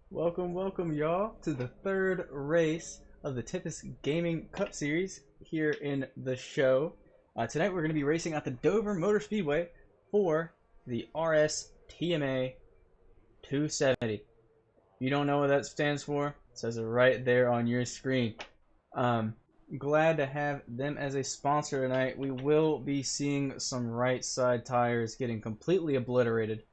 Welcome, y'all, to the third race of the Tempest Gaming Cup Series here in the show. Tonight we're going to be racing at the Dover Motor Speedway for the RSTMA 270. If you don't know what that stands for, it says it right there on your screen. Glad to have them as a sponsor tonight. We will be seeing some right side tires getting completely obliterated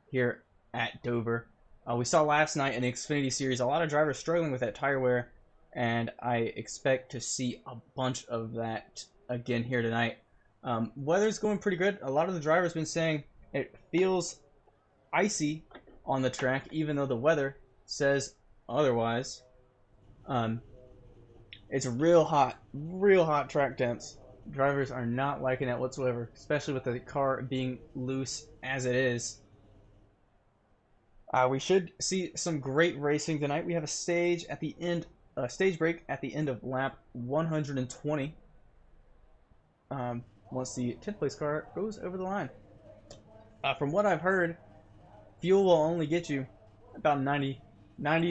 here at Dover. We saw last night in the Xfinity Series a lot of drivers struggling with that tire wear, and I expect to see a bunch of that again here tonight. Weather's going pretty good. A lot of the drivers been saying it feels icy on the track, even though the weather says otherwise. It's real hot track temps. Drivers are not liking that whatsoever, especially with the car being loose as it is. We should see some great racing tonight. We have a stage at the end, stage break at the end of lap 120. Once the 10th place car goes over the line. From what I've heard, fuel will only get you about 90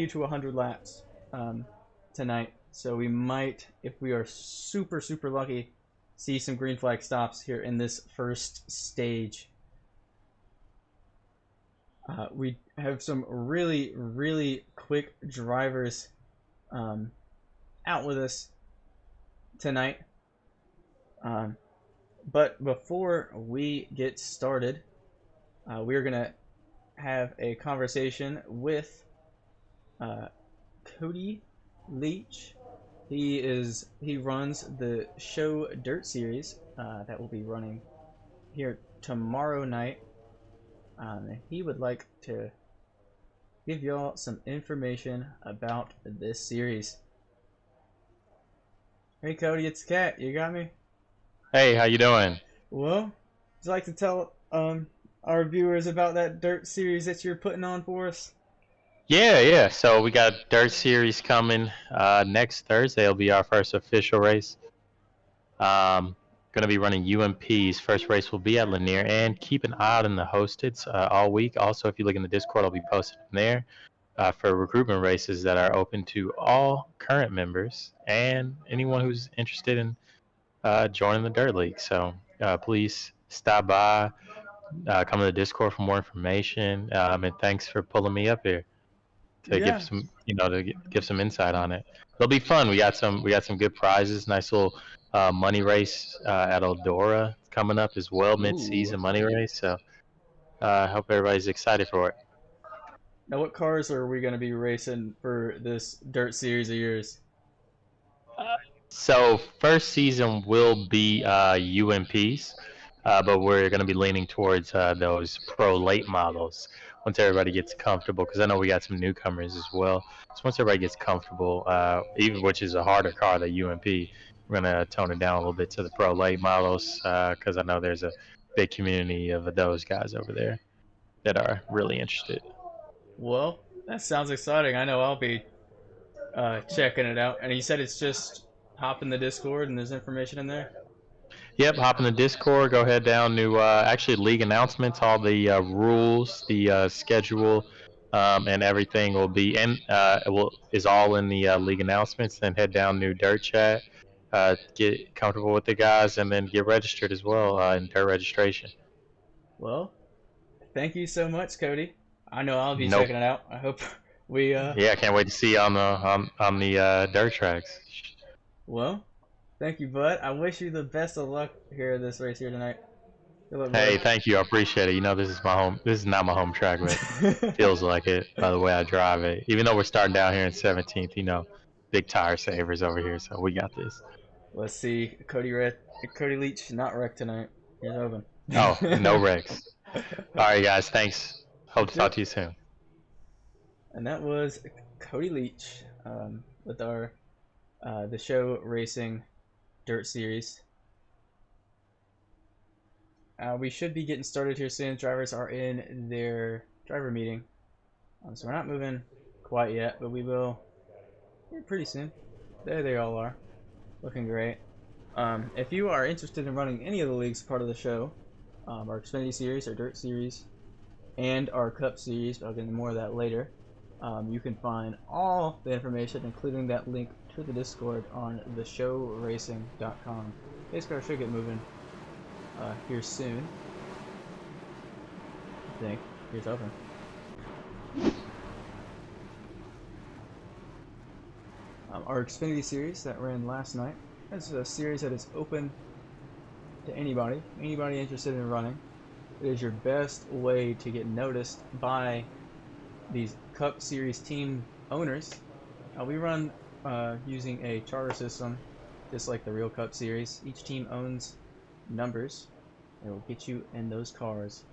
to 100 laps tonight. So we might, if we are super lucky, see some green flag stops here in this first stage. We have some really quick drivers out with us tonight. But before we get started, we're going to have a conversation with Cory Mott. He runs the Show Dirt Series that will be running here tomorrow night. He would like to give y'all some information about this series. Hey Cody, it's Kat. You got me? Hey, how you doing? Well, would you like to tell our viewers about that dirt series that you're putting on for us? Yeah. So we got Dirt Series coming next Thursday. It'll be our first official race. Going to be running UMPs. First race will be at Lanier, and keep an eye out in the hosteds all week. Also, if you look in the Discord, I'll be posting there for recruitment races that are open to all current members and anyone who's interested in joining the Dirt League. So please stop by, come to the Discord for more information. And thanks for pulling me up here to give some, give some insight on it. It'll be fun. We got some good prizes. Nice little money race at Eldora coming up as well, mid-season money race. So I hope everybody's excited for it. Now, what cars are we going to be racing for this dirt series of yours? So first season will be UMPs, but we're going to be leaning towards those pro late models once everybody gets comfortable, because I know we got some newcomers as well. So once everybody gets comfortable, even which is a harder car than UMP, we're going to tone it down a little bit to the pro late models, because I know there's a big community of those guys over there that are really interested. Well, that sounds exciting. I know I'll be checking it out. And you said it's just hop in the Discord and there's information in there? Yep, hop in the Discord, go head down to actually league announcements, all the rules, the schedule, and everything will be in, is all in the league announcements. Then head down to Dirt Chat, get comfortable with the guys, and then get registered as well in Dirt registration. Well, thank you so much, Cody. I know I'll be checking it out. I hope we. Yeah, I can't wait to see you on the dirt tracks. Well, thank you, bud. I wish you the best of luck here at this race here tonight. Hey, thank you. I appreciate it. You know, this is my home. This is not my home track, but it feels like it by the way I drive it. Even though we're starting down here in 17th, you know, big tire savers over here, so we got this. Let's see, Cory Mott not wrecked tonight. He's hoping. Oh, no wrecks. All right, guys. Thanks. Hope to talk to you soon. And that was Cory Mott with our the Show Racing Dirt Series. We should be getting started here soon. Drivers are in their driver meeting. So we're not moving quite yet, but we will pretty soon. There they all are. Looking great. If you are interested in running any of the leagues part of the show, our Xfinity Series or Dirt Series, and our Cup Series. I'll get into more of that later. You can find all the information, including that link to the Discord, on theshowracing.com. Pace car should get moving here soon. I think. Here's open. Our Xfinity Series that ran last night. That's a series that is open to anybody interested in running. It is your best way to get noticed by these Cup Series team owners. We run using a charter system, just like the real Cup Series. Each team owns numbers. It will get you in those cars.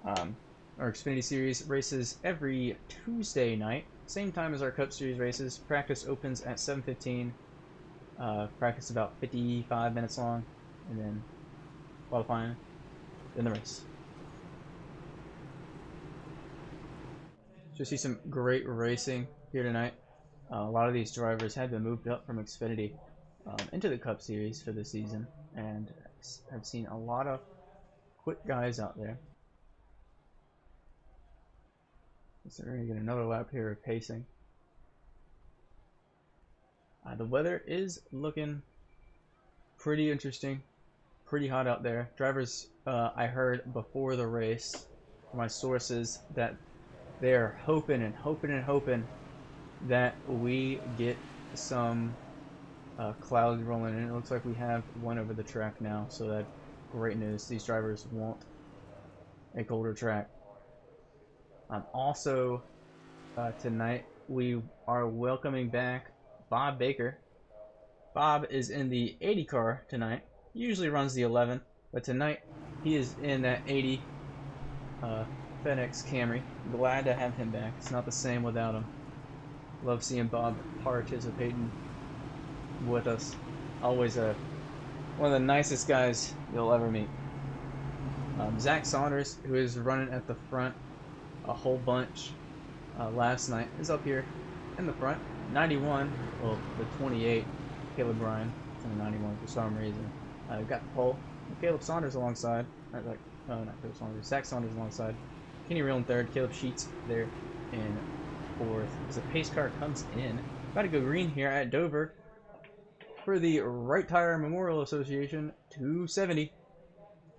Our Xfinity Series races every Tuesday night, same time as our Cup Series races. Practice opens at 7:15. Practice about 55 minutes long, and then qualifying, then the race. Just see some great racing here tonight. A lot of these drivers have been moved up from Xfinity into the Cup Series for the season, and I've seen a lot of quick guys out there. So we're going to get another lap here of pacing. The weather is looking pretty interesting, pretty hot out there. Drivers, I heard before the race from my sources that they're hoping and hoping that we get some clouds rolling in. It looks like we have one over the track now, so that's great news. These drivers want a colder track. Also, tonight we are welcoming back Bob Baker. Bob is in the 80 car tonight. He usually runs the 11, but tonight he is in that 80 FedEx Camry. Glad to have him back. It's not the same without him. Love seeing Bob participating with us. Always one of the nicest guys you'll ever meet. Zack Saunders, who is running at the front a whole bunch last night, is up here in the front. 91, well, the 28, Caleb Bryan, and the 91 for some reason. Got the pole. Caleb Saunders alongside. Not Caleb Saunders. Zack Saunders alongside. Kenny Real in third. Caleb Sheets there in fourth. As the pace car comes in, about to go green here at Dover for the Right Tire Memorial Association 270.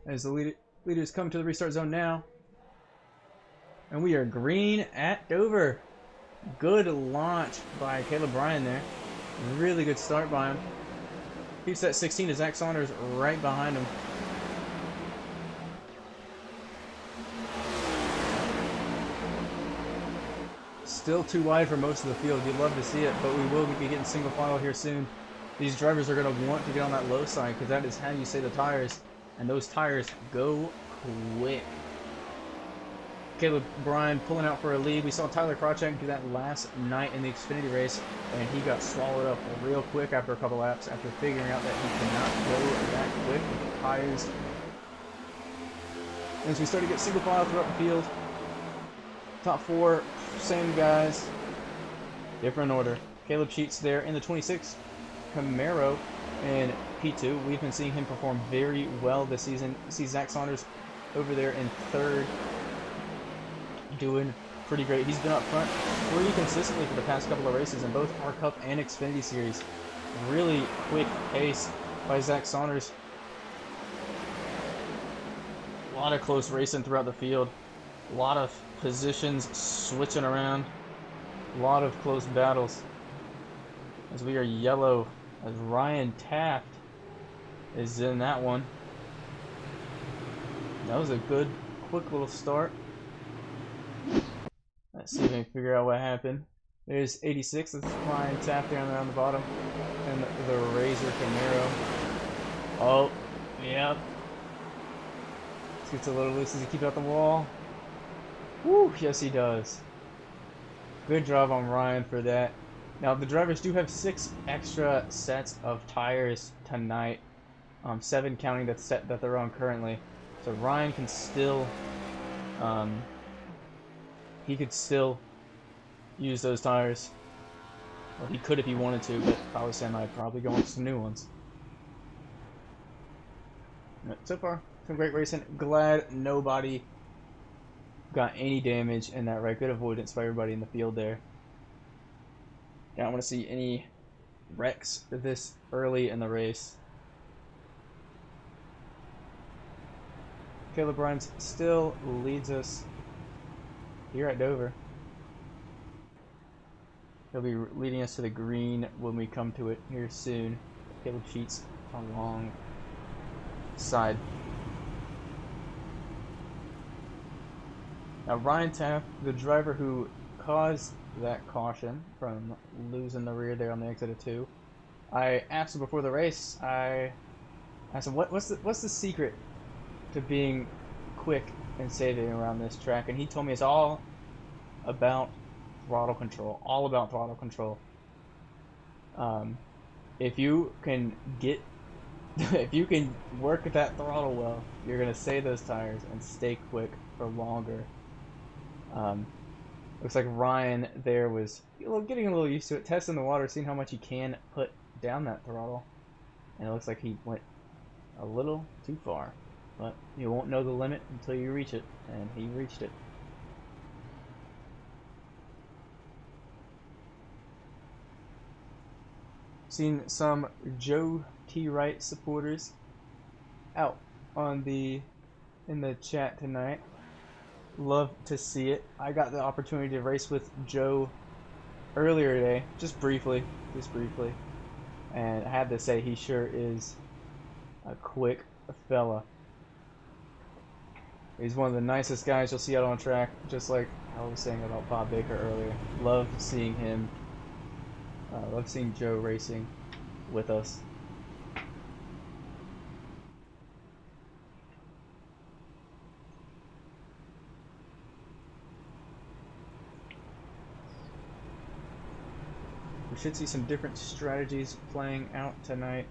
As the leaders come to the restart zone now. And we are green at Dover. Good launch by Caleb Bryan there. Really good start by him. Keeps that 16 to Zack Saunders right behind him. Still too wide for most of the field. You'd love to see it, but we will be getting single file here soon. These drivers are going to want to get on that low side because that is how you say the tires. And those tires go quick. Caleb Bryan pulling out for a lead. We saw Tyler Krachek do that last night in the Xfinity race, and he got swallowed up real quick after a couple laps after figuring out that he cannot go that quick with the tires. As we start to get single file throughout the field, top four, same guys, different order. Caleb Sheets there in the 26, Camaro in P2. We've been seeing him perform very well this season. You see Zack Saunders over there in third, doing pretty great. He's been up front pretty consistently for the past couple of races in both our Cup and Xfinity Series. Really quick pace by Zack Saunders. A lot of close racing throughout the field. A lot of positions switching around. A lot of close battles. As we are yellow, as Ryan Taft is in that one. That was a good, quick little start. Let's see if we can figure out what happened. There's 86, that's Ryan Taft down there on the bottom. And the Razor Camaro. Oh, yep. Gets a little loose. Does he keep out the wall? Woo, yes he does. Good job on Ryan for that. Now the drivers do have 6 extra sets of tires tonight. 7 counting that set that they're on currently. So Ryan can still he could still use those tires. Well, he could if he wanted to, but probably I'd probably go with some new ones. So far, Some great racing. Glad nobody got any damage in that wreck. Good avoidance by everybody in the field there. I don't want to see any wrecks this early in the race. Caleb Rhymes still leads us here at Dover. He'll be leading us to the green when we come to it here soon. Caleb Sheets alongside. Now Ryan Taff, the driver who caused that caution from losing the rear there on the exit of 2, I asked him before the race. I asked him what's the secret to being quick and saving around this track, and he told me it's all about throttle control. All about throttle control. If you can if you can work that throttle well, you're gonna save those tires and stay quick for longer. Looks like Ryan there was getting a little used to it, testing the water, seeing how much he can put down that throttle, and it looks like he went a little too far. But you won't know the limit until you reach it, and he reached it. Seen some Joe T. Wright supporters out in the chat tonight. Love to see it. I got the opportunity to race with Joe earlier today, just briefly, and I had to say he sure is a quick fella. He's one of the nicest guys you'll see out on track, just like I was saying about Bob Baker earlier. Love seeing him. Love seeing Joe racing with us. We should see some different strategies playing out tonight.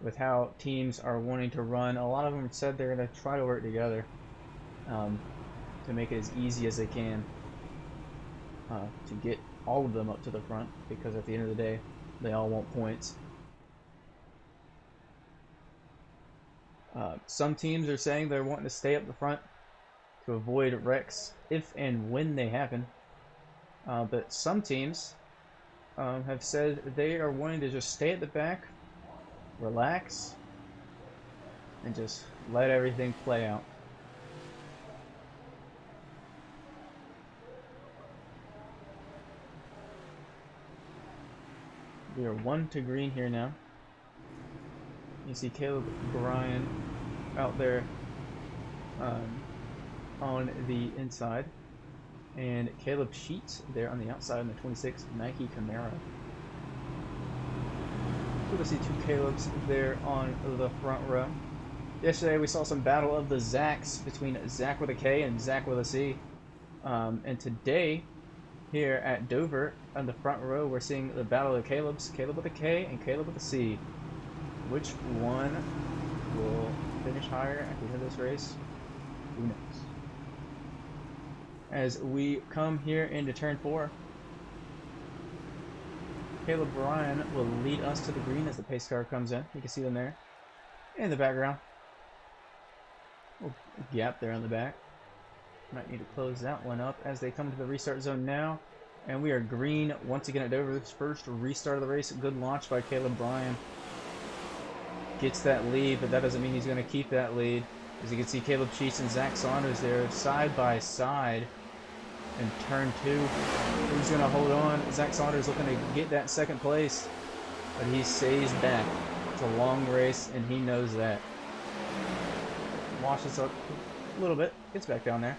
With how teams are wanting to run. A lot of them said they're going to try to work together to make it as easy as they can to get all of them up to the front, because at the end of the day, they all want points. Some teams are saying they're wanting to stay up the front to avoid wrecks if and when they happen. But some teams have said they are wanting to just stay at the back, relax, and just let everything play out. We are 1 to green here now. You see Caleb Bryan out there on the inside, and Caleb Sheets there on the outside in the 26 Nike Camaro. Good to see 2 Calebs there on the front row. Yesterday we saw some battle of the Zacks between Zack with a K and Zack with a C. And today, here at Dover, on the front row, we're seeing the battle of the Calebs. Caleb with a K and Caleb with a C. Which one will finish higher at the end of this race? Who knows? As we come here into turn 4, Caleb Bryan will lead us to the green as the pace car comes in. You can see them there in the background. Little gap there on the back. Might need to close that one up as they come to the restart zone now. And we are green once again at Dover. This first restart of the race. Good launch by Caleb Bryan. Gets that lead, but that doesn't mean he's going to keep that lead. As you can see, Caleb Sheets and Zack Saunders there side by side in turn 2. Who's going to hold on? Zack Saunders looking to get that second place, but he stays back. It's a long race, and he knows that. Washes up a little bit, gets back down there.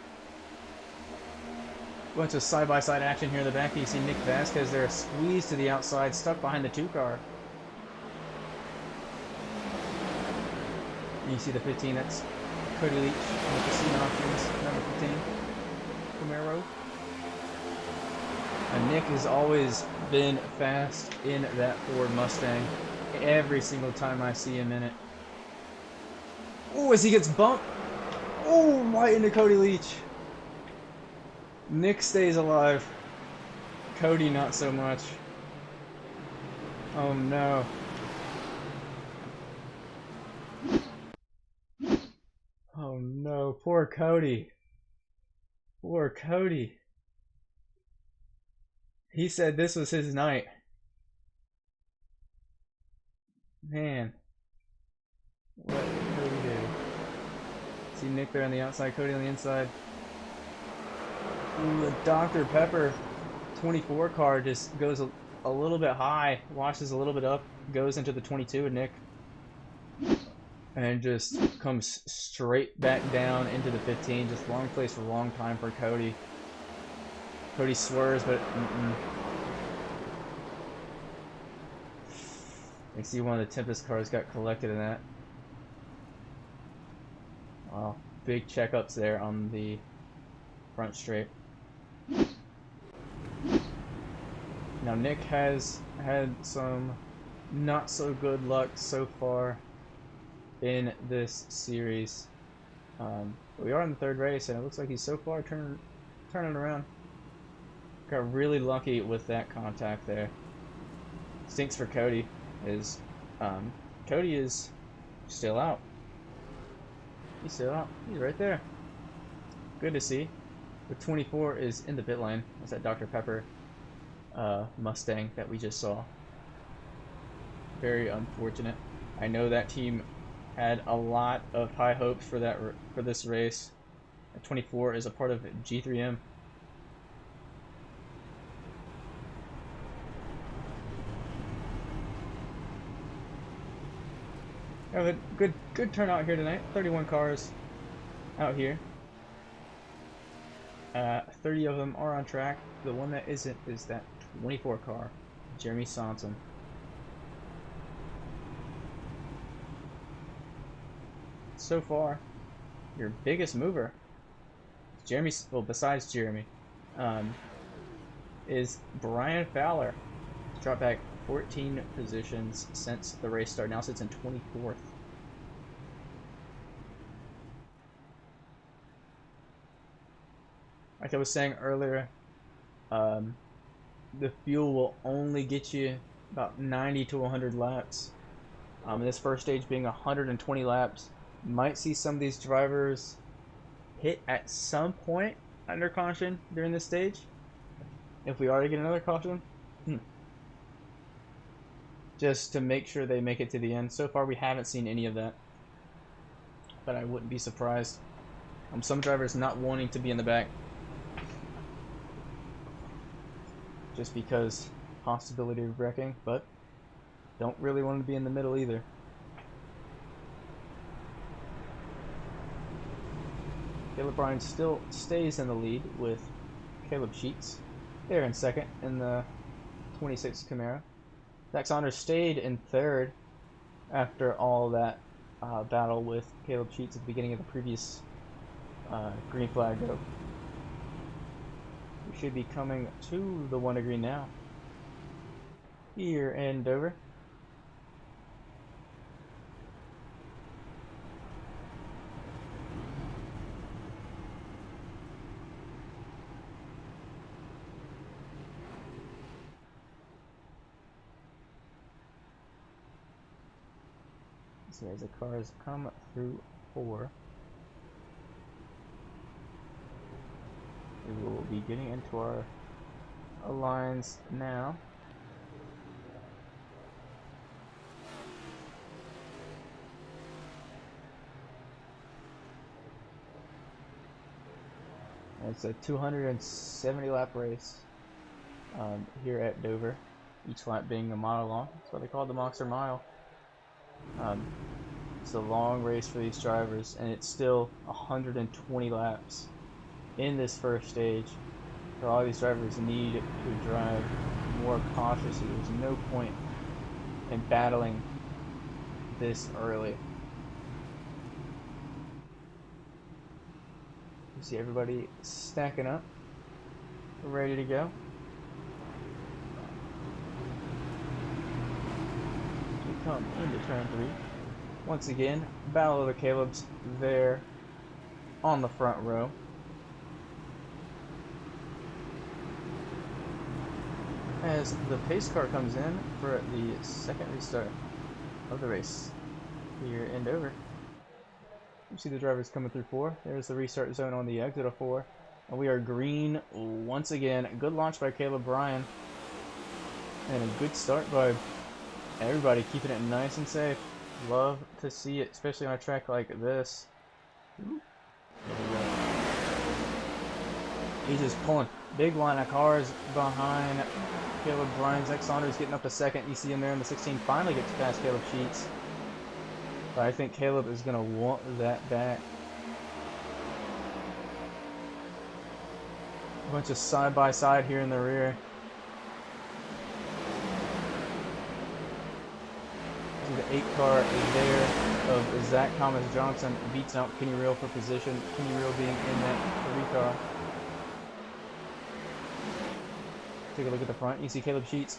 Bunch of side-by-side action here in the back. You see Nick Vasquez there squeezed to the outside, stuck behind the 2 car. And you see the 15, that's Cody Leach with the seat options, number 15, Camaro. And Nick has always been fast in that Ford Mustang. Every single time I see him in it. Oh, as he gets bumped. Oh, right into Cody Leach. Nick stays alive. Cody not so much. Oh no. Oh, poor Cody. Poor Cody. He said this was his night. Man. What did Cody do? See Nick there on the outside, Cody on the inside. Ooh, the Dr. Pepper 24 car just goes a little bit high, washes a little bit up, goes into the 22 with Nick, and just comes straight back down into the 15. Just wrong place for wrong time for Cody. Cody swerves, but You see one of the Tempest cars got collected in that. Wow, big checkups there on the front straight. Now Nick has had some not so good luck so far in this series. We are in the third race, and it looks like he's so far turning around. Got really lucky with that contact there. Stinks for Cody. Cody is still out. He's still out. He's right there. Good to see. The 24 is in the pit lane. That's that Dr. Pepper Mustang that we just saw. Very unfortunate. I know that team had a lot of high hopes for this race. The 24 is a part of G3M. We have a good turnout here tonight. 31 cars out here. 30 of them are on track. The one that isn't is that 24 car, Jeremy Saunders. So far, your biggest mover, Jeremy. Well, besides Jeremy, is Brian Fowler. He's dropped back 14 positions since the race started. Now sits in 24th. Like I was saying earlier, the fuel will only get you about 90 to 100 laps. This first stage being 120 laps, might see some of these drivers hit at some point under caution during this stage. If we are to get another caution, just to make sure they make it to the end. So far, we haven't seen any of that, but I wouldn't be surprised. Some drivers not wanting to be in the back, just because possibility of wrecking, but don't really want to be in the middle either. Caleb Bryan still stays in the lead with Caleb Sheets. They're in second in the 26 Camaro. Zack Saunders stayed in third after all that battle with Caleb Sheets at the beginning of the previous green flag go. We should be coming to the 1 degree now. Here in Dover. See, as the cars come through 4, we will be getting into our lines now. It's a 270 lap race here at Dover, each lap being a mile long. That's why they call it the Monster Mile. It's a long race for these drivers, and it's still 120 laps in this first stage. So all these drivers need to drive more cautiously. There's no point in battling this early. You see everybody stacking up, ready to go. We come into turn 3. Once again, Battle of the Caleb's there on the front row. As the pace car comes in for the second restart of the race here in Dover. You see the drivers coming through 4. There's the restart zone on the exit of 4. And we are green once again. Good launch by Caleb Bryan. And a good start by everybody, keeping it nice and safe. Love to see it, especially on a track like this. He's just pulling big line of cars behind Caleb Bryan. Zack Saunders getting up to second. You see him there in the 16. Finally gets past Caleb Sheets. But I think Caleb is going to want that back. A bunch of side-by-side here in the rear. See the 8 car there of Zach Thomas Johnson beats out Kenny Real for position. Kenny Real being in that 3 car. Take a look at the front. You see Caleb Sheets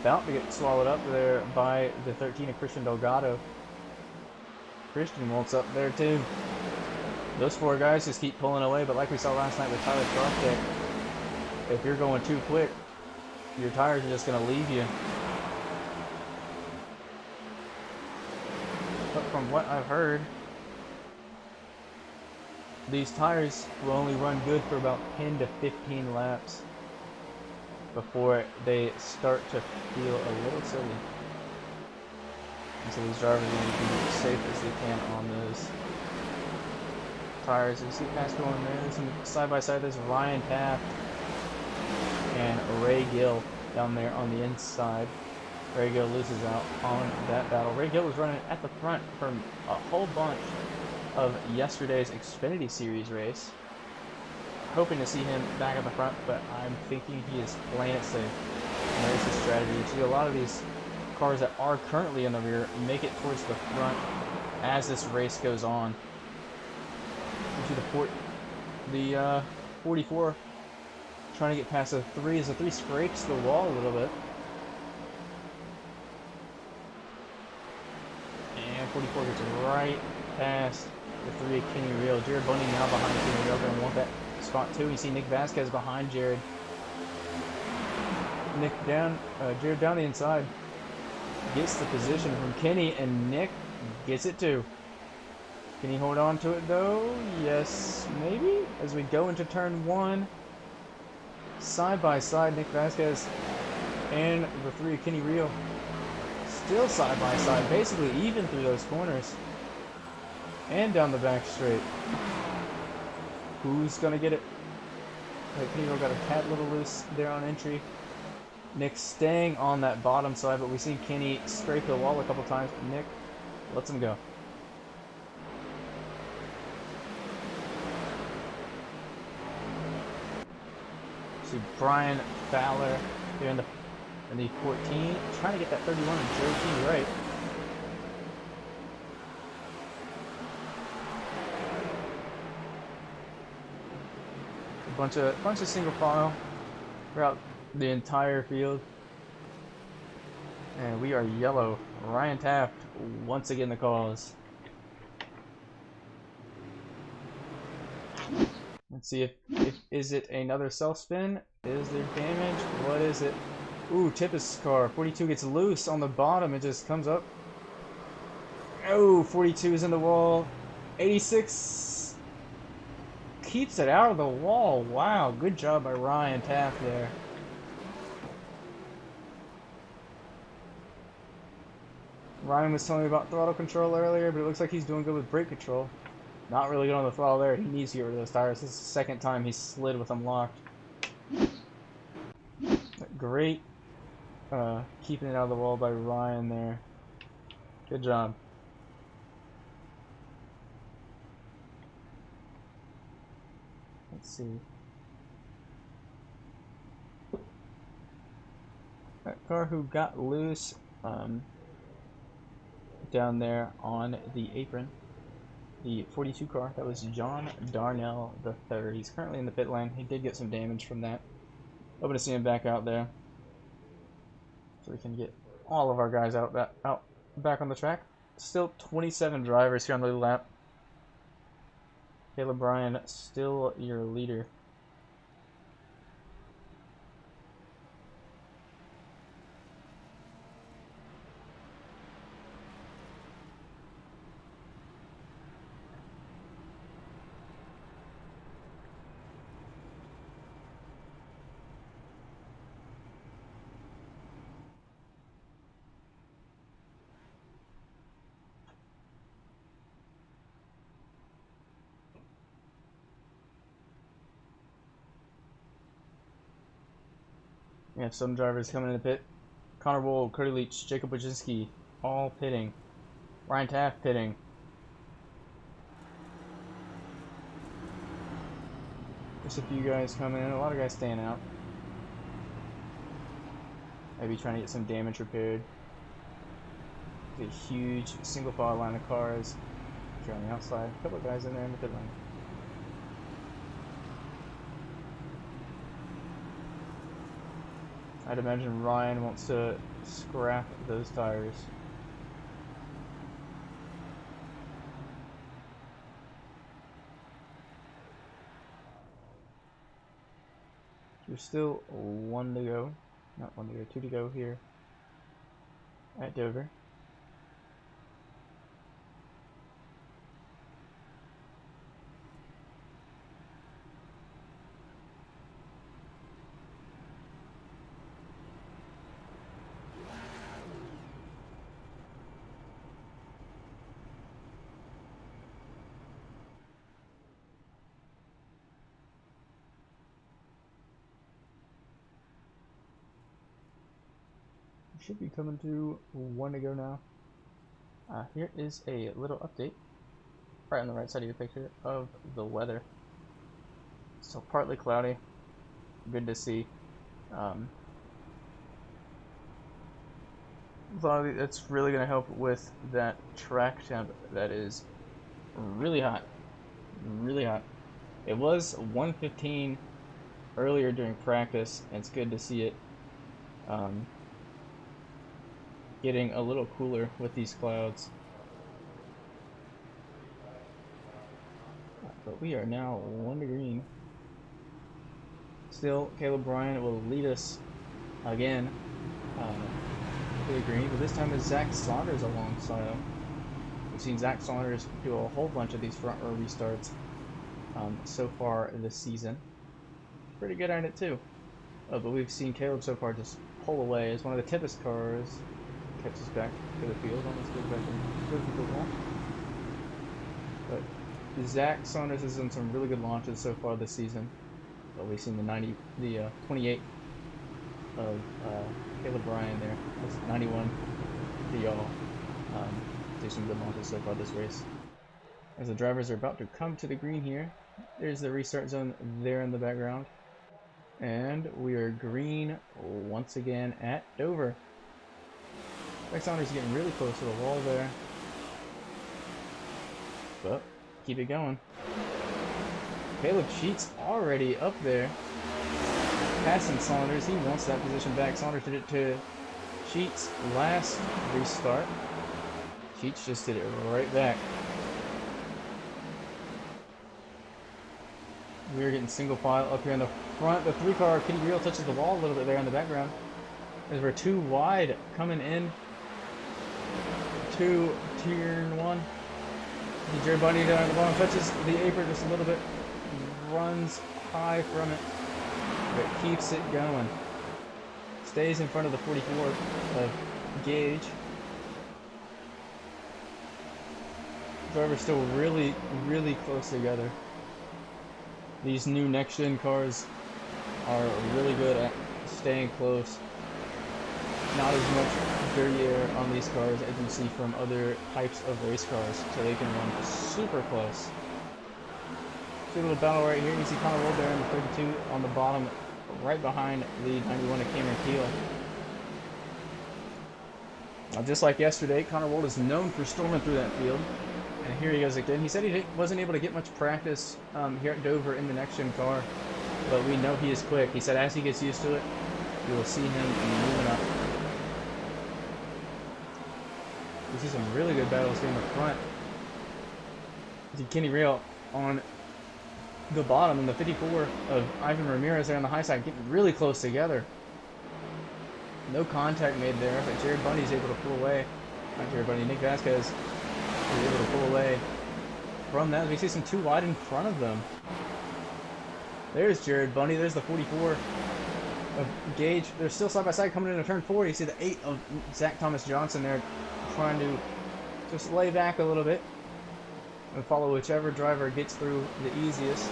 about to get swallowed up there by the 13 of Christian Delgado. Christian wants up there too. Those 4 guys just keep pulling away, but like we saw last night with Tyler Crockett, if you're going too quick, your tires are just going to leave you. But from what I've heard, these tires will only run good for about 10 to 15 laps before they start to feel a little silly. And so these drivers are going to be as safe as they can on those tires. You see past going there. There's some side by side. There's Ryan Taft and Ray Gill down there on the inside. Ray Gill loses out on that battle. Ray Gill was running at the front from a whole bunch of yesterday's Xfinity Series race. Hoping to see him back at the front, but I'm thinking he is playing it safe. And there's his strategy. You see a lot of these cars that are currently in the rear make it towards the front as this race goes on. You see the 44 trying to get past the 3 as the 3 scrapes the wall a little bit. And 44 gets right past the 3 of Kenny Real. Jared Bundy now behind Kenny Real, going to want that spot 2. You see Nick Vasquez behind Jared. Jared down the inside. Gets the position from Kenny, and Nick gets it too. Can he hold on to it though? Yes, maybe? As we go into turn 1. Side by side, Nick Vasquez and the 3 of Kenny Real. Still side by side, basically even through those corners. And down the back straight. Who's gonna get it? Kenny Real got a tad little loose there on entry. Nick staying on that bottom side, but we've seen Kenny scrape the wall a couple times. Nick lets him go. See Brian Fowler here in the 14, trying to get that 31 and Joe G right. A bunch of single file throughout the entire field. And we are yellow. Ryan Taft once again the cause. Let's see if is it another self spin? Is there damage? What is it? Ooh, Tippis car. 42 gets loose on the bottom. It just comes up. Oh, 42 is in the wall. 86 keeps it out of the wall. Wow, good job by Ryan Taft there. Ryan was telling me about throttle control earlier, but it looks like he's doing good with brake control. Not really good on the throttle there. He needs to get rid of those tires. This is the second time he's slid with them locked. Great keeping it out of the wall by Ryan there. Good job. Let's see. That car who got loose down there on the apron, the 42 car, that was John Darnell III. He's currently in the pit lane. He did get some damage from that. Hoping to see him back out there, so we can get all of our guys out back on the track. Still 27 drivers here on the lap. Caleb Bryan still your leader. We have some drivers coming in the pit. Connor Wool, Cody Leach, Jacob Wojcinski, all pitting. Ryan Taft pitting. Just a few guys coming in, a lot of guys staying out. Maybe trying to get some damage repaired. A huge single file line of cars here on the outside. A couple of guys in there in the pit lane. I'd imagine Ryan wants to scrap those tires. There's still one to go. Not one to go, two to go here at Dover. Should be coming to one to go now. Here is a little update right on the right side of your picture of the weather. So partly cloudy, good to see. That's really going to help with that track temp that is really hot, really hot. It was 115 earlier during practice, and it's good to see it getting a little cooler with these clouds. But we are now 1 to green. Still, Caleb Bryant will lead us again to the green, but this time it's Zack Saunders alongside him. We've seen Zack Saunders do a whole bunch of these front row restarts so far this season. Pretty good at it too. But we've seen Caleb so far just pull away as one of the Tempest cars catches back to the field. Almost goes back into the wall. But Zack Saunders has done some really good launches so far this season. But we've seen the 28 of Caleb Bryan there. That's 91 for y'all. Do some good launches so far this race. As the drivers are about to come to the green here, there's the restart zone there in the background. And we are green once again at Dover. Zack Saunders getting really close to the wall there. But keep it going. Caleb Sheets already up there. Passing Saunders. He wants that position back. Saunders did it to Sheets last restart. Sheets just did it right back. We're getting single file up here in the front. The 3-car Kitty Reel touches the wall a little bit there in the background. As we're too wide coming in to turn 1. Jared Bundy down at the bottom touches the apron just a little bit. Runs high from it, but keeps it going. Stays in front of the 44 of Gage. Drivers still really, really close together. These new next-gen cars are really good at staying close. Not as much dirty air on these cars as you see from other types of race cars, so they can run super close. See a little battle right here. You see Connor Wool there in the 32 on the bottom, right behind the 91 of Cameron Keel. Just like yesterday, Connor Wool is known for storming through that field. And here he goes again. He said he wasn't able to get much practice here at Dover in the next-gen car, but we know he is quick. He said as he gets used to it, you will see him moving up. We see some really good battles here in the front. You see Kenny Rail on the bottom and the 54 of Ivan Ramirez there on the high side getting really close together. No contact made there, but Jared Bundy's able to pull away. Not Jared Bundy, Nick Vasquez is able to pull away from that. We see some too wide in front of them. There's Jared Bundy. There's the 44 of Gage. They're still side by side coming into turn 4. You see the 8 of Zach Thomas Johnson there trying to just lay back a little bit and follow whichever driver gets through the easiest.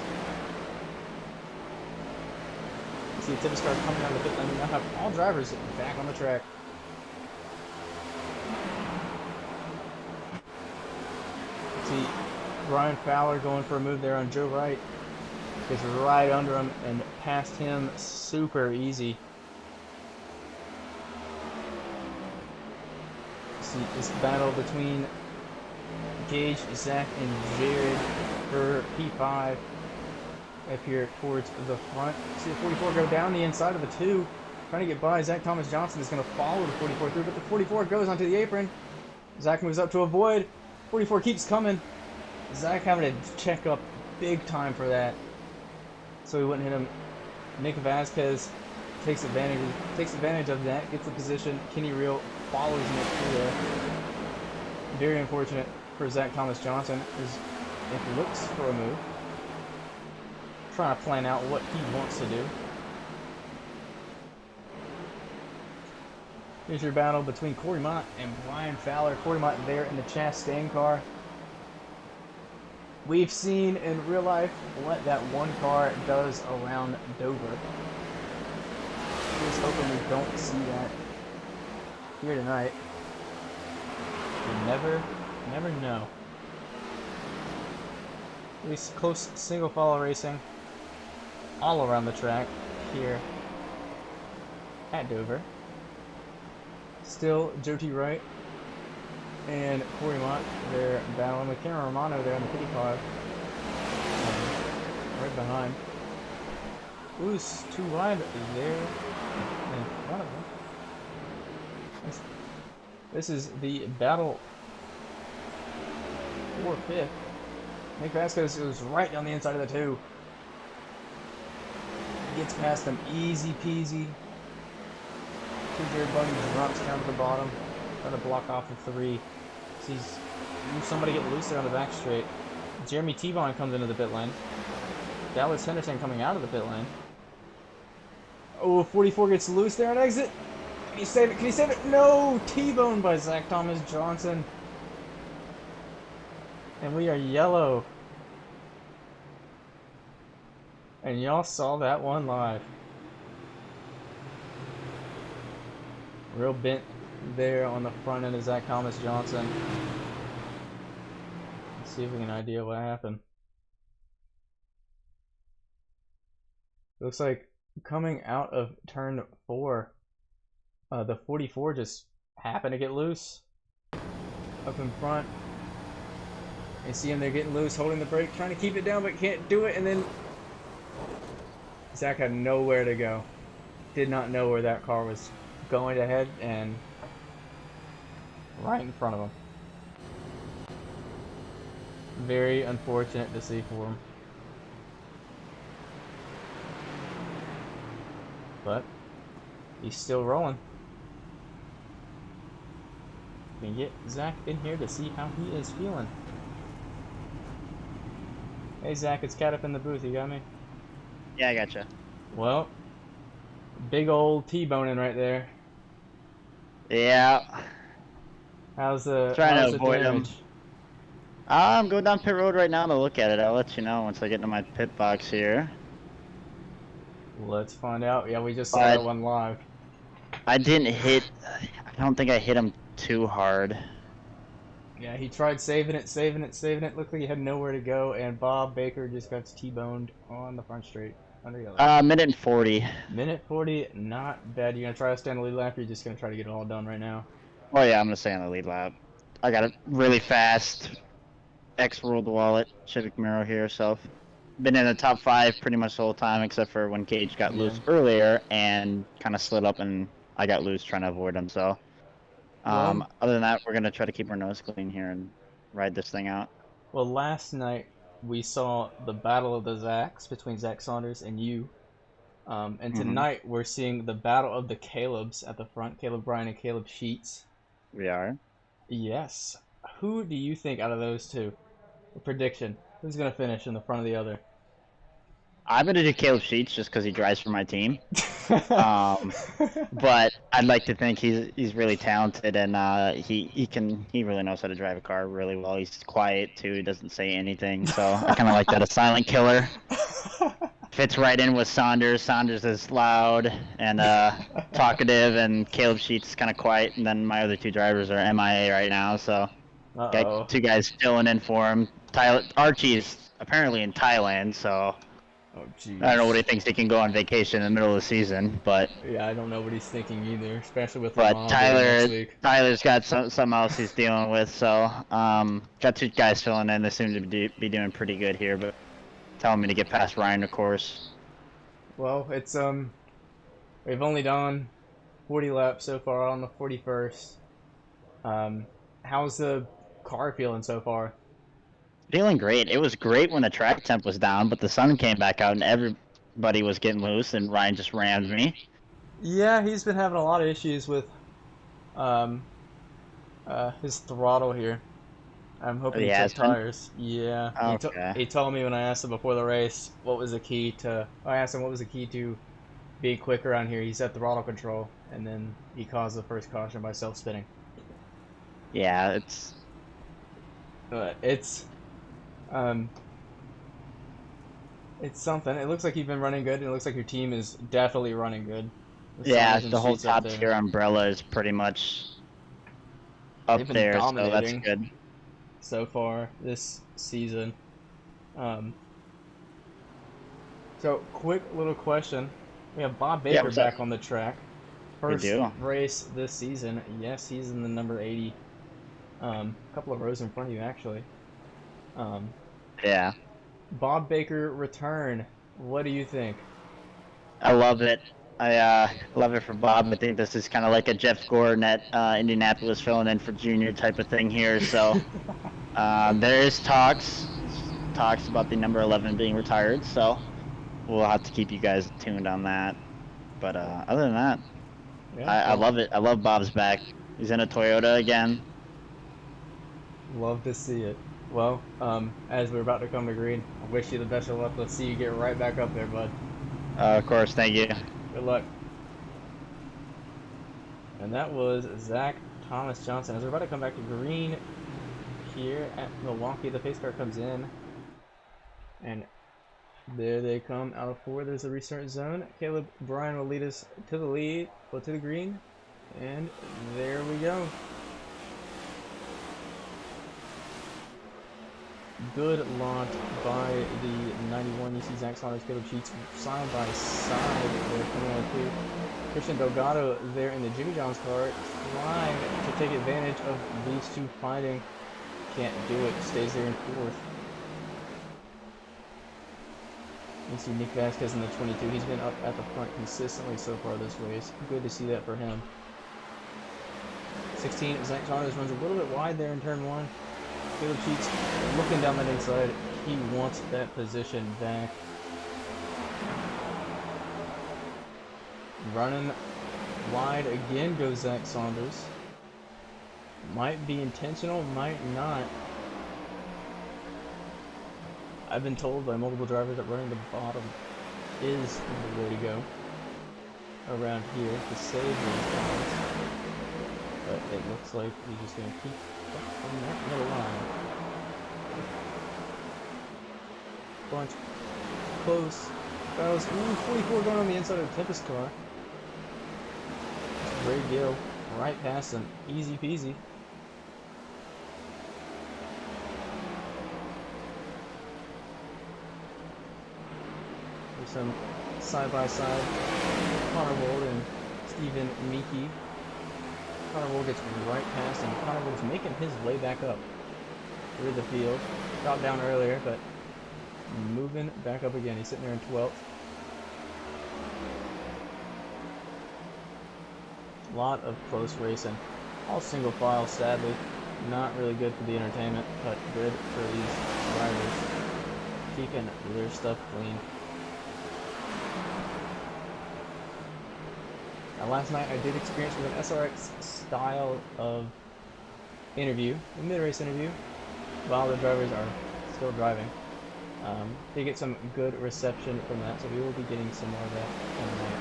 You see a Tibbs car coming out of the pit lane. We now have all drivers back on the track. See Ryan Fowler going for a move there on Joe Wright. Gets right under him and past him super easy. See this battle between Gage, Zach, and Jared for P5 up here towards the front. See the 44 go down the inside of the 2, trying to get by. Zach Thomas Johnson is going to follow the 44 through, but the 44 goes onto the apron. Zach moves up to avoid. 44 keeps coming. Zach having to check up big time for that, so he wouldn't hit him. Nick Vasquez takes advantage of that, gets the position. Kenny Reel follows Nick through there. Very unfortunate for Zach Thomas Johnson, as it looks for a move. Trying to plan out what he wants to do. Here's your battle between Cory Mott and Brian Fowler. Cory Mott there in the Chastain car. We've seen in real life what that one car does around Dover. Just hoping we don't see that here tonight. You never know. At least close single file racing all around the track here at Dover. Still Joe T. Wright and Cory Mott, they're battling with Cameron Romano there in the pity car. Right behind. Who's too wide there in front of him? This is the battle for 5th. Nick Vasquez goes right down the inside of the 2. Gets past him easy peasy. Jared Bundy drops down to the bottom. Trying to block off the 3. Sees somebody get loose there on the back straight. Jeremy T-Bone comes into the pit lane. Dallas Henderson coming out of the pit lane. Oh, 44 gets loose there on exit. Can he save it? Can he save it? No! T-Bone by Zach Thomas Johnson. And we are yellow. And y'all saw that one live. Real bent there on the front end of Zach Thomas Johnson. Let's see if we can idea what happened. Looks like coming out of turn 4, the 44 just happened to get loose up in front. You see him there getting loose, holding the brake, trying to keep it down, but can't do it. And then Zach had nowhere to go. Did not know where that car was going to head, and right in front of him. Very unfortunate to see for him. But he's still rolling. We can get Zach in here to see how he is feeling. Hey Zach, it's Cat up in the booth, you got me? Yeah, I gotcha. Well, big old T-boning right there. Yeah. How's the Trying to avoid damage? him. I'm going down pit road right now to look at it. I'll let you know once I get into my pit box here. Let's find out. Yeah, we just saw that one live. I didn't hit. I don't think I hit him too hard. Yeah, he tried saving it. Looked like he had nowhere to go, and Bob Baker just got T-boned on the front straight under yellow. Minute and 40. Minute 40, not bad. You gonna try to stay on the lead lap, or you just gonna try to get it all done right now? Oh yeah, I'm gonna stay on the lead lap. I got it really fast. X-rolled the wallet, Civic Miro here, so been in the top 5 pretty much the whole time, except for when Cage got loose earlier and kind of slid up, and I got loose trying to avoid him. So, other than that, we're gonna try to keep our nose clean here and ride this thing out. Well, last night we saw the battle of the Zacks between Zack Saunders and you. And tonight we're seeing the battle of the Calebs at the front. Caleb Bryan and Caleb Sheets. We are? Yes. Who do you think out of those two? A prediction. Who's going to finish in the front of the other? I'm going to do Caleb Sheets just because he drives for my team. But I'd like to think he's really talented, and he really knows how to drive a car really well. He's quiet too. He doesn't say anything, so I kind of like that, a silent killer. fits right in with Saunders. Saunders is loud and talkative, and Caleb Sheets is kind of quiet. And then my other two drivers are MIA right now, so Uh-oh. got two guys filling in for him. Archie's apparently in Thailand, so Oh, jeez. I don't know what he thinks he can go on vacation in the middle of the season, but Yeah, I don't know what he's thinking either, especially with Le but Mans being next Tyler week. Tyler's got something else he's dealing with, so got two guys filling in. They seem to be doing pretty good here, but telling me to get past Ryan, of course. Well, it's we've only done 40 laps so far on the 41st. How's the car feeling so far? Feeling great. It was great when the track temp was down, but the sun came back out and everybody was getting loose, and Ryan just rammed me. Yeah, he's been having a lot of issues with his throttle here. I'm hoping he checked tires. Yeah. Okay. He told me when I asked him before the race what was the key to. I asked him what was the key to being quick around here. He said throttle control, and then he caused the first caution by self-spinning. Yeah, It's something. It looks like you've been running good, and it looks like your team is definitely running good. yeah. The whole top tier umbrella is pretty much up there, so that's good. So far this season. So quick little question. We have Bob Baker back on the track. First race this season. Yes, he's in the number 80. A couple of rows in front of you, actually. Yeah. Bob Baker return. What do you think? I love it. I love it for Bob. I think this is kind of like a Jeff Gordon at Indianapolis filling in for Junior type of thing here. So there is talks about the number 11 being retired. So we'll have to keep you guys tuned on that. But other than that, yeah, I love it. I love Bob's back. He's in a Toyota again. Love to see it. Well, as we're about to come to green, I wish you the best of luck. Let's see you get right back up there, bud. Of course, thank you. Good luck. And that was Zach Thomas Johnson. As we're about to come back to green here at Milwaukee, the pace car comes in. And there they come out of 4. There's a restart zone. Caleb Bryan will lead us to the lead, to the green. And there we go. Good launch by the 91. You see Zack Saunders, Caleb Sheets side by side. They're coming on 2. Christian Delgado there in the Jimmy John's car, trying to take advantage of these two fighting. Can't do it. Stays there in 4th. You see Nick Vasquez in the 22. He's been up at the front consistently so far this race. Good to see that for him. 16. Zack Saunders runs a little bit wide there in turn 1. Caleb Sheets looking down that inside. He wants that position back. Running wide again goes Zack Saunders. Might be intentional, might not. I've been told by multiple drivers that running the bottom is the way to go around here to save these cars. But it looks like he's just going to keep on that middle line. Bunch close. That was 44 going on the inside of the Tempest car. Ray Gill right past him. Easy peasy. There's some side-by-side. Connor Wold and Stephen Meeke. Connor Wold gets right past him. Connor Wold's making his way back up through the field. Dropped down earlier, but moving back up again. He's sitting there in 12th. A lot of close racing. All single file, sadly. Not really good for the entertainment, but good for these drivers. Keeping their stuff clean. Now, last night I did experience with an SRX style of interview, a mid-race interview, while the drivers are still driving. They get some good reception from that, so we will be getting some more of that tonight.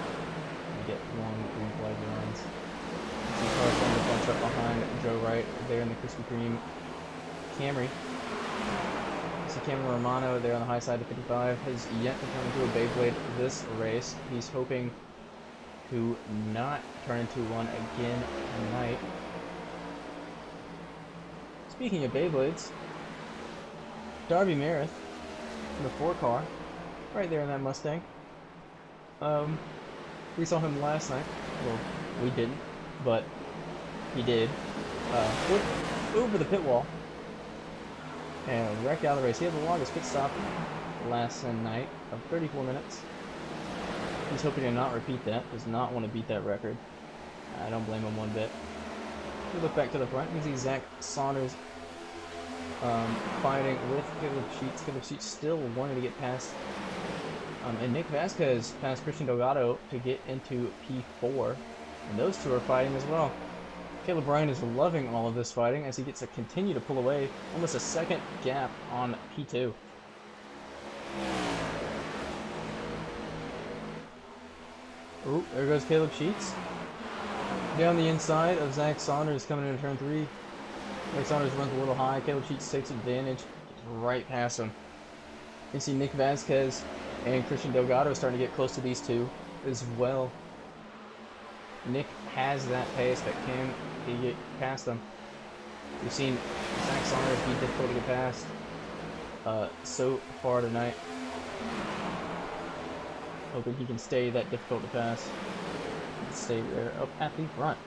We get long green flag lines. See Carson bunch up behind Joe Wright there in the Krispy Kreme Camry. see Cameron Romano there on the high side of 55 has yet to turn into a Beyblade this race. He's hoping to not turn into one again tonight. Speaking of Beyblades, Darby Merritt in the 4 car, right there in that Mustang. We saw him last night. Well, we didn't, but he did. Flipped over the pit wall and wrecked out of the race. He had the longest pit stop last night of 34 minutes. He's hoping to not repeat that. Does not want to beat that record. I don't blame him one bit. We look back to the front. You can see Zack Saunders fighting with Caleb Sheets. Caleb Sheets still wanting to get past. And Nick Vasquez passed Christian Delgado to get into P4. And those two are fighting as well. Caleb Bryan is loving all of this fighting as he gets to continue to pull away. Almost a second gap on P2. Oh, there goes Caleb Sheets. Down the inside of Zack Saunders coming into turn 3. Zack Saunders runs a little high. Caleb Sheets takes advantage. Right past him. You see Nick Vasquez and Christian Delgado starting to get close to these two as well. Nick has that pace, but can he get past them? We've seen Zack Saunders be difficult to get past so far tonight. Hoping he can stay that difficult to pass. Stay there up at the front.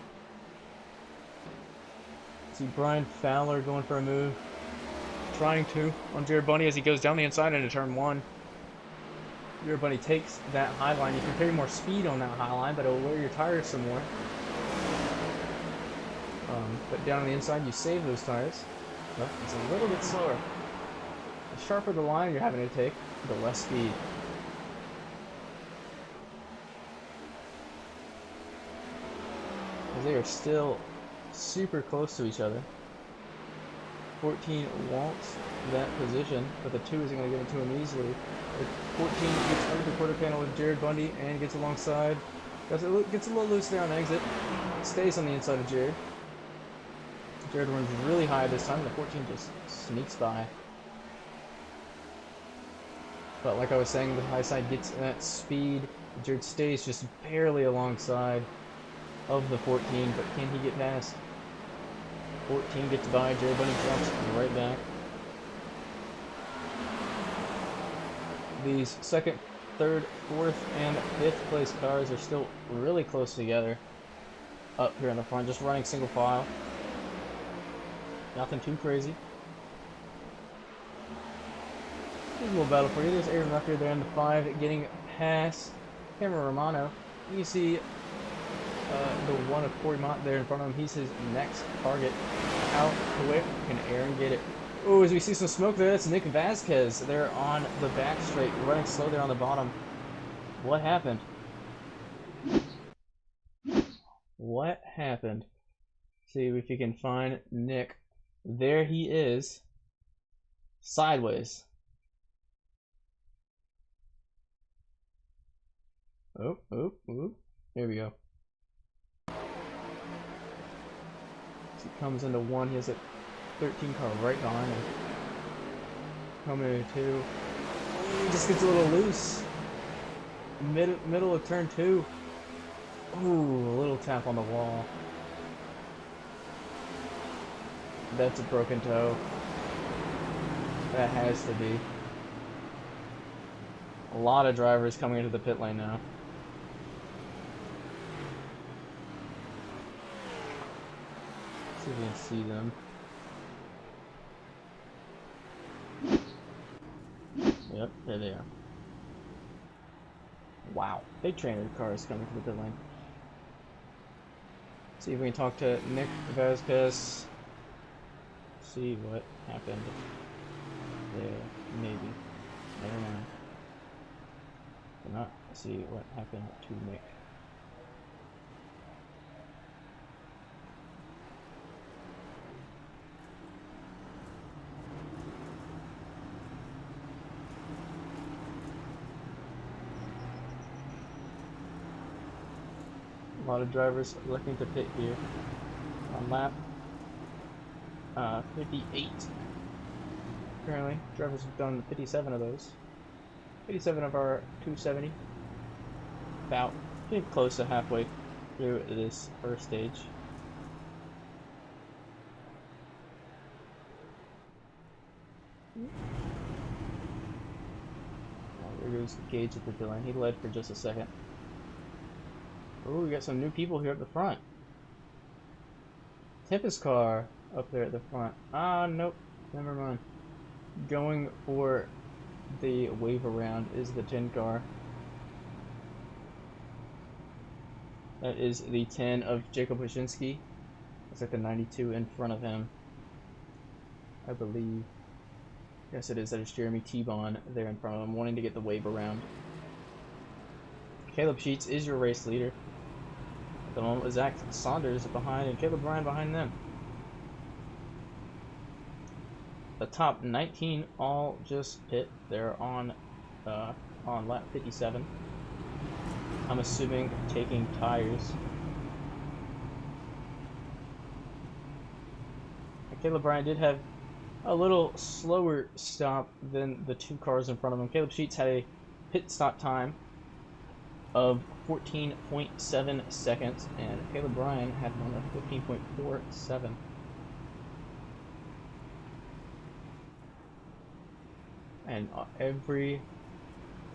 See Brian Fowler going for a move. Trying to on Jared Bundy as he goes down the inside into turn 1. Jared Bundy takes that high line. You can carry more speed on that high line, but it'll wear your tires some more. But down on the inside, you save those tires. But it's a little bit slower. The sharper the line you're having to take, the less speed. They are still super close to each other. 14 wants that position, but the 2 isn't going to give it to him easily. The 14 gets under the quarter panel with Jared Bundy and gets alongside. Gets a little loose there on exit. Stays on the inside of Jared. Jared runs really high this time. The 14 just sneaks by. But like I was saying, the high side gets that speed. Jared stays just barely alongside of the 14, but can he get past? 14 gets by, Jared Bundy jumps right back. These second, third, fourth, and fifth place cars are still really close together up here in the front, just running single file. Nothing too crazy. Here's a little battle for you. There's Aaron Rucker there in the 5 getting past Cameron Romano. You can see the 1 of Cory Mott there in front of him. He's his next target. How quick can Aaron get it? Oh, as we see some smoke there, that's Nick Vasquez. They're on the back straight, running slow there on the bottom. What happened? What happened? See if you can find Nick. There he is. Sideways. Oh. Here we go. He comes into 1, he has a 13 car right behind him. Coming into 2. He just gets a little loose. Middle of turn 2. Ooh, a little tap on the wall. That's a broken toe. That has to be. A lot of drivers coming into the pit lane now. See if we can see them. Yep, there they are. Wow, big trainer cars coming to the pit lane. See if we can talk to Nick Vasquez. See what happened there. Maybe. Never mind. Cannot see what happened to Nick. A lot of drivers looking to pit here on lap 58. Currently, drivers have done 57 of those. 57 of our 270. About getting close to halfway through this first stage. There goes Gage at the pit lane. He led for just a second. Oh, we got some new people here up the front. Tempest car up there at the front. Ah, nope. Never mind. Going for the wave around is the 10 car. That is the 10 of Jacob Wyszynski. Looks like the 92 in front of him, I believe. Yes, it is. That is Jeremy T-Bon there in front of him, wanting to get the wave around. Caleb Sheets is your race leader. At the moment, with Zack Saunders behind and Caleb Bryan behind them. The top 19 all just pit. They're on lap 57. I'm assuming taking tires. Caleb Bryan did have a little slower stop than the two cars in front of him. Caleb Sheets had a pit stop time of 14.7 seconds, and Caleb Bryan had one of 15.47. And every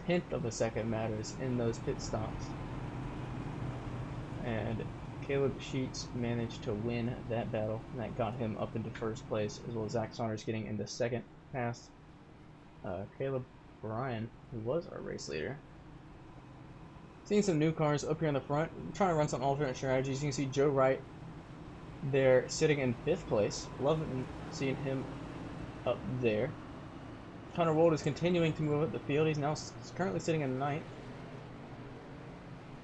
tenth of a second matters in those pit stops. And Caleb Sheets managed to win that battle, and that got him up into first place, as well as Zack Saunders getting into second past Caleb Bryan, who was our race leader. Seeing some new cars up here in the front, trying to run some alternate strategies. You can see Joe Wright there sitting in 5th place. Loving seeing him up there. Connor Wold is continuing to move up the field. He's now currently sitting in 9th.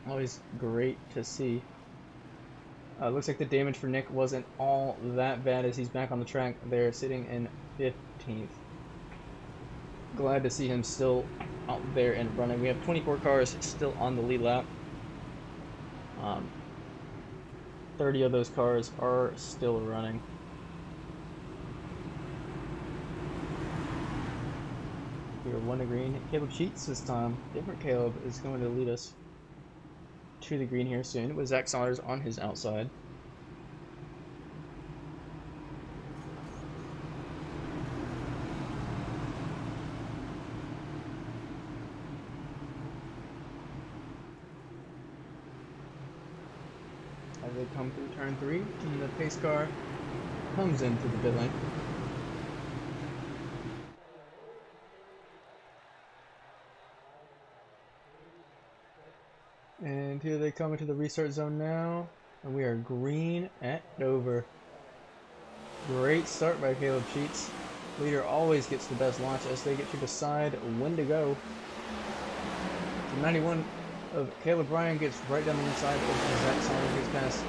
Always great to see. Looks like the damage for Nick wasn't all that bad as he's back on the track there, sitting in 15th. Glad to see him still out there and running. We have 24 cars still on the lead lap. 30 of those cars are still running. We are 1 to green. Caleb Sheets this time. Different Caleb is going to lead us to the green here soon, with Zack Saunders on his outside. As they come through turn 3, and the pace car comes into the pit lane. And here they come into the restart zone now, and we are green at Dover. Great start by Caleb Sheets. Leader always gets the best launch as they get to decide when to go. The 91 of Caleb Bryan gets right down the inside as Zack Saunders gets past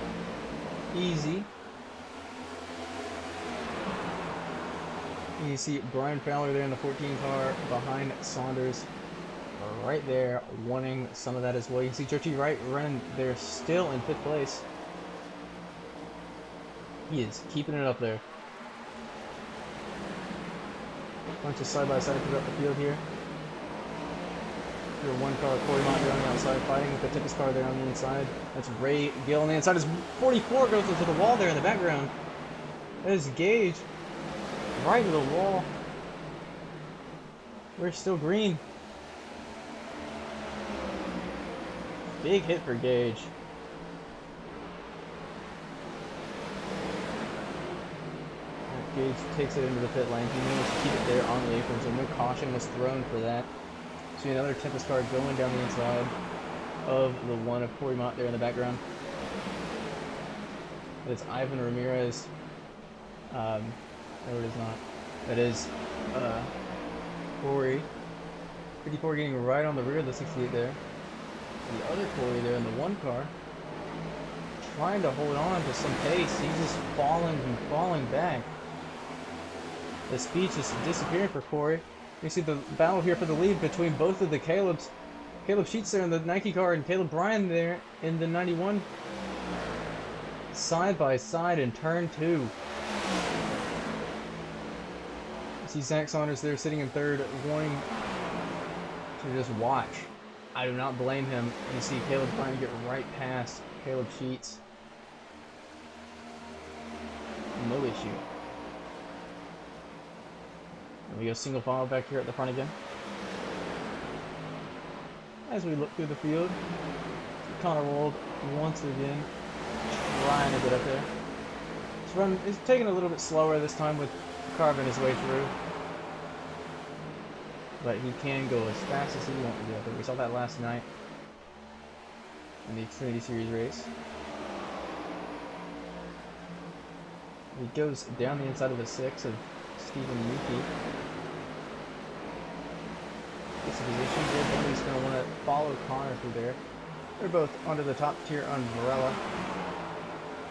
easy. You see Brian Fowler there in the 14 car behind Saunders. Right there, wanting some of that as well. You can see Joe Wright running there still in 5th place. He is keeping it up there. Bunch of side-by-side throughout the field here. Here, 1 car, Cory Mott there on the outside, fighting with the Tempest car there on the inside. That's Ray Gill on the inside. As 44 goes into the wall there in the background. That is Gage. Right to the wall. We're still green. Big hit for Gage. Gage takes it into the pit lane. He managed to keep it there on the apron, so no caution was thrown for that. See another Tempest car going down the inside of the 1 of Cory Mott there in the background. It's Ivan Ramirez. No, it is not. That is Cory. 54 getting right on the rear of the 68 there. The other Cory there in the 1 car, trying to hold on to some pace. He's just falling and falling back. The speed just disappearing for Cory. You see the battle here for the lead between both of the Calebs. Caleb Sheets there in the Nike car and Caleb Bryan there in the 91. Side by side in turn 2. See Zack Saunders there sitting in third, wanting to just watch. I do not blame him. You see Caleb trying to get right past Caleb Sheets. No issue. And we go single file back here at the front again. As we look through the field, Connor rolled once again, trying to get up there. It's taking a little bit slower this time with carving his way through. But he can go as fast as he wants to get up there. We saw that last night in the Xfinity Series race. He goes down the inside of the 6 of Stephen Yuki. Gets a position here. Bundy's going to want to follow Connor through there. They're both under the top tier umbrella.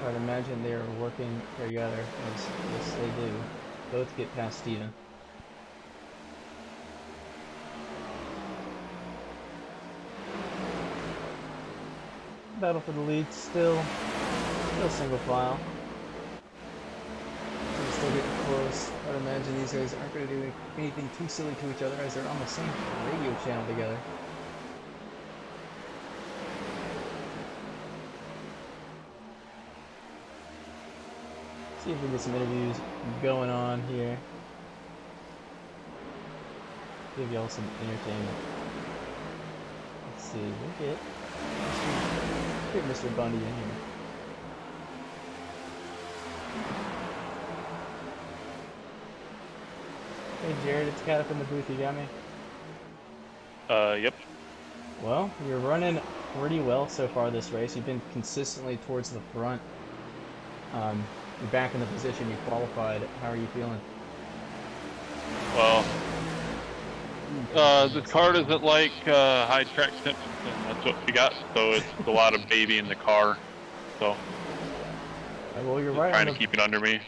I'd imagine they are working together, as yes they do. Both get past Steven. Battle for the lead, still single file. We're still getting close. I'd imagine these guys aren't going to do anything too silly to each other as they're on the same radio channel together. See if we get some interviews going on here. Give y'all some entertainment. Let's see, we'll get Mr. Bundy in here. Hey Jared, it's Cat up in the booth, you got me? Yep. Well, you're running pretty well so far this race. You've been consistently towards the front. You're back in the position you qualified. How are you feeling? Well, this car doesn't like high track temps, and that's what we got. So it's a lot of baby in the car. So Well, you're right trying on to keep it under me.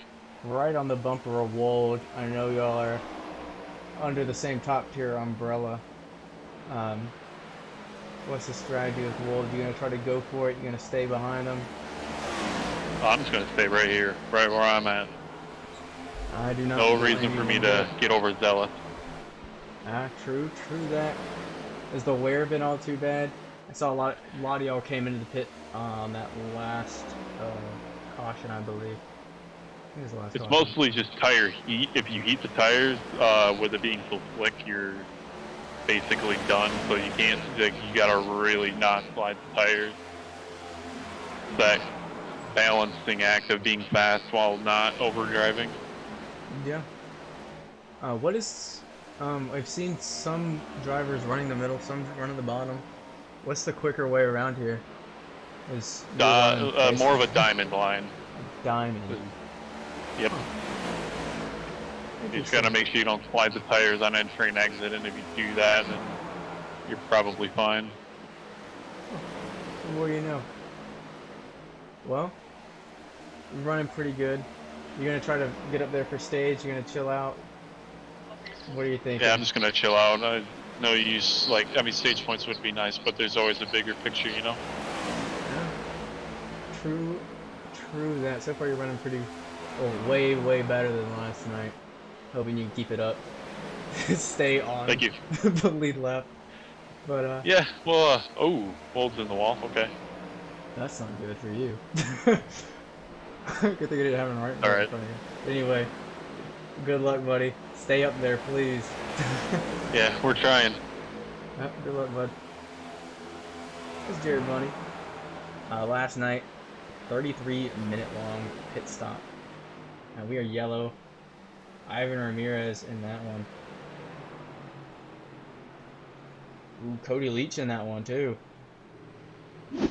right on the bumper of Wold. I know y'all are under the same top tier umbrella. What's the strategy with Wold? You gonna try to go for it? You gonna stay behind them? I'm just gonna stay right here, right where I'm at. I do not. No reason for me to get overzealous. True that. Has the wear been all too bad? I saw a lot of y'all came into the pit on that last caution, I believe. I think it was the last It's caution. mostly just tire heat. If you heat the tires, with it being so slick, you're basically done. So you can't, like, you gotta really not slide the tires. That balancing act of being fast while not overdriving. Yeah. What is? I've seen some drivers running the middle, some running the bottom. What's the quicker way around here? Is More of a diamond line. diamond. Yep. You just gotta make sure you don't slide the tires on entry and exit, and if you do that, then you're probably fine. The more you know. Well, you're running pretty good. You're gonna try to get up there for stage. You're gonna chill out. What do you think? Yeah, I'm just gonna chill out. No use, like, I mean, stage points would be nice, but there's always a bigger picture, you know? Yeah. True that. So far you're running pretty, way better than last night. Hoping you can keep it up. Stay on. Thank you. The lead lap. But Yeah, well, oh, Wold's in the wall, okay. that's not good for you. Good thing I didn't have him right in Alright. front of you. Anyway, good luck, buddy. Stay up there, please. Yeah, we're trying. Good luck, bud. This is Jared Bundy. Last night, 33-minute long pit stop. We are yellow. Ivan Ramirez in that one. Ooh, Cody Leach in that one too. You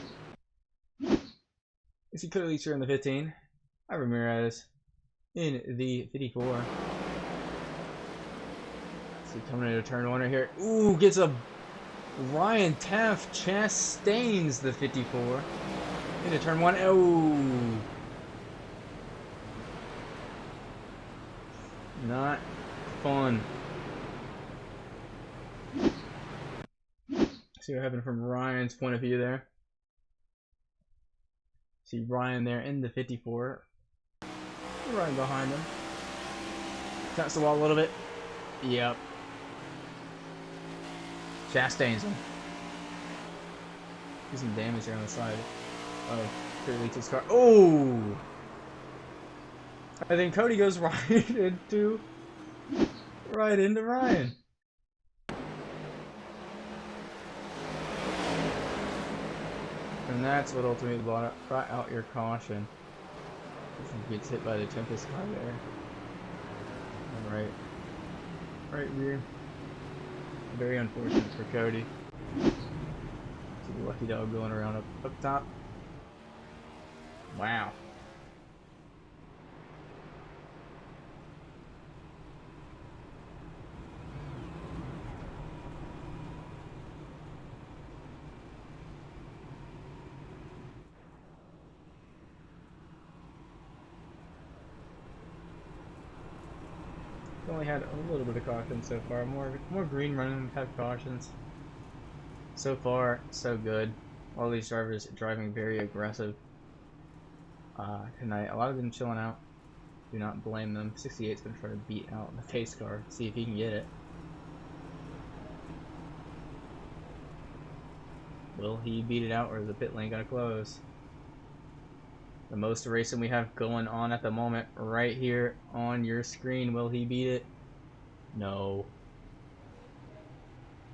see Cody Leach here in the 15. Ivan Ramirez in the 54. See, coming into turn 1 right here. Ooh, gets a Ryan Taft chastains the 54. Into turn 1. Oh. Not fun. See what happened from Ryan's point of view there. See Ryan there in the 54. Right behind him. Taps the wall a little bit. Yep. Chastains him. Do some damage here on the side. Oh, pretty Leech's car. Oh! I think Cody goes right into Ryan. And that's what ultimately brought out your caution. He gets hit by the Tempest car there. Alright. Right rear. Very unfortunate for Cody. See the lucky dog going around up top. Wow. Only had a little bit of caution so far. More green running than have cautions. So far, so good. All these drivers driving very aggressive tonight. A lot of them chilling out. Do not blame them. 68's gonna try to beat out the pace car. See if he can get it. Will he beat it out, or is the pit lane gonna close? The most racing we have going on at the moment, right here on your screen. Will he beat it? No.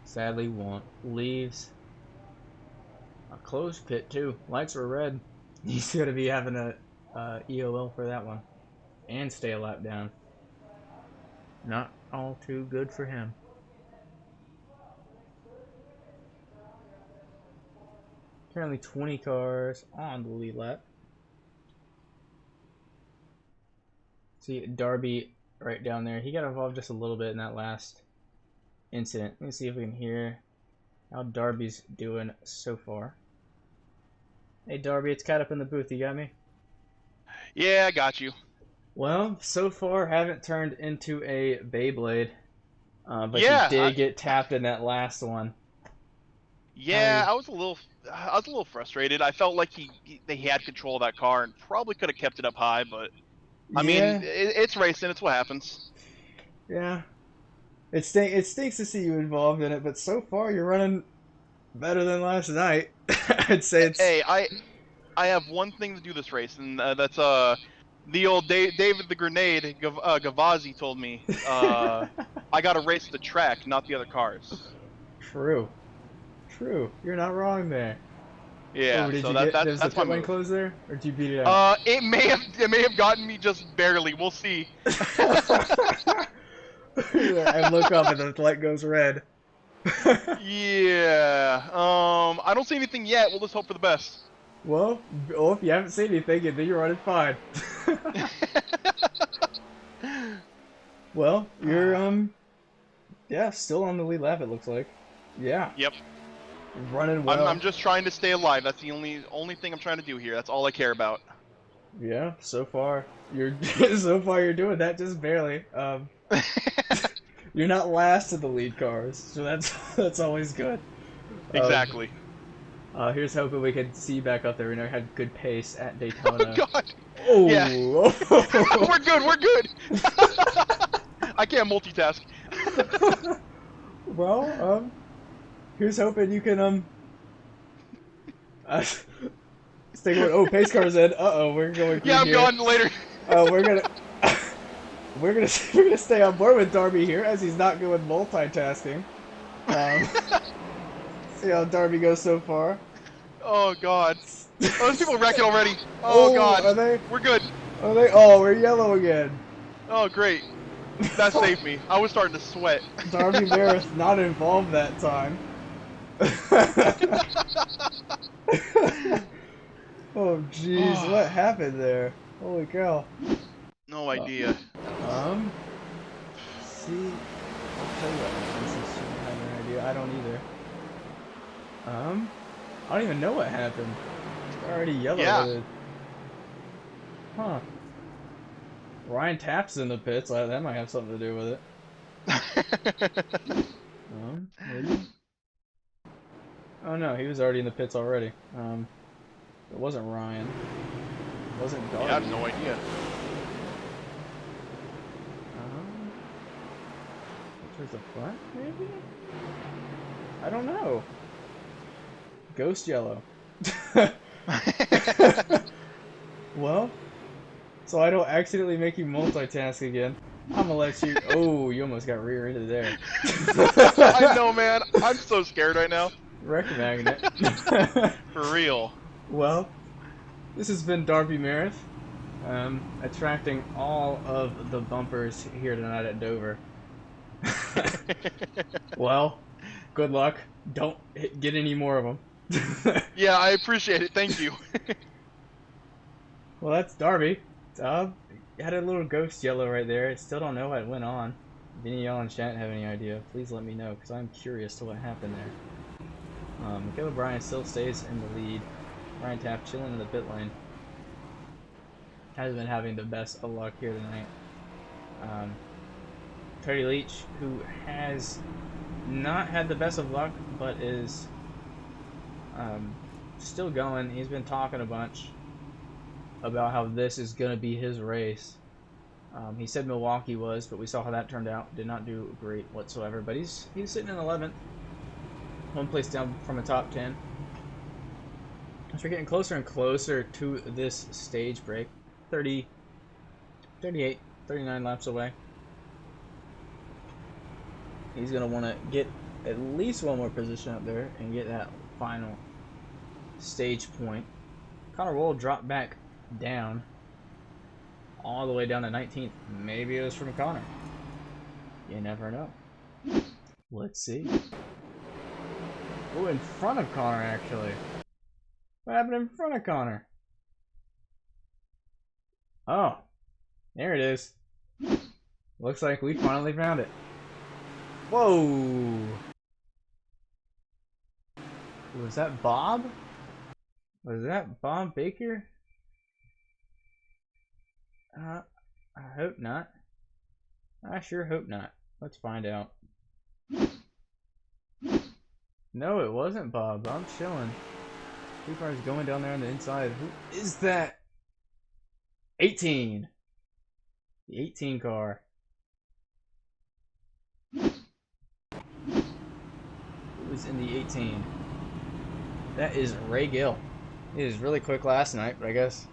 Sadly won't. Leaves. A closed pit too. Lights were red. He's gonna be having a EOL for that one. And stay a lap down. Not all too good for him. Currently 20 cars on the lead lap. See Darby right down there. He got involved just a little bit in that last incident. Let me see if we can hear how Darby's doing so far. Hey Darby, it's Cat up in the booth. You got me? Yeah, I got you. Well, so far haven't turned into a Beyblade, but Yeah, he did get tapped in that last one. Yeah, I was a little frustrated. I felt like they had control of that car and probably could have kept it up high, but I mean, it's racing. It's what happens. Yeah. It stinks to see you involved in it, but so far you're running better than last night. I'd say it's. Hey, I have one thing to do this race, and that's the old David the Grenade Gavazzi told me. I got to race the track, not the other cars. True. You're not wrong there. Yeah. Did so you get? that's the my pit lane move. close there, or did you beat it out? It may have gotten me just barely. We'll see. And look up, and the light goes red. Yeah. I don't see anything yet. We'll just hope for the best. Well, if you haven't seen anything, then you're running fine. Well, you're yeah, still on the lead lap. It looks like. Yeah. Yep. Running well. I'm just trying to stay alive. That's the only thing I'm trying to do here. That's all I care about. Yeah. So far, you're doing that just barely. You're not last in the lead cars, so that's always good. Exactly. Here's hoping we can see you back up there. We know you had good pace at Daytona. Oh God. Oh. Yeah. We're good. I can't multitask. Well, here's hoping you can stay going. Oh, pace car's in. We're going. Yeah, I'm here. going later. We're gonna stay on board with Darby here as he's not going multitasking. See how Darby goes so far. Oh God. Oh, there's people wrecking already. Oh God. Are they? We're good. Are they? Oh, we're yellow again. Oh great. That saved me. I was starting to sweat. Darby Barris not involved that time. Oh jeez, what happened there? Holy cow. No idea. See, I'll tell you what happened since you don't have an idea. I don't either. I don't even know what happened. It's already yellow. Yeah. Huh. Ryan Tapp's in the pits. That might have something to do with it. Maybe. Oh no, he was already in the pits already. It wasn't Ryan. It wasn't Darby. Yeah, I have no idea. Towards the front, maybe? I don't know. Ghost yellow. Well, so I don't accidentally make you multitask again, I'm gonna let you. Oh, you almost got rear-ended there. I know, man. I'm so scared right now. Wreck magnet. For real. Well, this has been Darby Merritt, attracting all of the bumpers here tonight at Dover. Well, good luck. Don't get any more of them. Yeah, I appreciate it. Thank you. Well, that's Darby. Had a little ghost yellow right there. Still don't know what went on. If any of y'all in chat have any idea, please let me know, because I'm curious to what happened there. Caleb Bryan still stays in the lead. Ryan Taft chilling in the pit lane. Has been having the best of luck here tonight. Cody Leach, who has not had the best of luck, but is still going. He's been talking a bunch about how this is going to be his race. He said Milwaukee was, but we saw how that turned out. Did not do great whatsoever, but he's sitting in 11th. One place down from a top 10. As we're getting closer and closer to this stage break, 30, 38, 39 laps away. He's going to want to get at least one more position up there and get that final stage point. Connor Wold dropped back down all the way down to 19th. Maybe it was from Connor. You never know. Let's see. Oh, in front of Connor, actually. What happened in front of Connor? Oh, there it is. Looks like we finally found it. Whoa! Was that Bob? Was that Bob Baker? I hope not. I sure hope not. Let's find out. No, it wasn't Bob. I'm chilling. Two cars going down there on the inside. Who is that? 18. The 18 car. Who was in the 18? That is Ray Gill. He was really quick last night, but I guess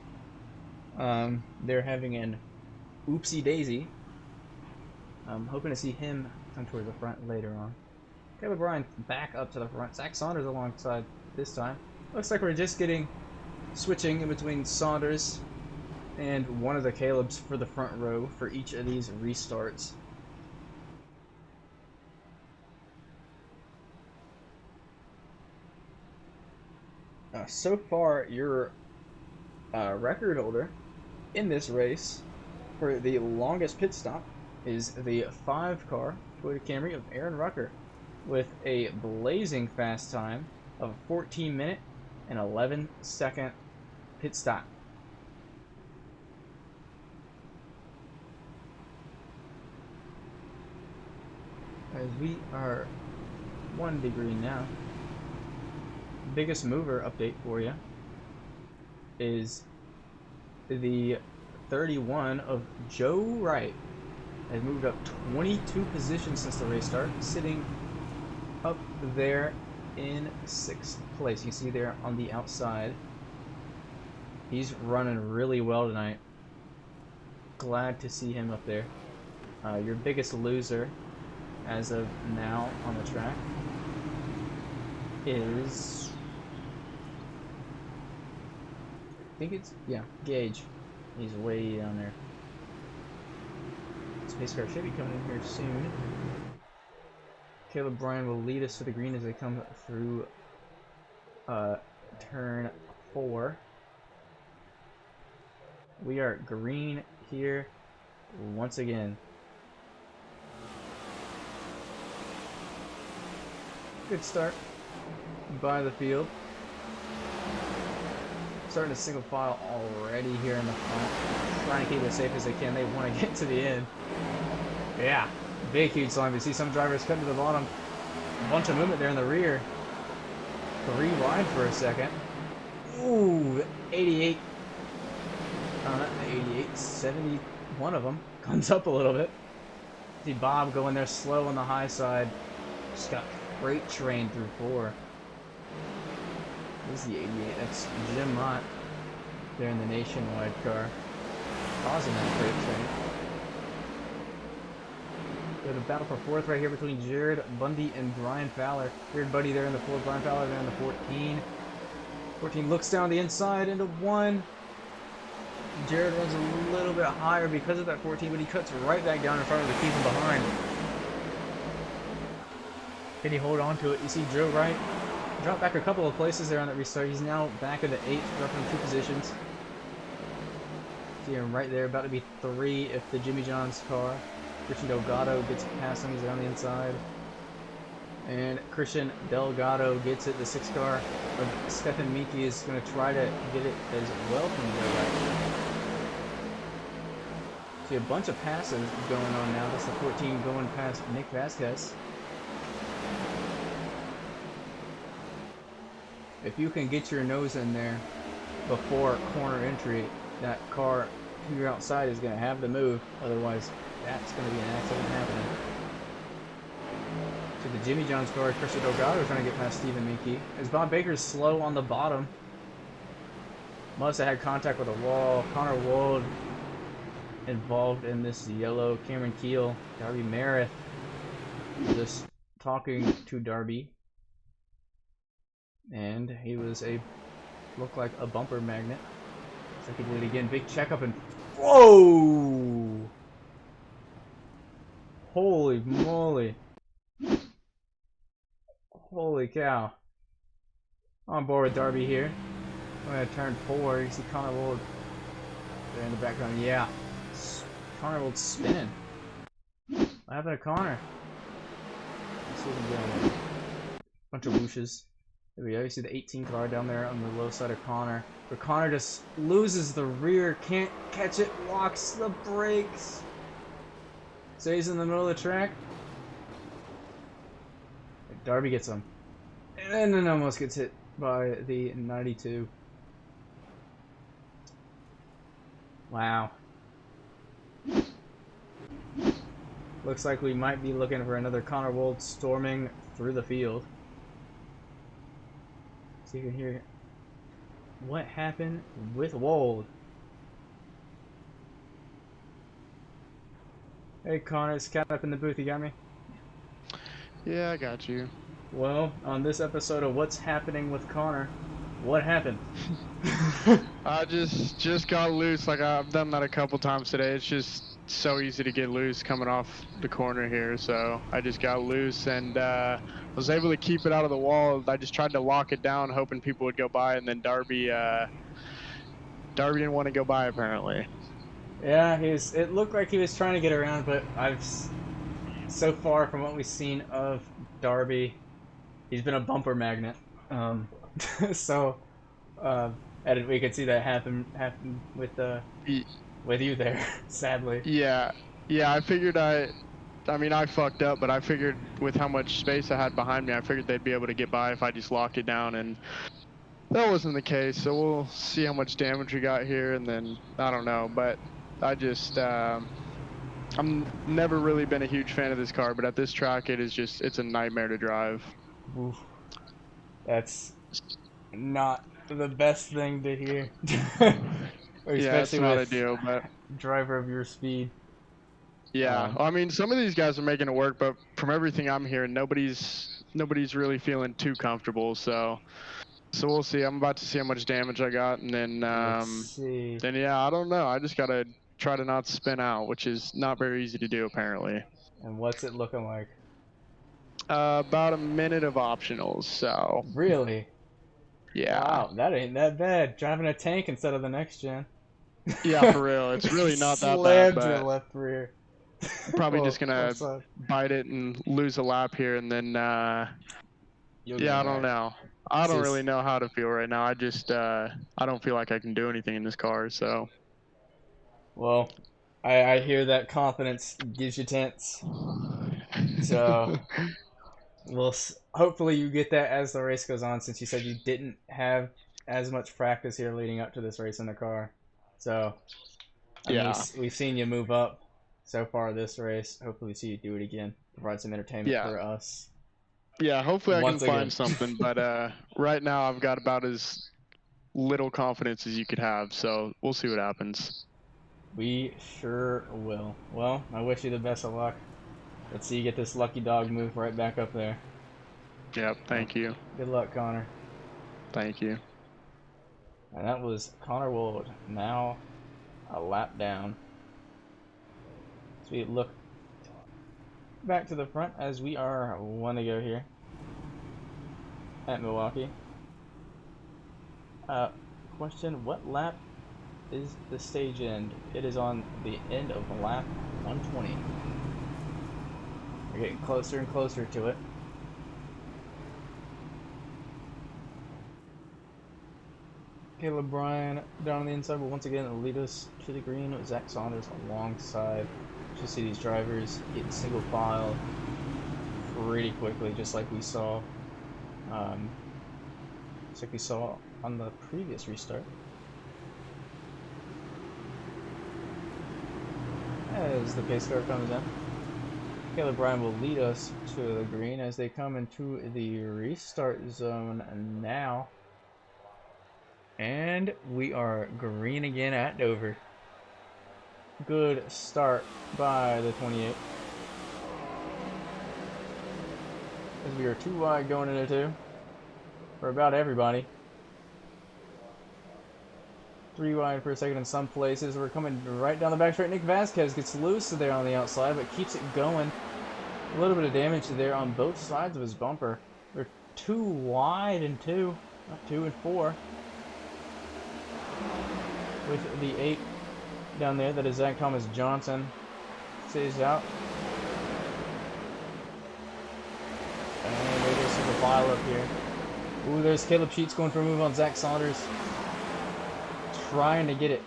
they're having an oopsie daisy. I'm hoping to see him come towards the front later on. Caleb Bryan back up to the front. Zack Saunders alongside this time. Looks like we're just switching in between Saunders and one of the Calebs for the front row for each of these restarts. So far, your record holder in this race for the longest pit stop is the 5-car Toyota Camry of Aaron Rucker with a blazing fast time of 14-minute and 11-second pit stop. As we are 1 degree now. Biggest mover update for you is the 31 of Joe Wright has moved up 22 positions since the race start, sitting up there in 6th place. You can see there on the outside. He's running really well tonight. Glad to see him up there. Your biggest loser as of now on the track is, I think it's, yeah, Gage. He's way down there. Space car should be coming in here soon. Caleb Bryan will lead us to the green as they come through turn 4. We are green here once again. Good start by the field. Starting a single file already here in the front. Trying to keep it as safe as they can. They want to get to the end. Yeah, big huge line. We see some drivers cut to the bottom. A bunch of movement there in the rear. 3 wide for a second. Ooh, 88. Not the 88, 71 of them. Comes up a little bit. See Bob going there slow on the high side. Just got freight train through 4. This is the 88. That's Jim Mott there in the Nationwide car, causing that freight train. We have a battle for 4th right here between Jared, Bundy, and Brian Fowler. Jared Bundy there in the 4, Brian Fowler there in the 14. 14 looks down the inside into 1. Jared runs a little bit higher because of that 14, but he cuts right back down in front of the keep him behind. Can he hold on to it? You see Joe Wright drop back a couple of places there on that restart. He's now back in the 8th, dropping 2 positions. See him right there, about to be 3 if the Jimmy John's car. Christian Delgado gets past him, he's on the inside. And Christian Delgado gets it. The 6 car of Stefan Miki is going to try to get it as well from Joe Wright. See a bunch of passes going on now. That's the 14 going past Nick Vasquez. If you can get your nose in there before corner entry, that car to your outside is going to have to move. Otherwise, that's going to be an accident happening. To the Jimmy John's car, Christian Delgado trying to get past Stephen Miki. As Bob Baker's slow on the bottom. Must have had contact with a wall. Connor Wold involved in this yellow. Cameron Keel, Darby Merritt just talking to Darby. And he was looked like a bumper magnet. Looks like he did it again. Big checkup and whoa! Holy moly! Holy cow! On board with Darby here. I'm gonna turn 4. You see Connor Wold there in the background. Yeah, Connor Wold spinning. What happened to Connor? Let's see what he's doing. Bunch of whooshes. There we go. You see the 18 car down there on the low side of Connor. But Connor just loses the rear, can't catch it, locks the brakes. Stays in the middle of the track. Darby gets him. And then almost gets hit by the 92. Wow. Looks like we might be looking for another Connor Wold storming through the field. So you can hear what happened with Wold. Hey Connor, it's Cat up in the booth, you got me? Yeah, I got you. Well, on this episode of What's Happening with Connor, what happened? I just got loose. Like I've done that a couple times today. It's just so easy to get loose coming off the corner here. So I just got loose and was able to keep it out of the wall. I just tried to lock it down, hoping people would go by, and then Darby didn't want to go by apparently. Yeah, it looked like he was trying to get around, but so far from what we've seen of Darby, he's been a bumper magnet. So and we could see that happen with you there, sadly. Yeah, I figured I mean, I fucked up, but I figured with how much space I had behind me, I figured they'd be able to get by if I just locked it down, and that wasn't the case. So we'll see how much damage we got here, and then I don't know, but I just I'm never really been a huge fan of this car, but at this track it's a nightmare to drive. Oof. That's not the best thing to hear. Yeah, it's not ideal, but driver of your speed. Yeah, well, I mean, some of these guys are making it work, but from everything I'm hearing, nobody's really feeling too comfortable. So we'll see. I'm about to see how much damage I got, and then yeah, I don't know. I just gotta try to not spin out, which is not very easy to do apparently. And what's it looking like? About a minute of optionals. So really? Yeah. Wow, that ain't that bad. Driving a tank instead of the next gen. Yeah, for real. It's really not that bad. Slammed But your left rear. probably just gonna bite it and lose a lap here, and then yeah, I don't know. I don't really know how to feel right now. I just I don't feel like I can do anything in this car. So. Well, I hear that confidence gives you tense. So, hopefully you get that as the race goes on, since you said you didn't have as much practice here leading up to this race in the car. So, I mean, we've seen you move up. so far this race. Hopefully, we see you do it again. Provide some entertainment Yeah. for us. Yeah, hopefully I can Once again. find something, but right now I've got about as little confidence as you could have, so we'll see what happens. We sure will. Well, I wish you the best of luck. Let's see you get this lucky dog move right back up there. Yep, thank you. Good luck, Connor. Thank you. And that was Connor Wold. Now a lap down. So we look back to the front as we are one to go here at Milwaukee. Question, what lap is the stage end? It is on the end of lap 120. We're getting closer and closer to it. Caleb Bryan down on the inside will once again lead us to the green with Zack Saunders alongside. Just see these drivers getting single file pretty quickly, just like we saw on the previous restart. As the pace car comes in, Caleb Bryan will lead us to the green as they come into the restart zone now. And we are green again at Dover. Good start by the 28. As we are too wide going into 2. For about everybody. 3 wide for a second in some places. We're coming right down the back straight. Nick Vasquez gets loose there on the outside, but keeps it going. A little bit of damage there on both sides of his bumper. We're too wide in 2. Not 2 and 4. With the 8 down there, that is Zach Thomas Johnson. Stays out. And there goes the pile up here. Ooh, there's Caleb Sheets going for a move on Zack Saunders. Trying to get it.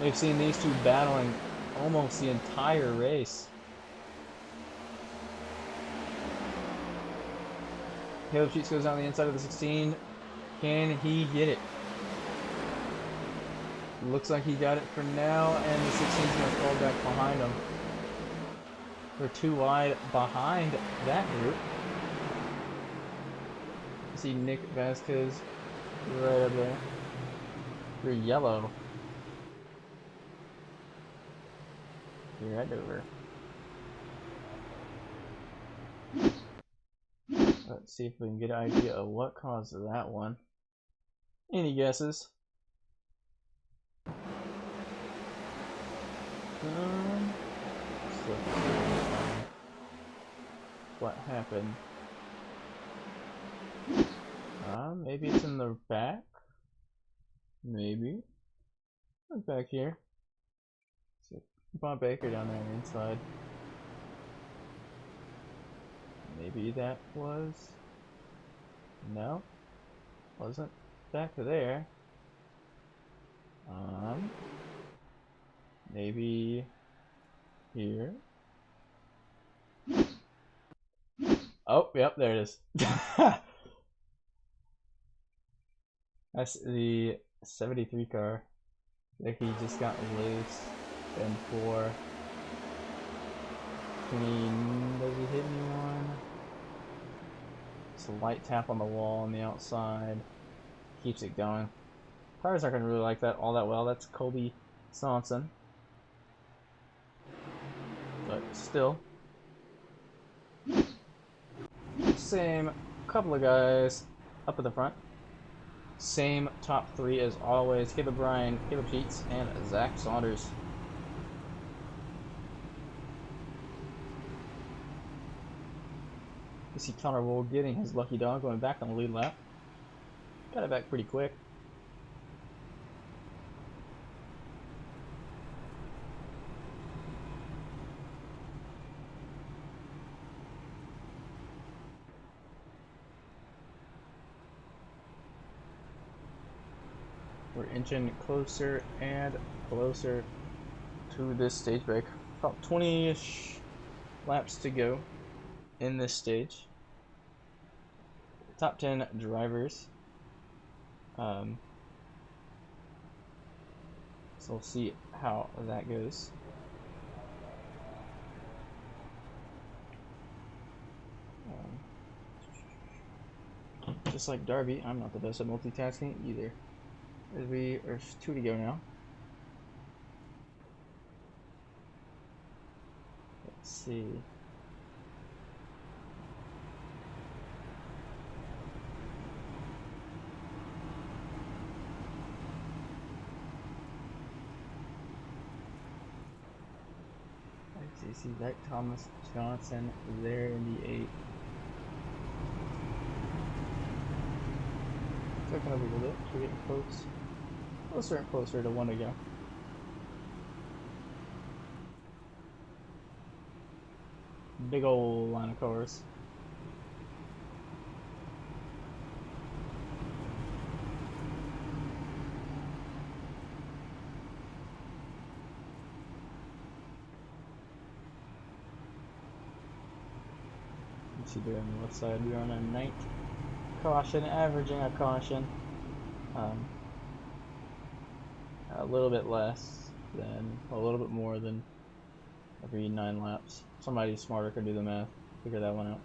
We've seen these two battling almost the entire race. Caleb Sheets goes down the inside of the 16. Can he get it? Looks like he got it for now, and the 16's going to fall back behind him. We're too wide behind that group. You see Nick Vasquez right up there. We're yellow. Here at Dover. Let's see if we can get an idea of what caused that one. Any guesses? What happened? Maybe it's in the back? Maybe. Look back here. See Bob Baker down there on the inside. Maybe that was... No. Wasn't back there. Maybe here. Oh, yep, there it is. That's the 73 car that he just got loose. And for... Does he hit anyone? It's a light tap on the wall on the outside. Keeps it going. Tires aren't going to really like that all that well. That's Kobe Sonson. But still. Same couple of guys up at the front. Same top 3 as always. Caleb Bryan, Caleb Sheets, and Zack Saunders. You see Connor Wold getting his lucky dog going back on the lead lap. Got it back pretty quick. We're inching closer and closer to this stage break. About 20-ish laps to go in this stage. Top 10 drivers. So we'll see how that goes. just like Darby, I'm not the best at multitasking either. There's 2 to go now. Let's see. You see Zack Johnson there in the 8. Checking over a little bit, we're getting closer and closer to 1 to go. Big old line of cars. See there on the left side, we are on a 9th caution, averaging a caution. A little bit less than, a little bit more than every 9 laps. Somebody smarter could do the math, figure that one out.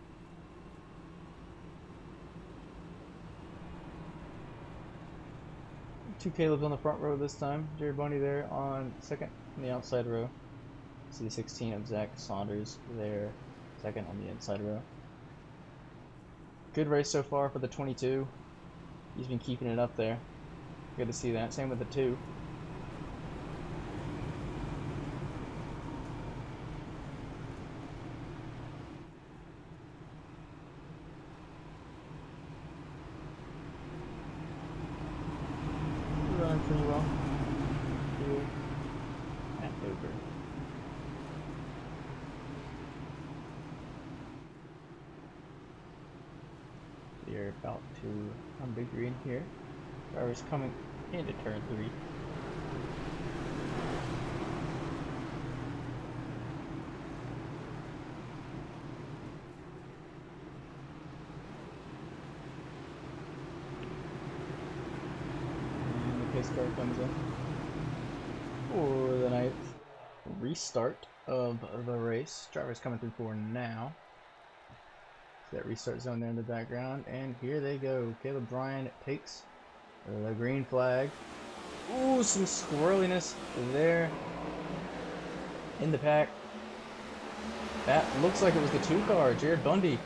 Two Caleb's on the front row this time. Jared Bundy there on 2nd on the outside row. See the 16 of Zack Saunders there, 2nd on the inside row. Good race so far for the 22. He's been keeping it up there. Good to see that. Same with the 2. Running pretty well here at Dover. We're about to on big green here. Driver's coming into turn 3. And the pace car comes in for the 9th restart of the race. Driver's coming through for now. That restart zone there in the background, and here they go. Caleb Bryan takes the green flag. Ooh, some squirreliness there in the pack. That looks like it was the 2 car. Jared Bundy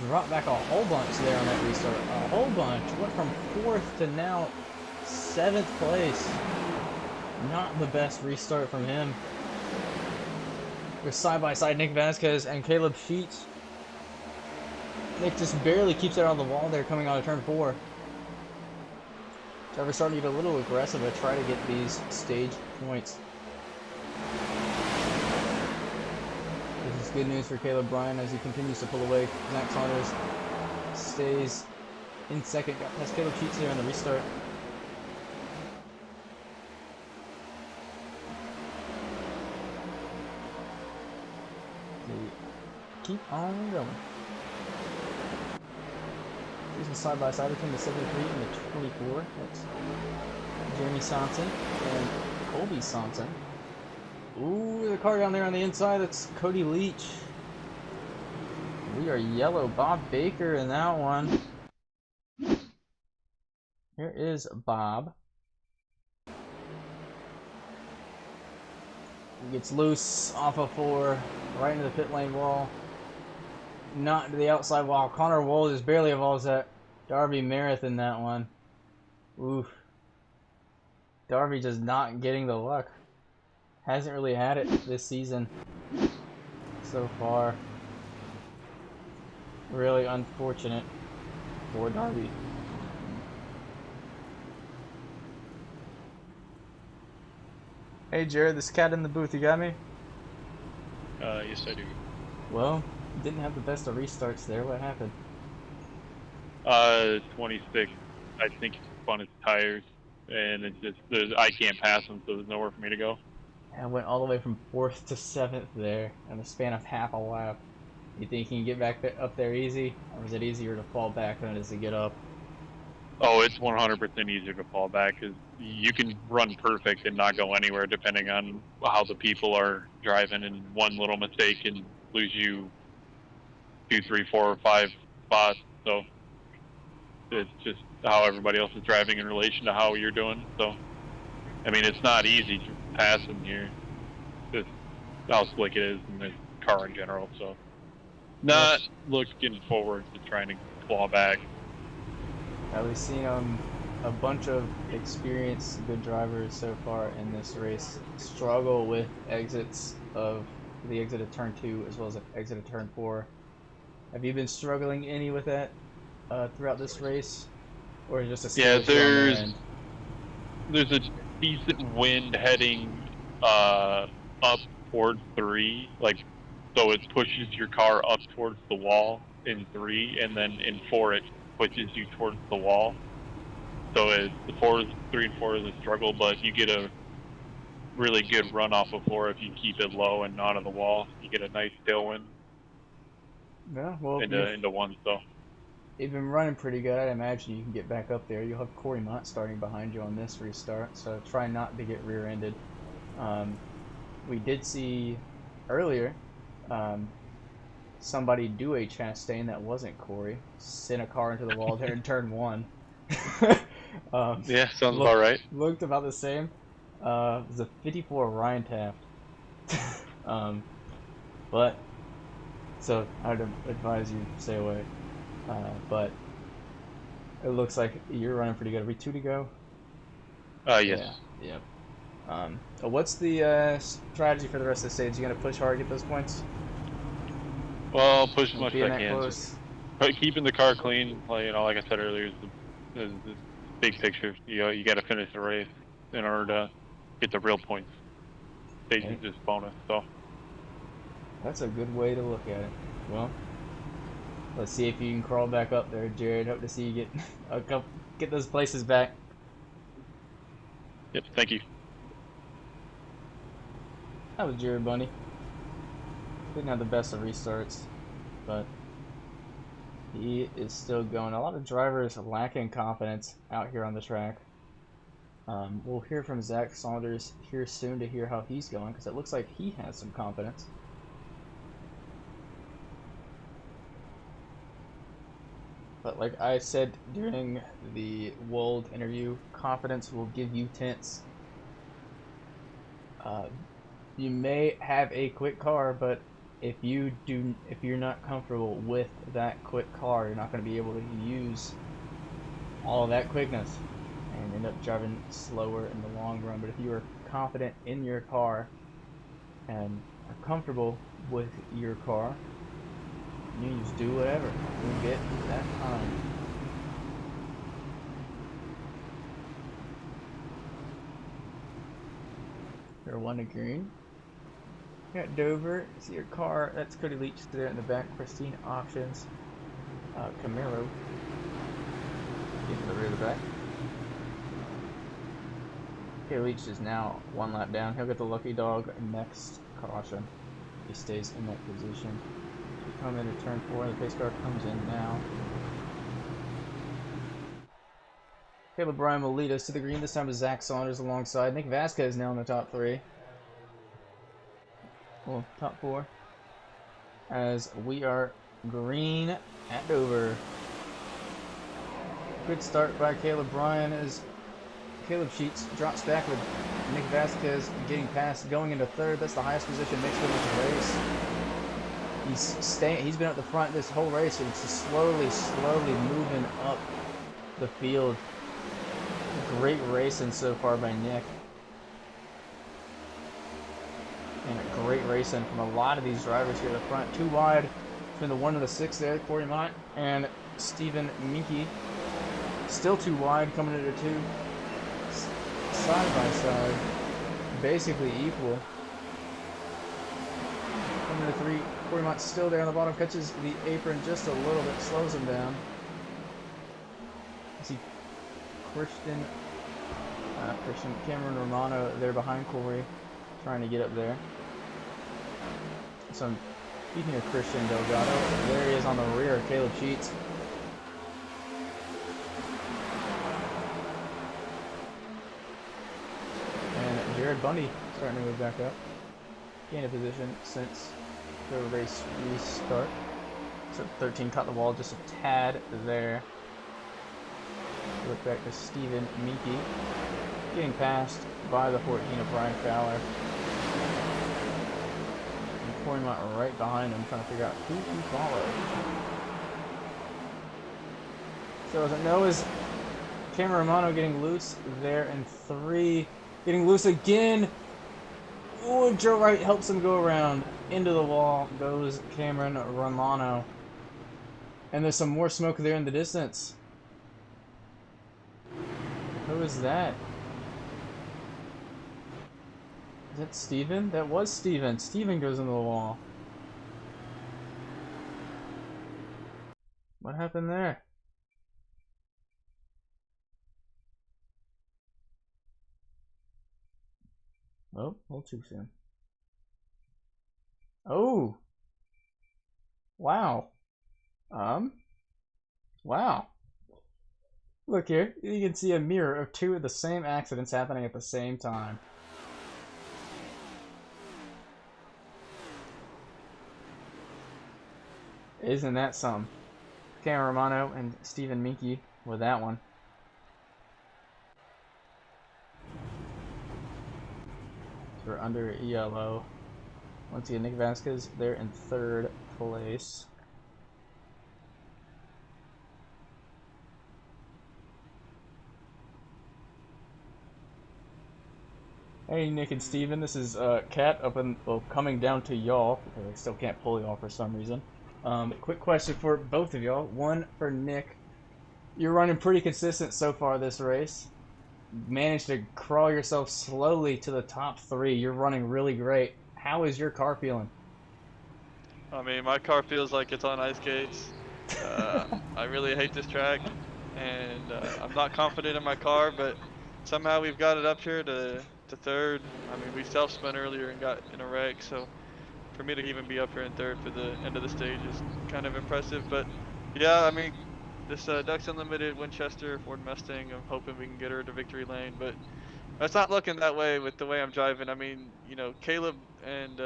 dropped back a whole bunch there on that restart. A whole bunch. Went from 4th to now 7th place. Not the best restart from him. We're side by side, Nick Vasquez and Caleb Sheets. Nick just barely keeps it on the wall there coming out of turn 4. Driver's starting to get a little aggressive to try to get these stage points. This is good news for Caleb Bryan as he continues to pull away. Zack Saunders stays in 2nd. Got past Caleb Sheets here on the restart. They keep on going. Using side by side between the 73 and the 24. That's Jeremy Sanson and Colby Sanson. Ooh, the car down there on the inside, that's Cody Leach. We are yellow. Bob Baker in that one. Here is Bob. He gets loose off of 4, right into the pit lane wall. Not to the outside wall. Connor Wold just barely involves that. Darby Merritt in that one. Oof. Darby just not getting the luck. Hasn't really had it this season so far. Really unfortunate for Darby. Hey Jared, this cat in the booth, you got me? Yes, I do. Well, didn't have the best of restarts there. What happened? 26. I think he spun his tires, and it's just I can't pass him, so there's nowhere for me to go. I went all the way from 4th to 7th there in the span of half a lap. You think you can get back up there easy, or is it easier to fall back than it is to get up? Oh, it's 100% easier to fall back because you can run perfect and not go anywhere depending on how the people are driving, and one little mistake can lose you 2, 3, 4, or 5 spots. So It's just how everybody else is driving in relation to how you're doing. So, I mean, it's not easy to pass him here. Just how slick it is in the car in general. So, not looking forward to trying to claw back. We've seen a bunch of experienced good drivers so far in this race struggle with exits of the exit of turn 2 as well as the exit of turn 4. Have you been struggling any with that throughout this race, or is it just a skill issue on their end? There's a decent wind heading up towards 3, like, so it pushes your car up towards the wall in 3, and then in 4 it pushes you towards the wall. So the 3 and 4 is a struggle, but you get a really good run off of 4 if you keep it low and not on the wall. You get a nice tailwind. Yeah, well, into 1. So you've been running pretty good. I imagine you can get back up there. You'll have Cory Mott starting behind you on this restart, so try not to get rear-ended. We did see earlier somebody do a Chastain that wasn't Cory, send a car into the wall there in turn 1. yeah, sounds about right. Looked about the same. It was a 54 Ryan Taft. But so I'd advise you stay away. But it looks like you're running pretty good. Are we 2 to go? Yes. Yeah. What's the strategy for the rest of the stage? You gonna push hard, get those points? Well, push as much as I that can. close? But keeping the car clean, like I said earlier, is the big picture. You got to finish the race in order to get the real points. Stage is just bonus. So that's a good way to look at it. Well, let's see if you can crawl back up there, Jared. Hope to see you get those places back. Yep. Thank you. That was Jared Bundy. Didn't have the best of restarts, but he is still going. A lot of drivers lacking confidence out here on the track. We'll hear from Zack Saunders here soon to hear how he's going, because it looks like he has some confidence. But like I said during the Wold interview, confidence will give you tense. You may have a quick car, but if you're not comfortable with that quick car, you're not going to be able to use all of that quickness and end up driving slower in the long run. But if you are confident in your car and are comfortable with your car, you just do whatever you get that time. You're 1 to green. Got Dover, see your car, that's Cody Leach there in the back, Pristine Options, Camaro, get to the rear of the back. Okay, Leach is now 1 lap down, he'll get the lucky dog next caution, he stays in that position. We come into turn 4, the pace car comes in now. Caleb Bryan will lead us to the green, this time with Zack Saunders alongside. Nick Vasquez now in the top 3. Well, top 4. As we are green at Dover. Good start by Caleb Bryan as Caleb Sheets drops back with Nick Vasquez getting past, going into 3rd. That's the highest position Nick's been in the race. He's been at the front this whole race, and it's just slowly moving up the field. Great racing so far by Nick. And a great racing from a lot of these drivers here at the front. 2 wide between the 1 and the 6 there, Cory Mott and Stephen Minke. Still 2 wide coming into 2. Side by side. Basically equal. Coming to 3. Cory Mott's still there on the bottom. Catches the apron just a little bit. Slows him down. See Christian Cameron Romano there behind Cory, trying to get up there. So speaking of Christian Delgado, there he is on the rear of Caleb Sheets. And Jared Bundy starting to move back up. Gained a position since the race restart. So 13 caught the wall just a tad there. Look back to Stephen Meeky. Getting passed by the 14 of Brian Fowler. And Cory Mott right behind him, trying to figure out who to follow. So as I know, is Cameron Romano getting loose there in 3. Getting loose again. Oh, Joe Wright helps him go around. Into the wall goes Cameron Romano. And there's some more smoke there in the distance. Who is that? Is that Steven? That was Steven. Steven goes into the wall. What happened there? Oh, a little too soon. Oh! Wow. Wow. Look here, you can see a mirror of 2 of the same accidents happening at the same time. Isn't that some? Cameron Romano and Stephen Minky with that one. We're under ELO. Once again, Nick Vasquez, they're in 3rd place. Hey Nick and Steven, this is Kat up in, well, coming down to y'all. I still can't pull y'all for some reason. Quick question for both of y'all. One for Nick. You're running pretty consistent so far this race. Managed to crawl yourself slowly to the top 3. You're running really great. How is your car feeling? I mean, my car feels like it's on ice skates. I really hate this track, and I'm not confident in my car, but somehow we've got it up here to 3rd. I mean, we self-spun earlier and got in a wreck, so for me to even be up here in 3rd for the end of the stage is kind of impressive. But yeah, I mean, this Ducks Unlimited Winchester Ford Mustang, I'm hoping we can get her to victory lane, but it's not looking that way with the way I'm driving. I mean, you know, Caleb and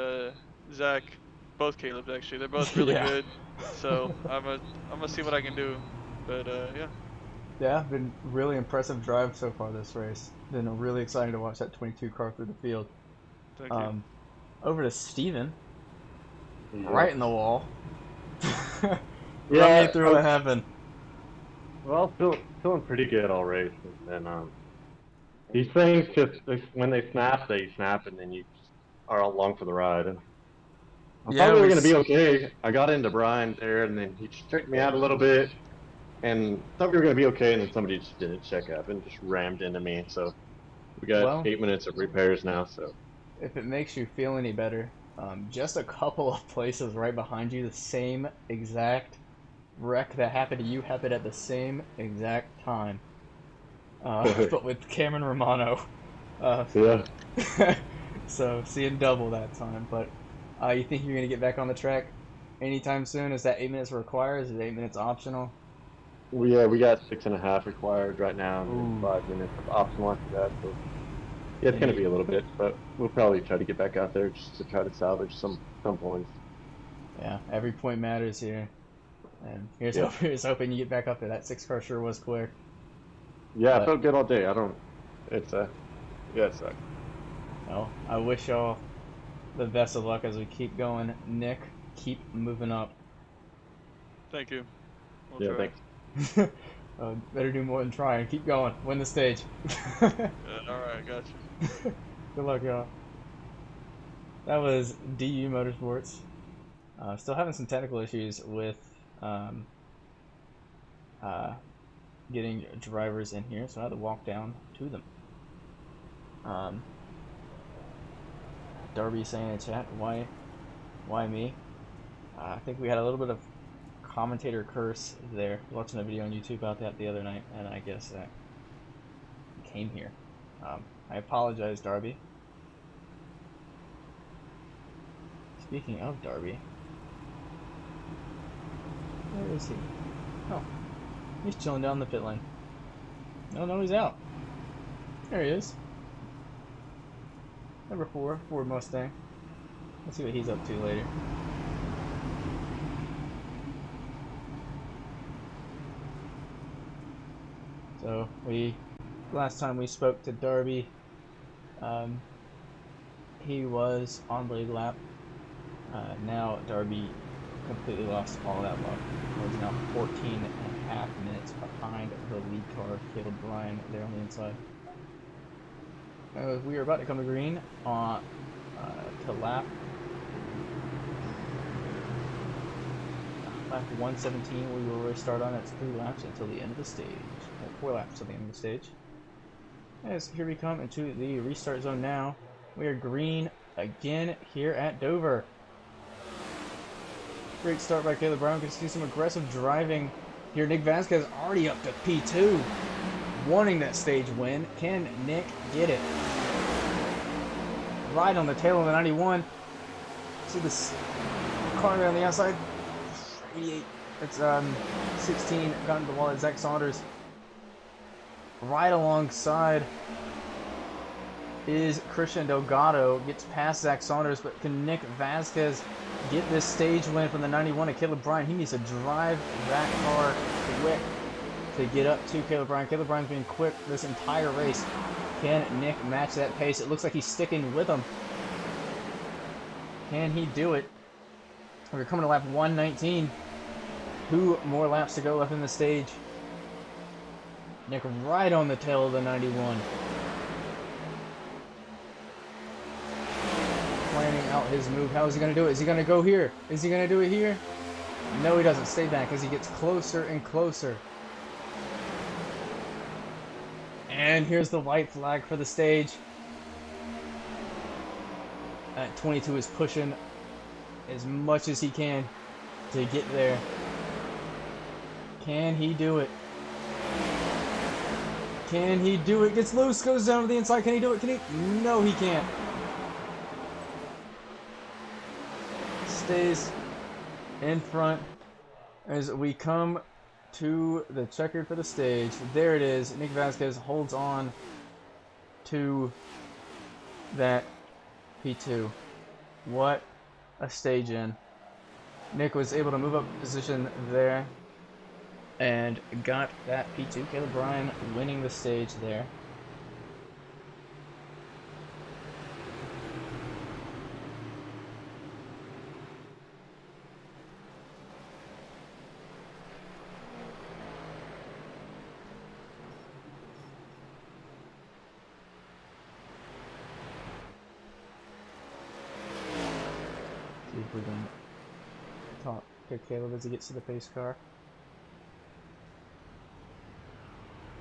Zach, both Caleb's actually, they're both really Yeah. good. So I'm gonna see what I can do. But yeah. Yeah, been really impressive drive so far this race. Been really exciting to watch that 22 car through the field. Thank you. Over to Steven. Yeah. Right in the wall. Run Yeah, me through what happened. Well, feeling pretty good all race, and these things just when they snap, and then you are along for the ride. And I Yeah, thought we were we gonna be okay. I got into Brian there, and then he checked me out a little bit, and thought we were gonna be okay, and then somebody just didn't check up and just rammed into me. So we got Well, 8 minutes of repairs now. So if it makes you feel any better, just a couple of places right behind you, the same exact wreck that happened to you happened at the same exact time. But with Cameron Romano. yeah. So seeing double that time. But you think you're going to get back on the track anytime soon? Is that 8 minutes required? Is it 8 minutes optional? We got 6.5 required right now, and 5 minutes of optional after that. So yeah, it's gonna be a little bit, but we'll probably try to get back out there just to try to salvage some points. Yeah, every point matters here. And here's hoping you get back up there. That 6 car sure was clear. Yeah, But I felt good all day. It's yeah, it sucked. well, I wish y'all the best of luck as we keep going. Nick, keep moving up. Thank you. We'll Yeah, try. thanks. Better do more than try and keep going. Win the stage. Yeah, alright, got you. Good luck, y'all. That was DU Motorsports. Still having some technical issues with getting drivers in here, so I had to walk down to them. Darby saying in chat, why me? I think we had a little bit of commentator curse there. Watching a video on YouTube about that the other night, and I guess that came here. I apologize, Darby. Speaking of Darby, where is he? Oh, he's chilling down the pit lane. No, he's out. There he is. Number 4, Ford Mustang. Let's see what he's up to later. So So last time we spoke to Darby, he was on the lead lap. Now Darby completely lost all that luck. He's now 14.5 minutes behind the lead car, Caleb Bryan, there on the inside. We are about to come to green on to lap 117. We will restart on. It's 3 laps until the end of the stage. 4 laps till the end of the stage. As here we come into the restart zone now. We are green again here at Dover. Great start by Caleb Bryan. We can see some aggressive driving here. Nick Vasquez already up to P2, wanting that stage win. Can Nick get it? Right on the tail of the 91. See this car there on the outside. 88. It's 16. Got into the wall at Zack Saunders. Right alongside is Christian Delgado. Gets past Zack Saunders, but can Nick Vasquez get this stage win from the 91 of Caleb Bryan? He needs to drive that car quick to get up to Caleb Bryan. Caleb Bryan's been quick this entire race. Can Nick match that pace? It looks like he's sticking with him. Can he do it? We're coming to lap 119. 2 more laps to go left in the stage. Nick right on the tail of the 91. Planning out his move. How is he going to do it? Is he going to go here? Is he going to do it here? No, he doesn't. Stay back as he gets closer and closer. And here's the white flag for the stage. 22 is pushing as much as he can to get there. Can he do it? Can he do it? Gets loose, goes down to the inside. Can he do it? Can he? No, he can't. Stays in front as we come to the checkered for the stage. There it is. Nick Vasquez holds on to that P2. What a stage in. Nick was able to move up position there and got that P2. Caleb Bryan winning the stage there. See if we can talk to Caleb as he gets to the pace car.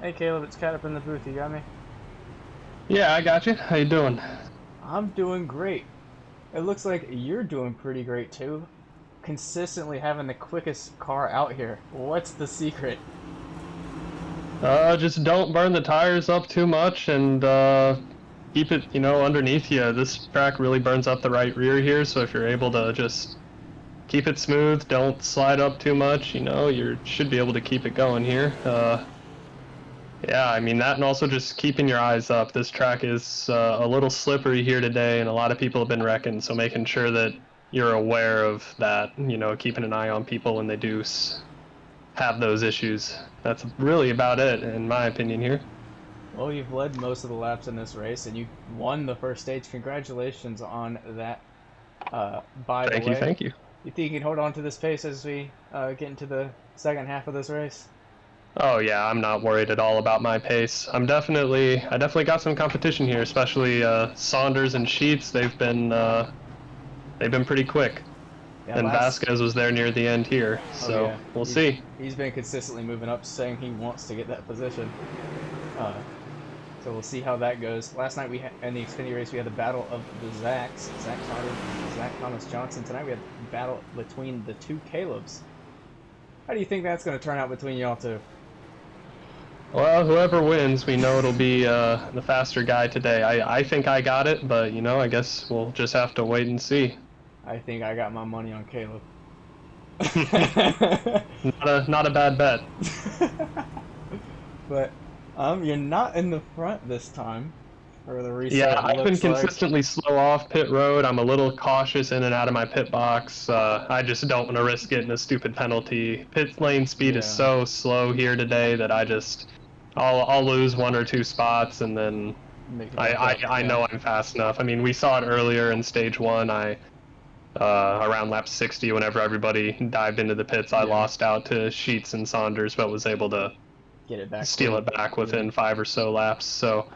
Hey Caleb, it's Cat up in the booth. You got me? Yeah, I got you. How you doing? I'm doing great. It looks like you're doing pretty great too. Consistently having the quickest car out here. What's the secret? Just don't burn the tires up too much and keep it, underneath you. This track really burns up the right rear here, so if you're able to just keep it smooth, don't slide up too much, you should be able to keep it going here. Yeah, I mean that, and also just keeping your eyes up. This track is a little slippery here today, and a lot of people have been wrecking, so making sure that you're aware of that, keeping an eye on people when they do have those issues. That's really about it, in my opinion here. Well, you've led most of the laps in this race, and you won the first stage. Congratulations on that, by the way. Thank you. You think you can hold on to this pace as we get into the second half of this race? Oh yeah, I'm not worried at all about my pace. I definitely got some competition here, especially Saunders and Sheets. They've been pretty quick. Yeah, and Vasquez was there near the end here, so we'll see. He's been consistently moving up, saying he wants to get that position. So we'll see how that goes. Last night in the Xfinity race we had the battle of the Zacks, Zack Saunders and Zach Thomas Johnson. Tonight we had a battle between the two Calebs. How do you think that's going to turn out between y'all two? Well, whoever wins, we know it'll be the faster guy today. I think I got it, but I guess we'll just have to wait and see. I think I got my money on Caleb. Not a bad bet. But you're not in the front this time for the restart. Yeah, I've been consistently slow off pit road. I'm a little cautious in and out of my pit box. I just don't want to risk getting a stupid penalty. Pit lane speed is so slow here today that I'll lose 1 or 2 spots, and then Make it back up, I yeah. know I'm fast enough. I mean, we saw it earlier in stage 1. Around lap 60, whenever everybody dived into the pits, I Yeah. lost out to Sheets and Saunders, but was able to Get it back. steal it back within 5 or so laps. So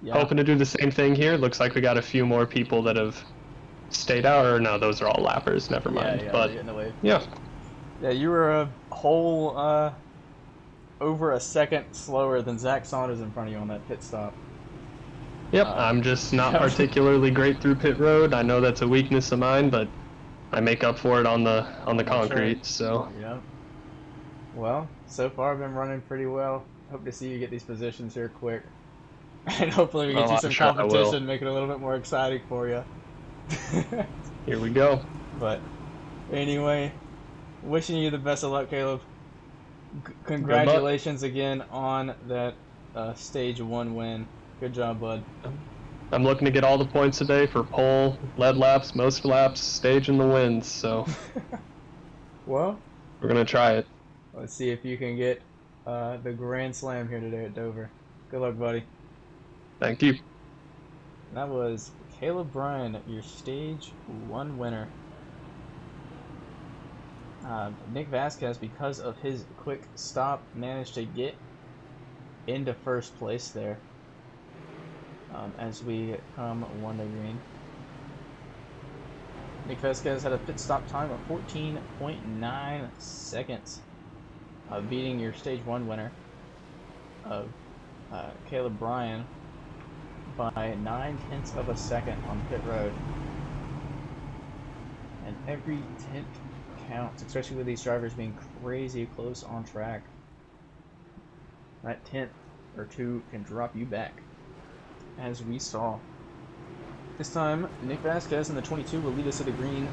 Yeah. hoping to do the same thing here. Looks like we got a few more people that have stayed out, or no, those are all lappers. Never mind. Yeah, But they're getting away. yeah, Yeah, you were a whole over a second slower than Zack Saunders in front of you on that pit stop. yep. I'm just not particularly great through pit road. I know that's a weakness of mine, but I make up for it on the concrete. right. So Yeah. Well, so far I've been running pretty well. Hope to see you get these positions here quick. And hopefully we get you I'm some sure I will. competition, make it a little bit more exciting for you. Here we go. But anyway, wishing you the best of luck, Caleb. Congratulations again on that stage 1 win. Good job, bud. I'm looking to get all the points today for pole, lead laps, most laps, stage, and the wins. So Well, we're gonna try it. let's see if you can get the Grand Slam here today at Dover. Good luck, buddy. Thank you. That was Caleb Bryan, your stage 1 winner. Nick Vasquez, because of his quick stop, managed to get into first place there as we come 1 to green. Nick Vasquez had a pit stop time of 14.9 seconds, beating your stage 1 winner of Caleb Bryan by 9/10 of a second on pit road. And every tenth counts, especially with these drivers being crazy close on track. That tenth or two can drop you back, as we saw. This time, Nick Vasquez in the 22 will lead us to the green.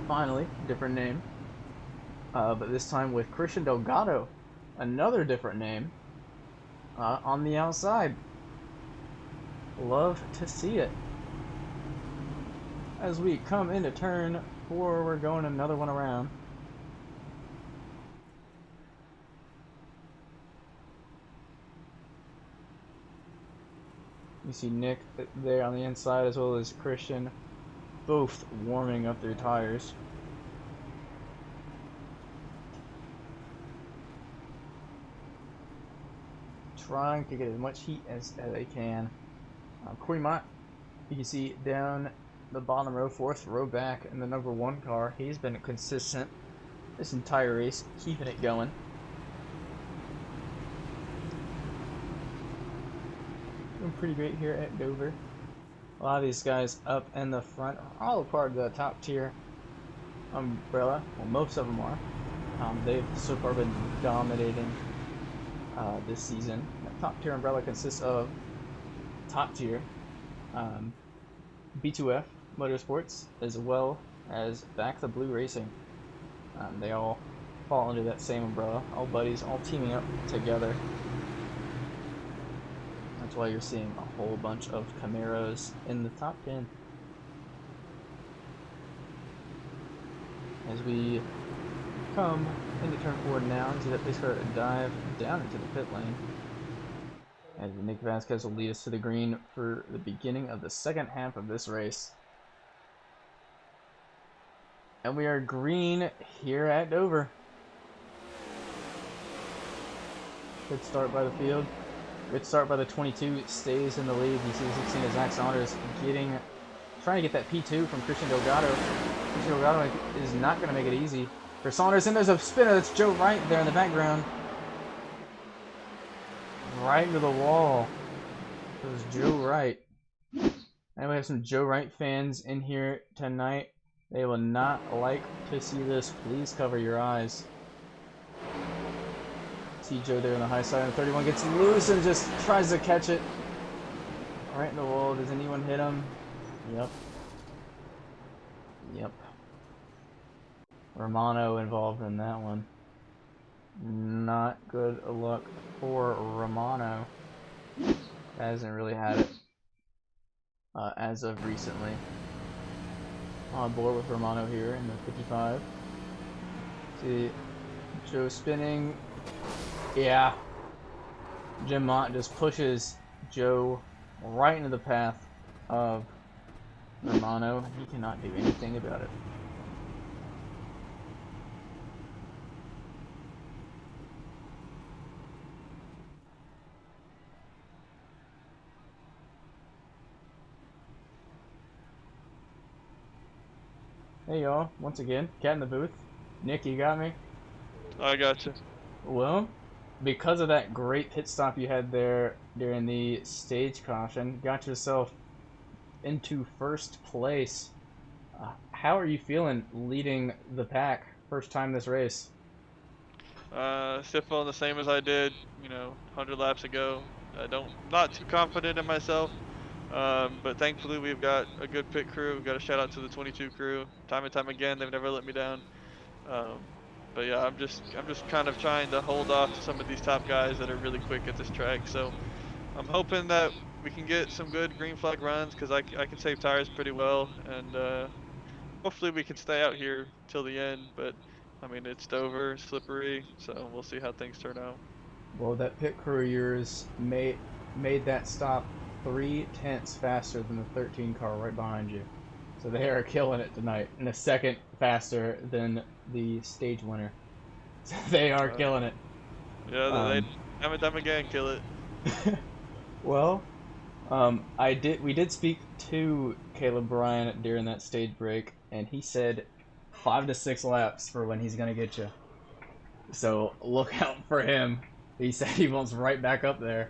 Finally, different name. But this time with Christian Delgado, another different name, on the outside. Love to see it. As we come into turn 4, we're going another one around. You see Nick there on the inside, as well as Christian, both warming up their tires. Trying to get as much heat as they can. Cory Mott, you can see down the bottom row, 4th row back in the number 1 car. He's been consistent this entire race, keeping it going. Doing pretty great here at Dover. A lot of these guys up in the front are all a part of the top tier umbrella. Well, most of them are. They've so far been dominating this season. That top tier umbrella consists of top tier B2F Motorsports, as well as Back the Blue Racing. They all fall under that same umbrella, all buddies, all teaming up together. That's why you're seeing a whole bunch of Camaros in the top 10. As we come into turn 4 now, see that they start to dive down into the pit lane. And Nick Vasquez will lead us to the green for the beginning of the second half of this race. And we are green here at Dover. Good start by the field. Good start by the 22. Stays in the lead. You see the 16 of Zack Saunders trying to get that P2 from Christian Delgado. Christian Delgado is not going to make it easy for Saunders. And there's a spinner. That's Joe Wright there in the background. Right into the wall. It was Joe Wright. And we have some Joe Wright fans in here tonight. They will not like to see this. Please cover your eyes. See Joe there on the high side, and 31 gets loose and just tries to catch it. Right in the wall. Does anyone hit him? Yep. Yep. Romano involved in that one. Not good luck for Romano. Hasn't really had it as of recently. On board with Romano here in the 55. See Joe spinning. Yeah. Jim Mott just pushes Joe right into the path of Romano, and he cannot do anything about it. Hey y'all, once again, Cat in the booth. Nick, you got me? I got you. Well, because of that great pit stop you had there during the stage caution, got yourself into first place. How are you feeling leading the pack first time this race? Still feeling the same as I did, 100 laps ago. Not too confident in myself. But thankfully we've got a good pit crew. We've got a shout out to the 22 crew. Time and time again, they've never let me down. But yeah, I'm just kind of trying to hold off to some of these top guys that are really quick at this track. So I'm hoping that we can get some good green flag runs because I can save tires pretty well, and hopefully we can stay out here till the end. But I mean, it's Dover, slippery, so we'll see how things turn out. Well, that pit crew of yours made that stop 3/10 faster than the 13 car right behind you. So they are killing it tonight, and a second faster than the stage winner. So they are killing it. Yeah, they time and time again kill it. Well, we did speak to Caleb Bryan during that stage break, and he said 5 to 6 laps for when he's gonna get you. So look out for him. He said he wants right back up there.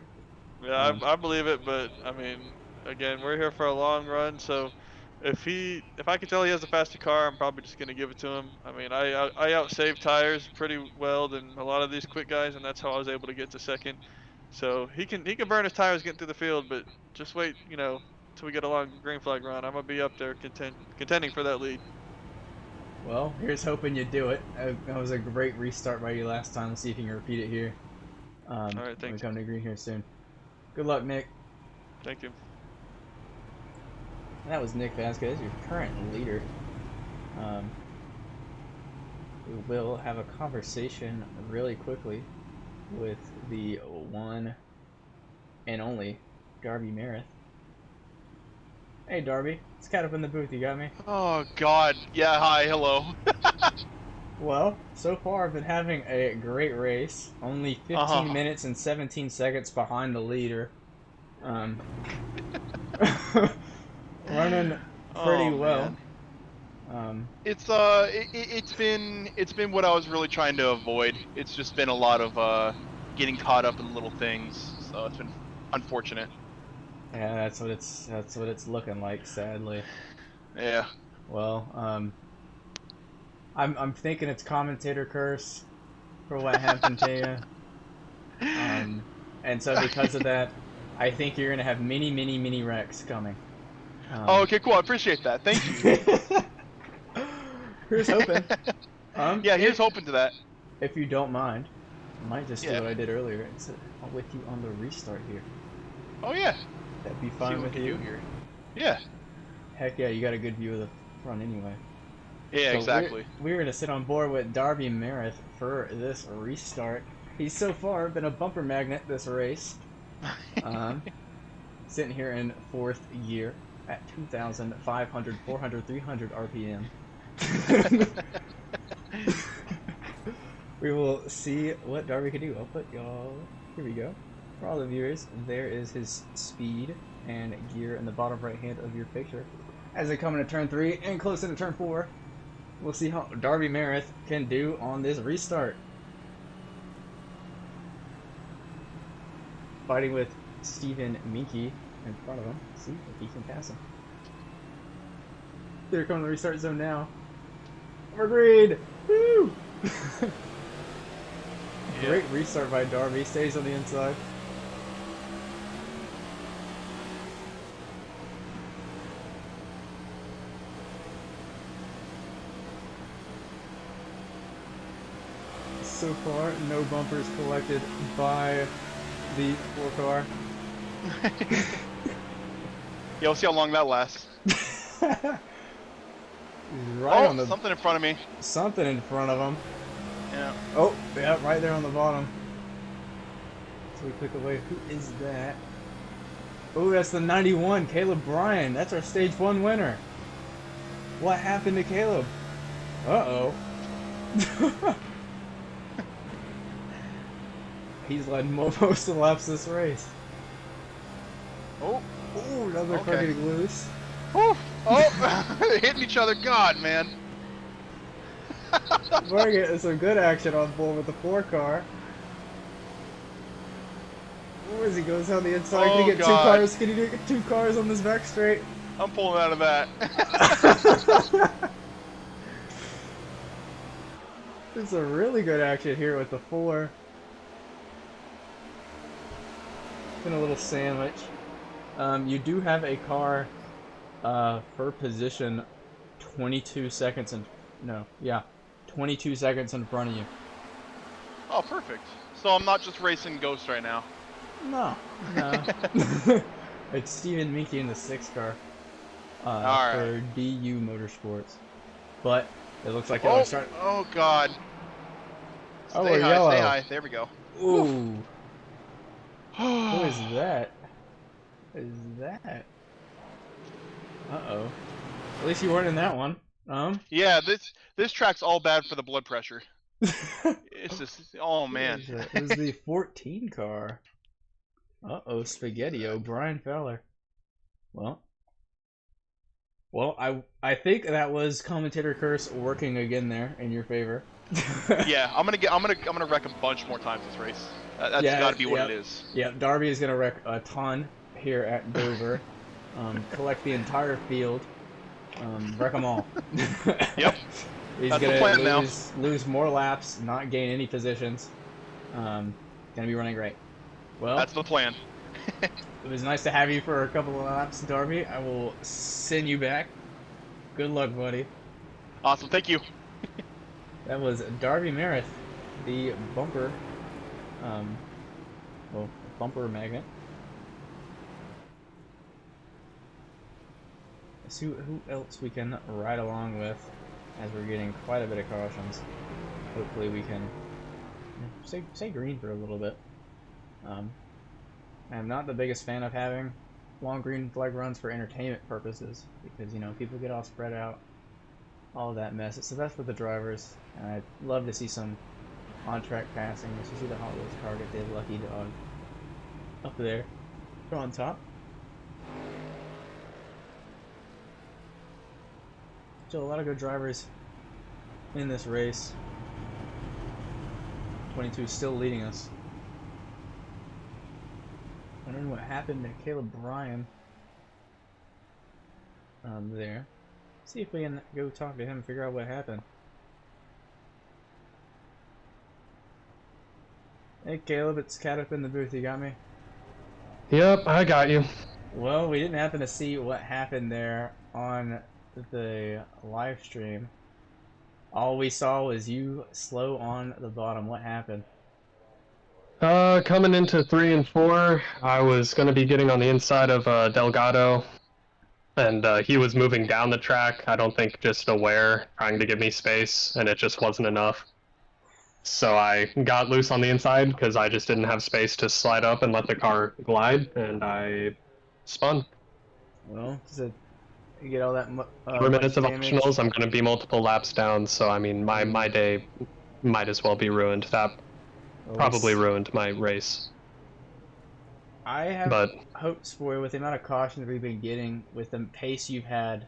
Yeah, I believe it, but I mean, again, we're here for a long run, so if I can tell he has a faster car, I'm probably just gonna give it to him. I mean, I outsaved tires pretty well than a lot of these quick guys, and that's how I was able to get to second. So he can burn his tires getting through the field, but just wait, till we get a long green flag run. I'm gonna be up there contending for that lead. Well, here's hoping you do it. That was a great restart by you last time. Let's see if you can repeat it here. All right, thanks. We come to green here soon. Good luck, Nick. Thank you. And that was Nick Vasquez, your current leader. We will have a conversation really quickly with the one and only Darby Merritt. Hey Darby, it's Cat up in the booth, you got me? Oh God, yeah, hi, hello. Well, so far I've been having a great race. Only 15 minutes and 17 seconds behind the leader. Running pretty well. It's been what I was really trying to avoid. It's just been a lot of getting caught up in little things, so it's been unfortunate. Yeah, that's what it's looking like, sadly. Yeah. Well, I'm thinking it's commentator curse for what happened to you. And so because of that, I think you're gonna have many wrecks coming. Okay, cool. I appreciate that. Thank you. Here's hoping. Yeah, here's hoping to that. If you don't mind, I might just do what I did earlier and sit with you on the restart here. Oh yeah. That'd be fine with you. Here. Yeah. Heck yeah, you got a good view of the front anyway. Yeah, so exactly. We're gonna sit on board with Darby Merritt for this restart. He's so far been a bumper magnet this race. Sitting here in 4th gear at 2,500, 400, 300 RPM. We will see what Darby can do. I'll put y'all. Here we go. For all the viewers, there is his speed and gear in the bottom right hand of your picture. As they come into turn 3 and close into turn 4, we'll see how Darby Merritt can do on this restart. Fighting with Stephen Minky in front of him. See if he can pass him. They're coming to the restart zone now. Agreed! Woo! Great restart by Darby. Stays on the inside. So far, no bumpers collected by the 4 car. Yeah, we'll see how long that lasts. Right on the something in front of me. Something in front of him. Yeah. Oh, yeah, right there on the bottom. So we click away. Who is that? Oh, that's the 91, Caleb Bryan. That's our stage 1 winner. What happened to Caleb? Uh-oh. He's led most of the laps this race. Oh, Oh, another car Okay. getting loose. oh, hitting each other. God, man. We're getting some good action on board with the 4 car. Oh, as he goes down the inside, can Oh, he get 2 God. cars? Can he get 2 cars on this back straight? I'm pulling out of that. There's a really good action here with the 4. Been a little sandwich. You do have a car for position 22 seconds in 22 seconds in front of you. Oh, perfect. So I'm not just racing Ghost right now. No. It's Steven Minky in the 6 car Alright. for DU Motorsports. But it looks like Oh, it'll start. oh God. Oh, Stay we're high, yellow. stay high. There we go. Ooh. Who is that? What is that? Uh-oh. At least you weren't in that one. Yeah, this track's all bad for the blood pressure. It's just, oh man. It was the 14 car. Uh-oh, Spaghetti-O, Brian Fowler. Well, I think that was commentator curse working again there in your favor. Yeah, I'm gonna wreck a bunch more times this race. That's gotta be what it is. Yeah, Darby is gonna wreck a ton here at Dover. Collect the entire field. Wreck them all. Yep. He's That's the gonna plan now. lose more laps, not gain any positions. Gonna be running great. Well, That's the plan. it was nice to have you for a couple of laps, Darby. I will send you back. Good luck, buddy. Awesome, thank you. That was Darby Merritt, the bumper, bumper magnet. Let's see who else we can ride along with as we're getting quite a bit of cautions. Hopefully we can stay green for a little bit. I'm not the biggest fan of having long green flag runs for entertainment purposes because, you know, people get all spread out, all of that mess. It's the best for the drivers, and I'd love to see some on-track passing. Let's see the Hot Wheels car get the lucky dog up there. They're on top. Still a lot of good drivers in this race. 22 still leading us. Wondering what happened to Caleb Bryan there. See if we can go talk to him and figure out what happened. Hey Caleb, it's Cat up in the booth. You got me? Yep, I got you. Well, we didn't happen to see what happened there on the live stream. All we saw was you slow on the bottom. What happened? Coming into 3 and 4, I was going to be getting on the inside of Delgado, and he was moving down the track, I don't think just aware, trying to give me space, and it just wasn't enough. So I got loose on the inside because I just didn't have space to slide up and let the car glide, and I spun. Well, you get all that 4 minutes of damage. optionals, I'm going to be multiple laps down, so I mean, my day might as well be ruined. That probably ruined my race. I have hopes for you with the amount of cautions we've been getting, with the pace you've had.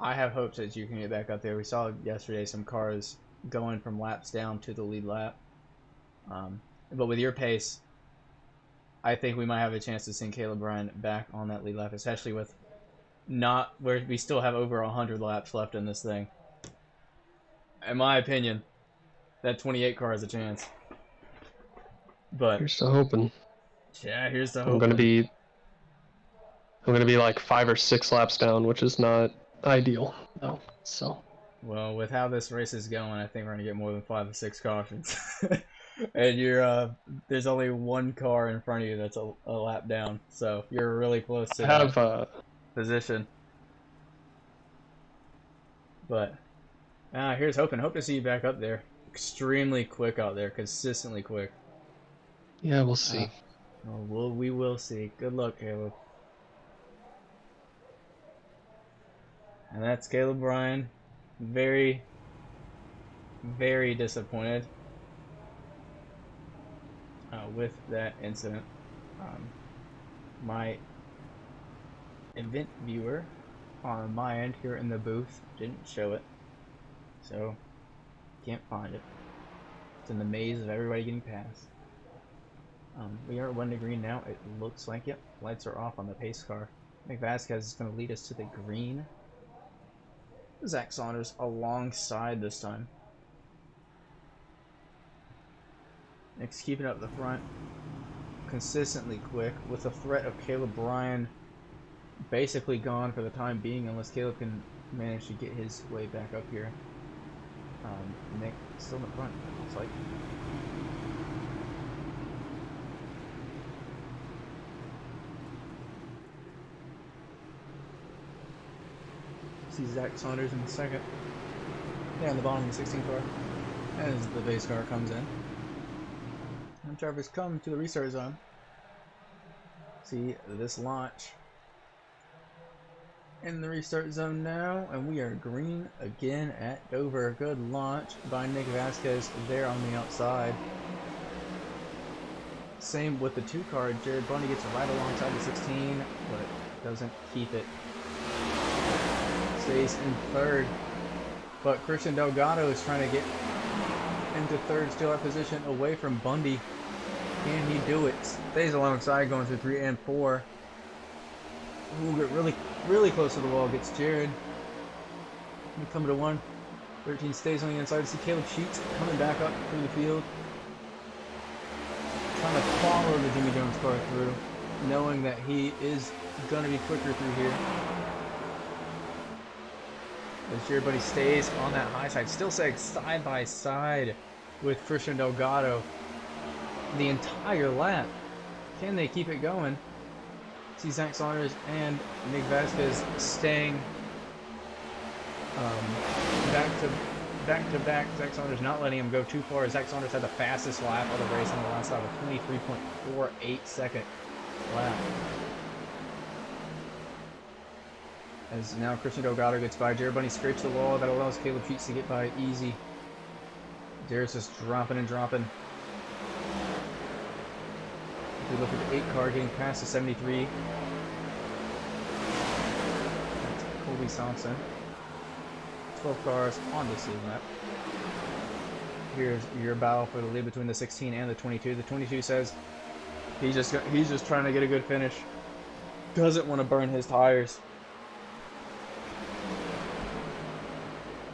I have hopes that you can get back up there. We saw yesterday some cars going from laps down to the lead lap. But with your pace, I think we might have a chance to send Caleb Bryan back on that lead lap, especially with where we still have over 100 laps left in this thing. In my opinion, that 28 car has a chance. But here's to hoping. Yeah, here's the hope. I'm gonna be like 5 or 6 laps down, which is not ideal. No, so. Well, with how this race is going, I think we're gonna get more than 5 or 6 cautions. And there's only one car in front of you that's a lap down, so you're really close to that position. But here's hoping. Hope to see you back up there. Extremely quick out there, consistently quick. Yeah, we'll see. We will see. Good luck, Caleb. And that's Caleb Bryan. Very, very disappointed with that incident. My event viewer on my end here in the booth didn't show it, so can't find it. It's in the maze of everybody getting past. We are 1 to green now. It looks like, yep, lights are off on the pace car. Nick Vasquez is going to lead us to the green. Zack Saunders alongside this time. Nick's keeping up the front. Consistently quick with the threat of Caleb Bryan basically gone for the time being unless Caleb can manage to get his way back up here. Nick still in the front, looks like. See Zack Saunders in the second. Yeah, on the bottom of the 16 car as the base car comes in. And drivers come to the restart zone. See this launch in the restart zone now, and we are green again at Dover. Good launch by Nick Vasquez there on the outside. Same with the 2 car. Jared Bundy gets right alongside the 16, but doesn't keep it. Stays in third, but Christian Delgado is trying to get into third, still at position away from Bundy. Can he do it? Stays alongside, going through 3 and 4. Ooh, get really close to the wall. Gets Jared. We come to 1. 13 stays on the inside. See Caleb Sheets coming back up through the field, trying to follow the Jimmy Jones car through, knowing that he is going to be quicker through here. As Jared Bundy stays on that high side, still saying side by side with Christian Delgado the entire lap. Can they keep it going? See Zack Saunders and Nick Vasquez staying back to back. Zack Saunders not letting him go too far. Zack Saunders had the fastest lap of the race on the last lap, a 23.48 second lap. As now Christian Delgado gets by. Jared Bundy scrapes the wall. That allows Caleb Sheets to get by easy. Jared's just dropping and dropping. If we look at the 8 car getting past the 73. That's Colby Thompson. 12 cars on this lead lap. Here's your battle for the lead between the 16 and the 22. The 22 says he's just trying to get a good finish. Doesn't want to burn his tires.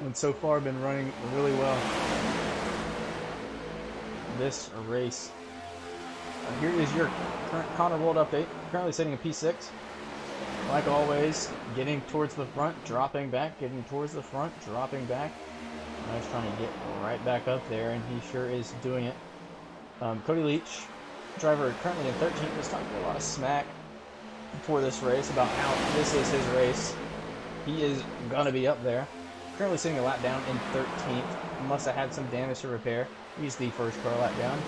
And so far been running really well this race. Here is your current Connor World update. Currently sitting in P6. Like always, getting towards the front, dropping back, getting towards the front, dropping back. Now he's trying to get right back up there, and he sure is doing it. Cody Leach, driver currently in 13th, was talking a lot of smack for this race about how this is his race. He is going to be up there. Currently sitting a lap down in 13th. Must have had some damage to repair. He's the first car lap down.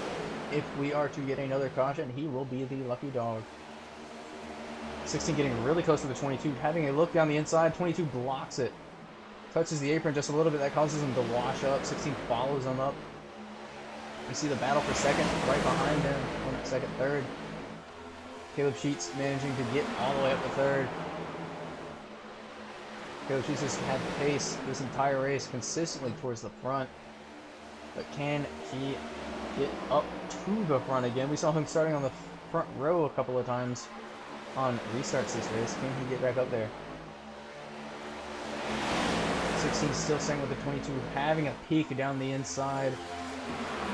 If we are to get another caution, he will be the lucky dog. 16 getting really close to the 22. Having a look down the inside. 22 blocks it. Touches the apron just a little bit. That causes him to wash up. 16 follows him up. We see the battle for second right behind him. On second, third. Caleb Sheets managing to get all the way up to third. Caleb Sheets has had pace this entire race consistently towards the front. But can he get up to the front again? We saw him starting on the front row a couple of times on restarts this race. Can he get back up there? 16 still staying with the 22, having a peek down the inside.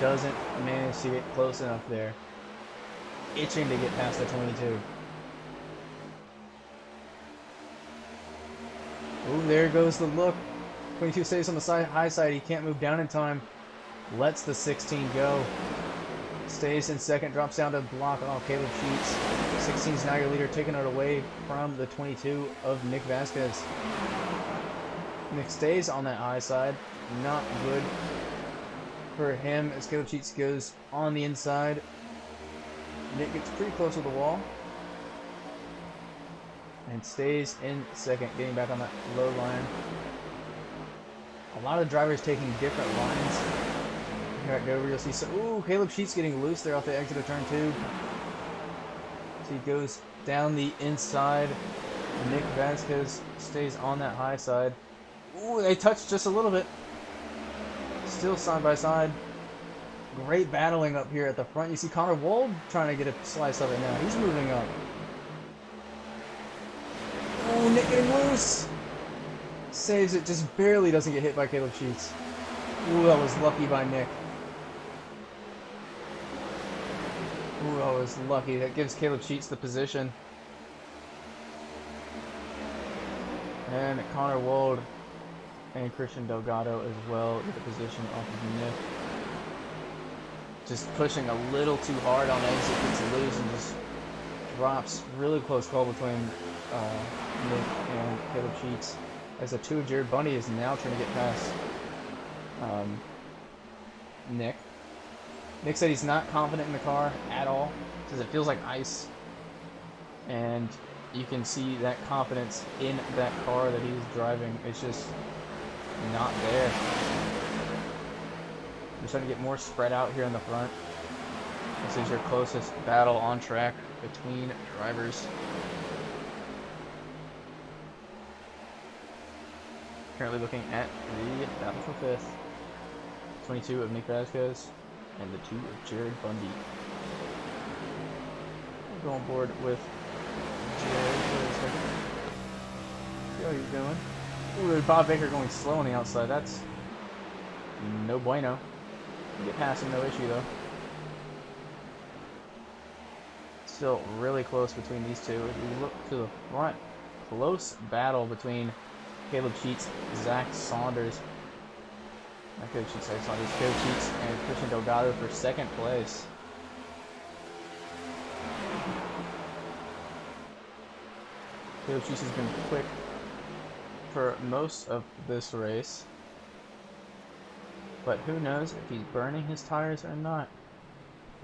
Doesn't manage to get close enough there. Itching to get past the 22. Ooh, there goes the look. 22 stays on the high side. He can't move down in time. Lets the 16 go. Stays in second, drops down to block off Caleb Sheets. 16's now your leader, taking it away from the 22 of Nick Vasquez. Nick stays on that high side. Not good for him as Caleb Sheets goes on the inside. Nick gets pretty close to the wall and stays in second, getting back on that low line. A lot of drivers taking different lines. Here at Dover, you'll see some. Ooh, Caleb Sheets getting loose there off the exit of turn 2. So he goes down the inside. Nick Vasquez stays on that high side. Ooh, they touched just a little bit. Still side by side. Great battling up here at the front. You see Connor Wold trying to get a slice of it now. He's moving up. Oh, Nick getting loose. Saves it, just barely doesn't get hit by Caleb Sheets. Ooh, that was lucky by Nick. Ooh, that was lucky. That gives Caleb Sheets the position. And Connor Wold and Christian Delgado as well get the position off of Nick. Just pushing a little too hard on exit, gets loose and just drops. Really close call between Nick and Caleb Sheets. As the 2 of Jared Bundy is now trying to get past Nick. Nick said he's not confident in the car at all. Says it feels like ice. And you can see that confidence in that car that he's driving. It's just not there. We're starting to get more spread out here in the front. This is your closest battle on track between drivers. Currently looking at the battle for 5th. 22 of Nick Vasquez and the 2 of Jared Bundy. We'll go on board with Jared for a second. See how he's doing. Ooh, Bob Baker going slow on the outside. That's no bueno. Get past him, no issue though. Still really close between these two. If you look to the front, close battle between Caleb Sheets, Zack Saunders. Not Caleb Sheets, Zack Saunders. Caleb Sheets and Christian Delgado for 2nd place. Caleb Sheets has been quick for most of this race. But who knows if he's burning his tires or not.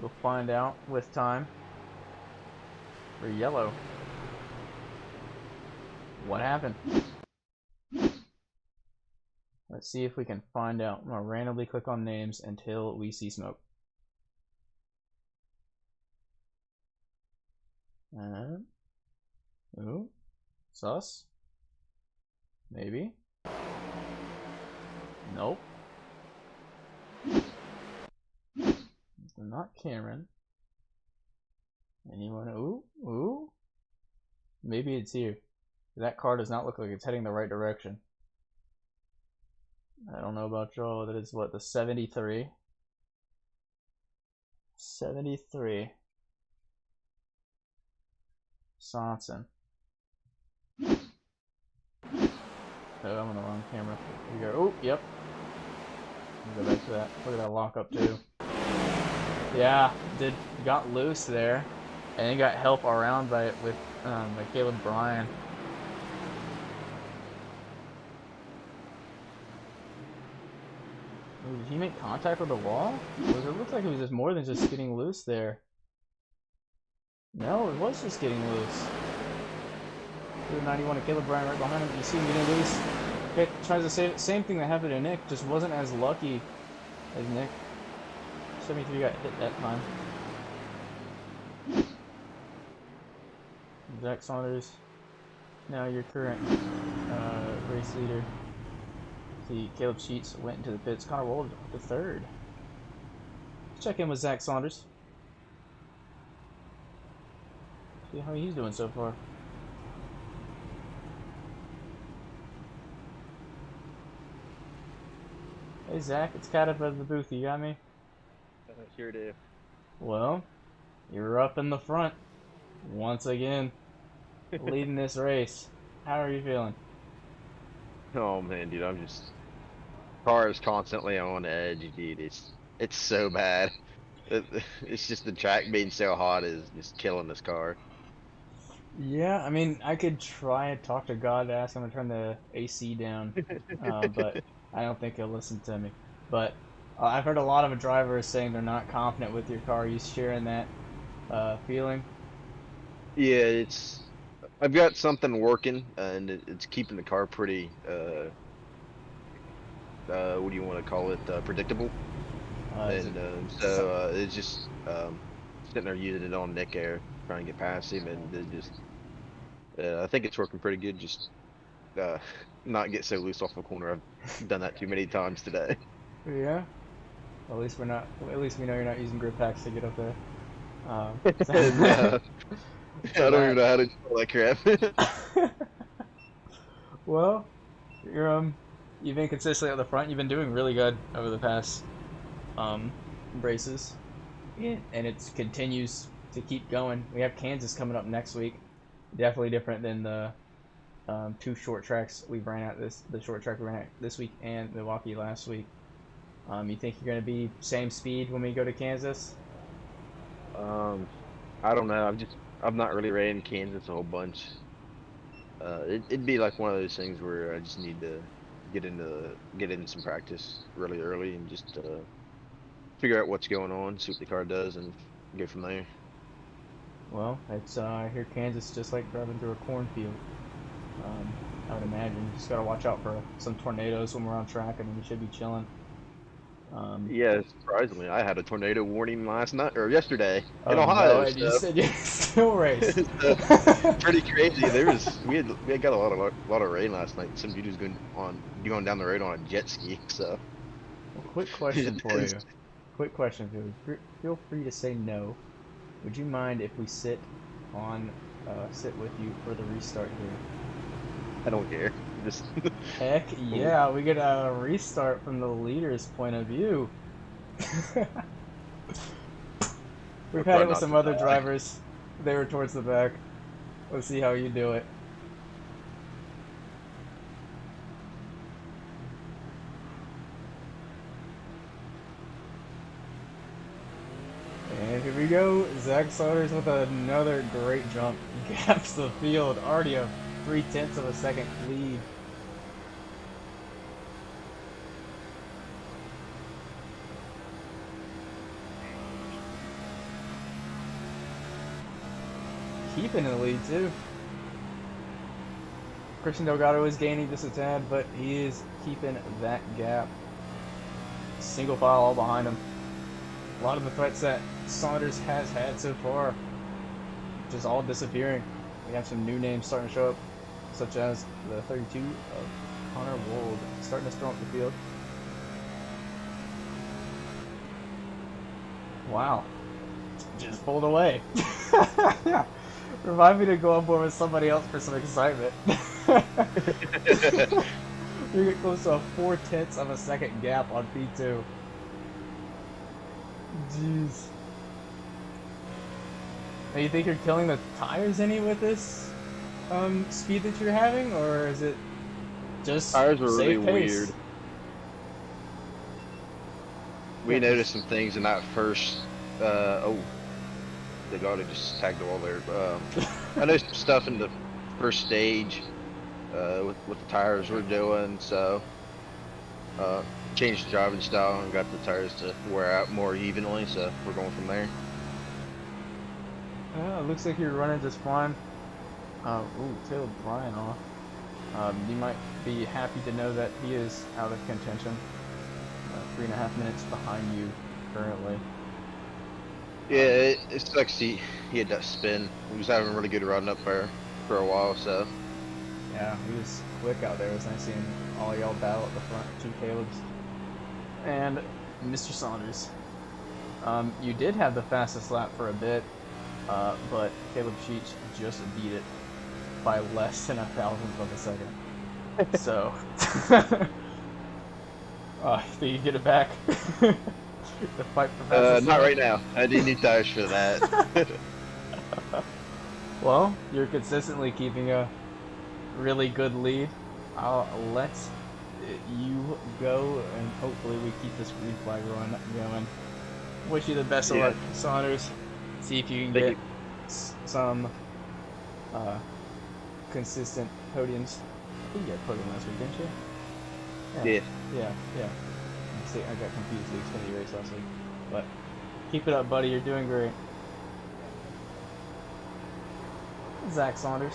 We'll find out with time. For yellow. What happened? Let's see if we can find out. I'm going to randomly click on names until we see smoke. Ooh. Sus? Maybe? Nope. Not Cameron. Anyone? Ooh. Maybe it's here. That car does not look like it's heading the right direction. I don't know about y'all. That is what, the 73? 73. Sonson. Oh, I'm on the wrong camera. Here we go. Oh, yep. Go back to that. Look at that lockup too. Yeah, got loose there, and then got help around by Caleb Bryan. Ooh, did he make contact with the wall? It looked like it was just more than just getting loose there. No, it was just getting loose. 91 to Caleb Bryan right behind him. You see him getting loose. Okay, tries to say the same thing that happened to Nick, just wasn't as lucky as Nick. 73 got hit that time. Zack Saunders, now your current race leader. See, Caleb Sheets went into the pits. Connor Wold the 3rd. Let's check in with Zack Saunders. See how he's doing so far. Hey Zach, it's Cat up at the booth. You got me? Sure do. Well, you're up in the front once again, leading this race. How are you feeling? Oh man, dude, I'm just car is constantly on edge, dude. It's so bad. It's just the track being so hot is just killing this car. Yeah, I mean, I could try and talk to God to ask him to turn the AC down, but I don't think he'll listen to me. But I've heard a lot of drivers saying they're not confident with your car. Are you sharing that feeling? Yeah, I've got something working, and it's keeping the car pretty, what do you want to call it, predictable. Is And it so it's just sitting there using it on Nick Air, trying to get past him, and it just I think it's working pretty good. Just not get so loose off the corner. I've done that too many times today. Yeah. At least we're not. At least we know you're not using grip packs to get up there. No, I don't even know how to do that crap. Well, you've been consistently at the front. You've been doing really good over the past races, and it continues to keep going. We have Kansas coming up next week. Definitely different than the two short tracks we ran at the short track we ran at this week and Milwaukee last week. You think you're going to be same speed when we go to Kansas? I don't know. I've not really ran Kansas a whole bunch. It'd be like one of those things where I just need to get in some practice really early and just figure out what's going on, see what the car does, and go from there. Well, it's I hear Kansas just like driving through a cornfield. I would imagine. Just gotta watch out for some tornadoes when we're on track, and we should be chilling. Yeah, surprisingly, I had a tornado warning last night or yesterday in Oh Ohio. no, and you said you still raced. Pretty crazy. We had got a lot of rain last night. Some dude was going down the road on a jet ski. So, Quick question for you. Quick question for you. Feel free to say no. Would you mind if we sit with you for the restart here? I don't care. Just Heck yeah, we get a restart from the leader's point of view. We've had it with some other drivers. They were towards the back. Let's see how you do it. And here we go. Zack Saunders with another great jump. Gaps the field. Already a 0.3 of a second lead. Keeping in the lead too. Christian Delgado is gaining just a tad, but he is keeping that gap. Single file all behind him. A lot of the threats that Saunders has had so far just all disappearing. We have some new names starting to show up, such as the 32 of Connor Wold starting to storm up the field. Wow. Just pulled away. Remind me to go on board with somebody else for some excitement. We get close to a 0.4 of a second gap on P2. Jeez. Now, you think you're killing the tires any with this speed that you're having, or is it just tires were really pace? weird. We noticed some things in that first. Delgado just tagged the wall there. I noticed some stuff in the first stage with what the tires were doing, so changed the driving style and got the tires to wear out more evenly, so we're going from there. It looks like you're running just fine. Tailed Brian off. You might be happy to know that he is out of contention. 3.5 minutes behind you currently. Yeah, it sucks. He had that spin. He was having a really good run up there for a while, so. Yeah, he was quick out there. It was nice seeing all y'all battle at the front. 2 Caleb's. And Mr. Saunders. You did have the fastest lap for a bit, but Caleb Sheets just beat it by less than 1,000th of a second. So, do you get it back? The fight for fastest not lap? right now. I do need tires for that. Well, you're consistently keeping a really good lead. I'll let you go, and hopefully we keep this green flag run going. Wish you the best of luck, Saunders. See if you can get some consistent podiums. I think you had a podium last week, didn't you? Yeah. See, I got confused with the Xfinity race last week. But keep it up, buddy. You're doing great. Zack Saunders,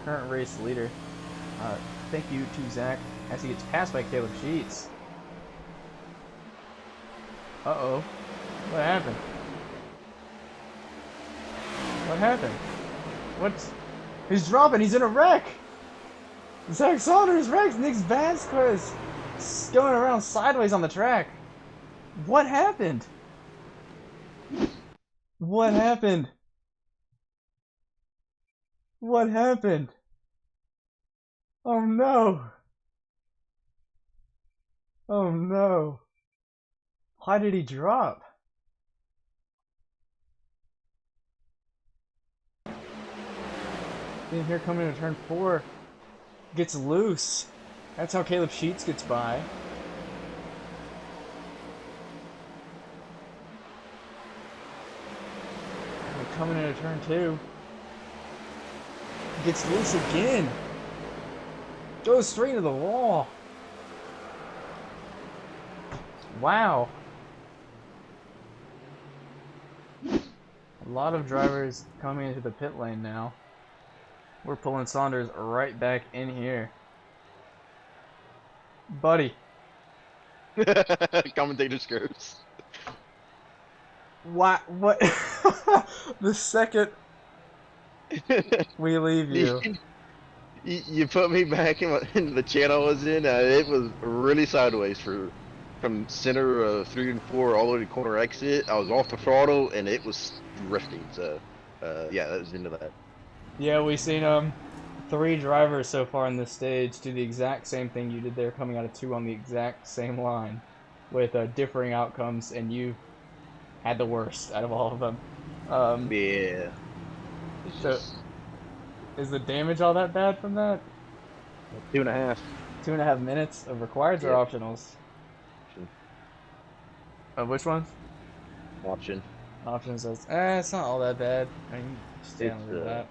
current race leader. Thank you to Zack as he gets passed by Caleb Sheets. Uh-oh. What happened? What happened? What's... He's dropping. He's in a wreck. Zack Saunders wrecks Nick Vasquez going around sideways on the track. What happened? What happened? What happened? Oh no. Oh no. Why did he drop? In here coming into turn 4. Gets loose. That's how Caleb Sheets gets by. And coming into turn 2. Gets loose again. Goes straight into the wall. Wow. A lot of drivers coming into the pit lane now. We're pulling Saunders right back in here. Buddy. Commentator scopes. What? The second we leave you. You put me back in the channel I was in. It was really sideways from center 3 and 4 all the way to corner exit. I was off the throttle and it was drifting. So, yeah, that was into that. Yeah, we've seen 3 drivers so far in this stage do the exact same thing you did there, coming out of 2 on the exact same line, with differing outcomes, and you had the worst out of all of them. Yeah. So, is the damage all that bad from that? 2.5. 2.5 minutes of requireds or optionals? Which ones? Option. Option says, it's not all that bad. I mean, you stay on with that.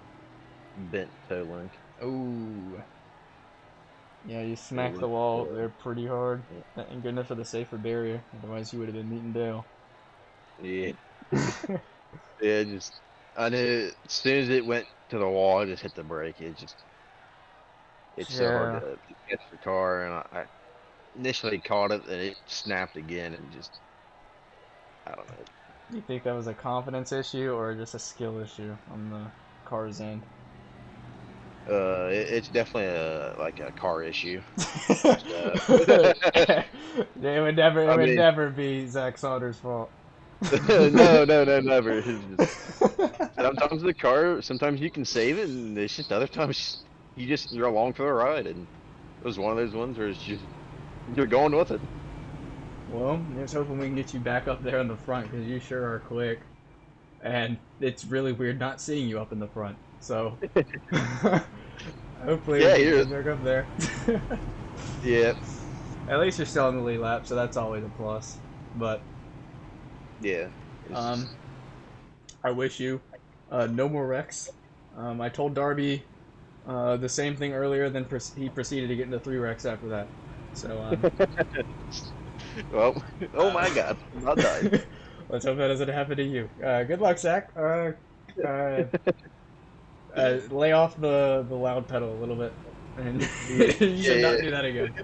Bent toe link. Ooh. Yeah, you smacked the wall there pretty hard. And good enough for the safer barrier. Otherwise, you would have been meat and Dale. Yeah. Yeah, I knew as soon as it went to the wall, I just hit the brake. It's so hard to catch the car, and I initially caught it, and it snapped again, and just, I don't know. Do you think that was a confidence issue or just a skill issue on the car's end? It's definitely a car issue. It would never be Zack Saunders' fault. No, never. Sometimes the car, sometimes you can save it, and it's just other times you're along for the ride, and it was one of those ones where it's just you're going with it. Well, here's hoping we can get you back up there in the front, because you sure are quick, and it's really weird not seeing you up in the front. So hopefully we can get back up there. Yeah. At least you're still in the lead lap, so that's always a plus. But yeah. I wish you no more wrecks. I told Darby the same thing earlier, then he proceeded to get into 3 wrecks after that. So well, oh my God, I'm not dying. Let's hope that doesn't happen to you. Good luck, Zach. Lay off the loud pedal a little bit, and you should not do that again.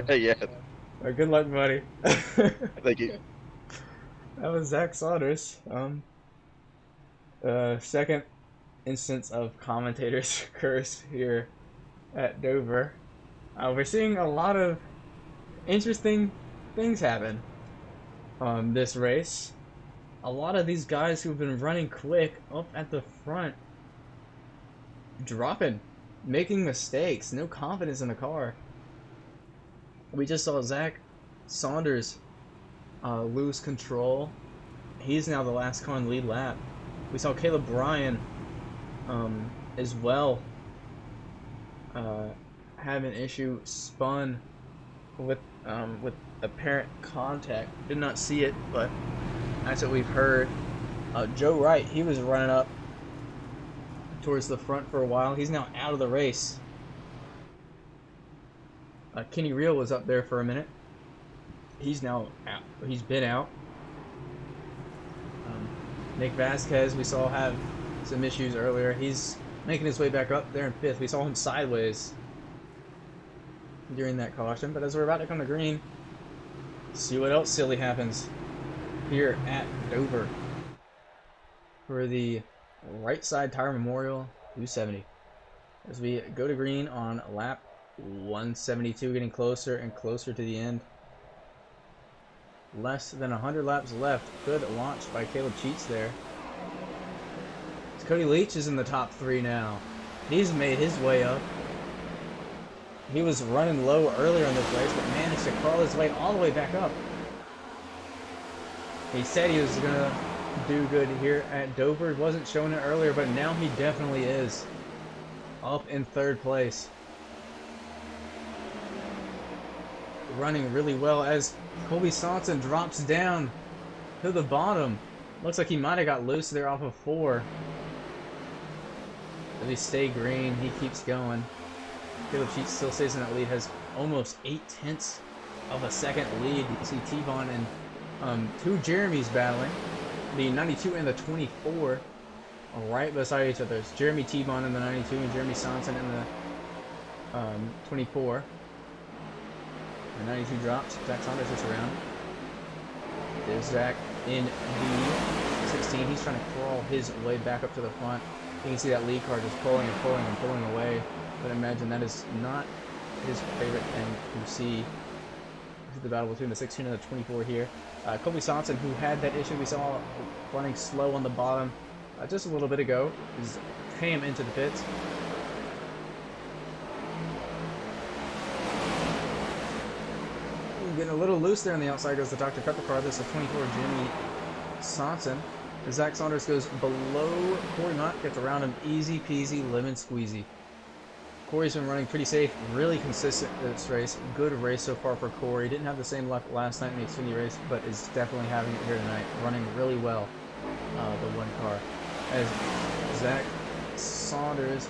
Yeah. Good luck, buddy. Thank you. That was Zack Saunders. Second instance of commentators curse here at Dover. We're seeing a lot of interesting things happen on this race. A lot of these guys who've been running quick up at the front dropping, making mistakes, no confidence in the car. We just saw Zack Saunders lose control. He's now the last car in the lead lap. We saw Caleb Bryan as well have an issue, spun with apparent contact. Did not see it, but that's what we've heard. Joe Wright, he was running up towards the front for a while. He's now out of the race. Kenny Reel was up there for a minute. He's now out. He's been out. Nick Vasquez, we saw have some issues earlier. He's making his way back up there in 5th. We saw him sideways during that caution, but as we're about to come to green, see what else silly happens here at Dover for the right side tire memorial 270. As we go to green on lap 172, getting closer and closer to the end. Less than 100 laps left. Good launch by Caleb Cheats there. Cody Leach is in the top 3 now. He's made his way up. He was running low earlier in this race, but managed to crawl his way all the way back up. He said he was going to do good here at Dover. He wasn't showing it earlier, but now he definitely is. Up in 3rd place. Running really well as Colby Saunders drops down to the bottom. Looks like he might have got loose there off of 4. At least stay green. He keeps going. Caleb Cheats still stays in that lead. Has almost 0.8 of a second lead. You can see T-Von and 2 Jeremys battling. The 92 and the 24 are right beside each other. It's Jeremy T-Von in the 92 and Jeremy Saunders in the 24. The 92 drops. Zack Saunders is around. There's Zack in the 16. He's trying to crawl his way back up to the front. You can see that lead car just pulling and pulling and pulling away. But imagine that is not his favorite thing to see. This is the battle between the 16 and the 24 here. Colby Saunders, who had that issue we saw running slow on the bottom just a little bit ago, is came into the pits. Getting a little loose there on the outside goes the Dr. Pepper car. This is 24 Jimmy Saunders. Zack Saunders goes below Cory Mott, gets around him easy peasy, lemon squeezy. Cory's been running pretty safe, really consistent this race. Good race so far for Cory. Didn't have the same luck last night in the Xfinity race, but is definitely having it here tonight. Running really well, the one car. As Zack Saunders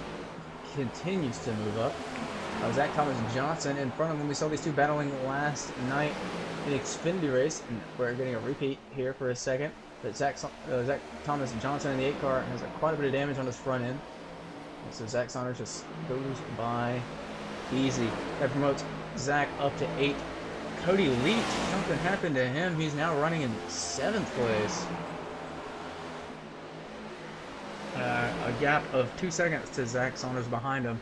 continues to move up. Zach Thomas Johnson in front of him. We saw these two battling last night in the Xfinity race, and we're getting a repeat here for a second. But Zach Thomas Johnson in the 8 car has quite a bit of damage on his front end. And so Zack Saunders just goes by easy. That promotes Zach up to 8. Cody Leach, something happened to him. He's now running in 7th place. A gap of 2 seconds to Zack Saunders behind him.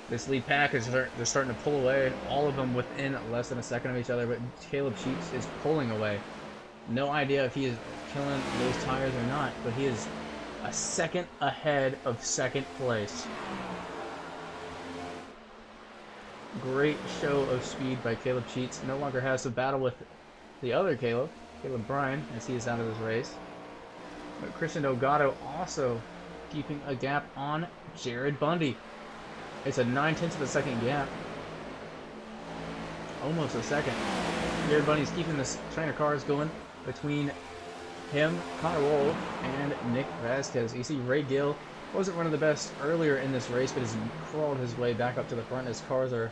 This lead pack is they're starting to pull away, all of them within less than a second of each other, but Caleb Cheats is pulling away. No idea if he is killing those tires or not, but he is a second ahead of 2nd place. Great show of speed by Caleb Cheats. No longer has to battle with the other Caleb Bryan, as he is out of this race. But Christian Delgado also keeping a gap on Jared Bundy. It's a 9/10 of a second gap. Almost a second. Jared Bundy's keeping this train of cars going between him, Connor Wold, and Nick Vasquez. You see Ray Gill wasn't one of the best earlier in this race, but has crawled his way back up to the front. His cars are,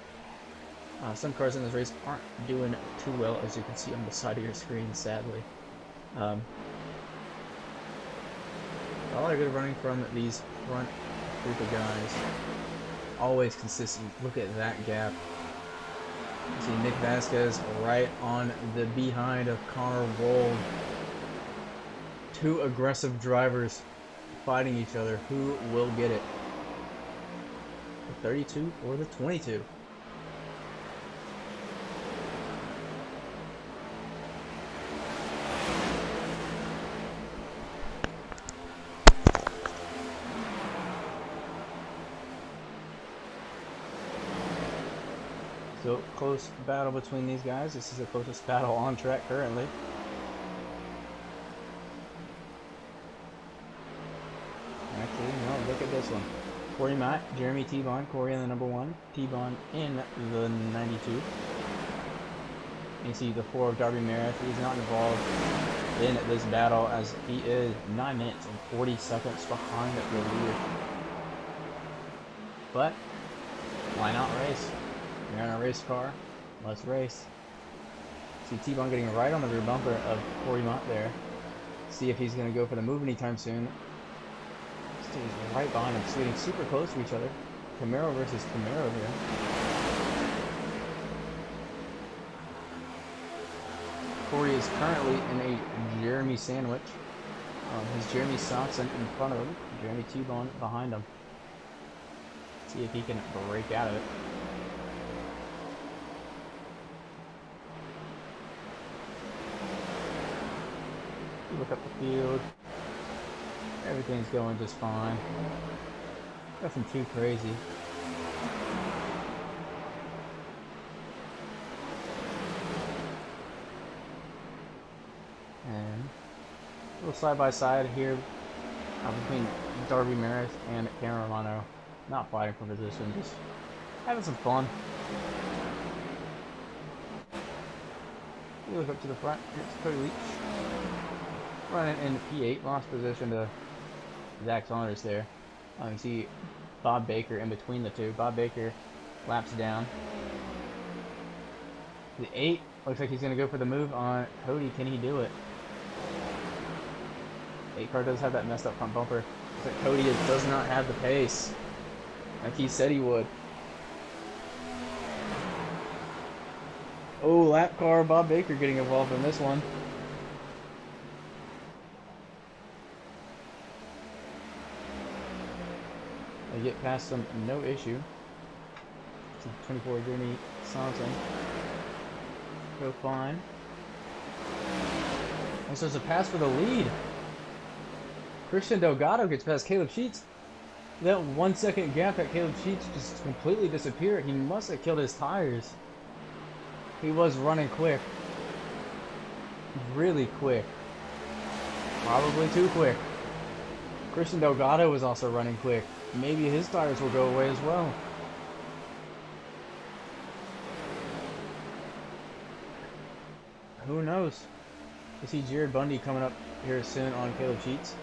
some cars in this race aren't doing too well, as you can see on the side of your screen, sadly. A lot of good running from these front group of guys. Always consistent. Look at that gap. You see Nick Vasquez right on the behind of Connor Wold. 2 aggressive drivers fighting each other. Who will get it? The 32 or the 22? So, close battle between these guys. This is the closest battle on track currently. Actually, no, look at this one. Cory Mott, Jeremy T-Von, Cory in the number 1, T-Von in the 92. You see the 4 of Darby Merritt. He's not involved in this battle as he is 9 minutes and 40 seconds behind the leader. But, why not race? You're in a race car, let's race. See T-Bone getting right on the rear bumper of Cory Mott there. See if he's going to go for the move anytime soon. Stays right behind him, getting super close to each other. Camaro versus Camaro here. Cory is currently in a Jeremy sandwich. Has Jeremy Saunders in front of him, Jeremy T-Bone behind him. See if he can break out of it. Look up the field. Everything's going just fine. Nothing too crazy. And a little side by side here between Darby Maris and Cameron Romano. Not fighting for position, just having some fun. You look up to the front. Here's Cody Leach running in P8, lost position to Zack Saunders there. You see Bob Baker in between the two. Bob Baker laps down. The 8 looks like he's going to go for the move on Cody. Can he do it? 8 car does have that messed up front bumper. But Cody does not have the pace like he said he would. Oh, lap car, Bob Baker getting involved in this one. They get past them, no issue. 24 Jeremy Saunders. Go fine. And so there's a pass for the lead. Christian Delgado gets past Caleb Sheets. That 1 second gap at Caleb Sheets just completely disappeared. He must have killed his tires. He was running quick. Really quick. Probably too quick. Christian Delgado was also running quick. Maybe his tires will go away as well. Who knows? We see Jared Bundy coming up here soon on Caleb Sheets.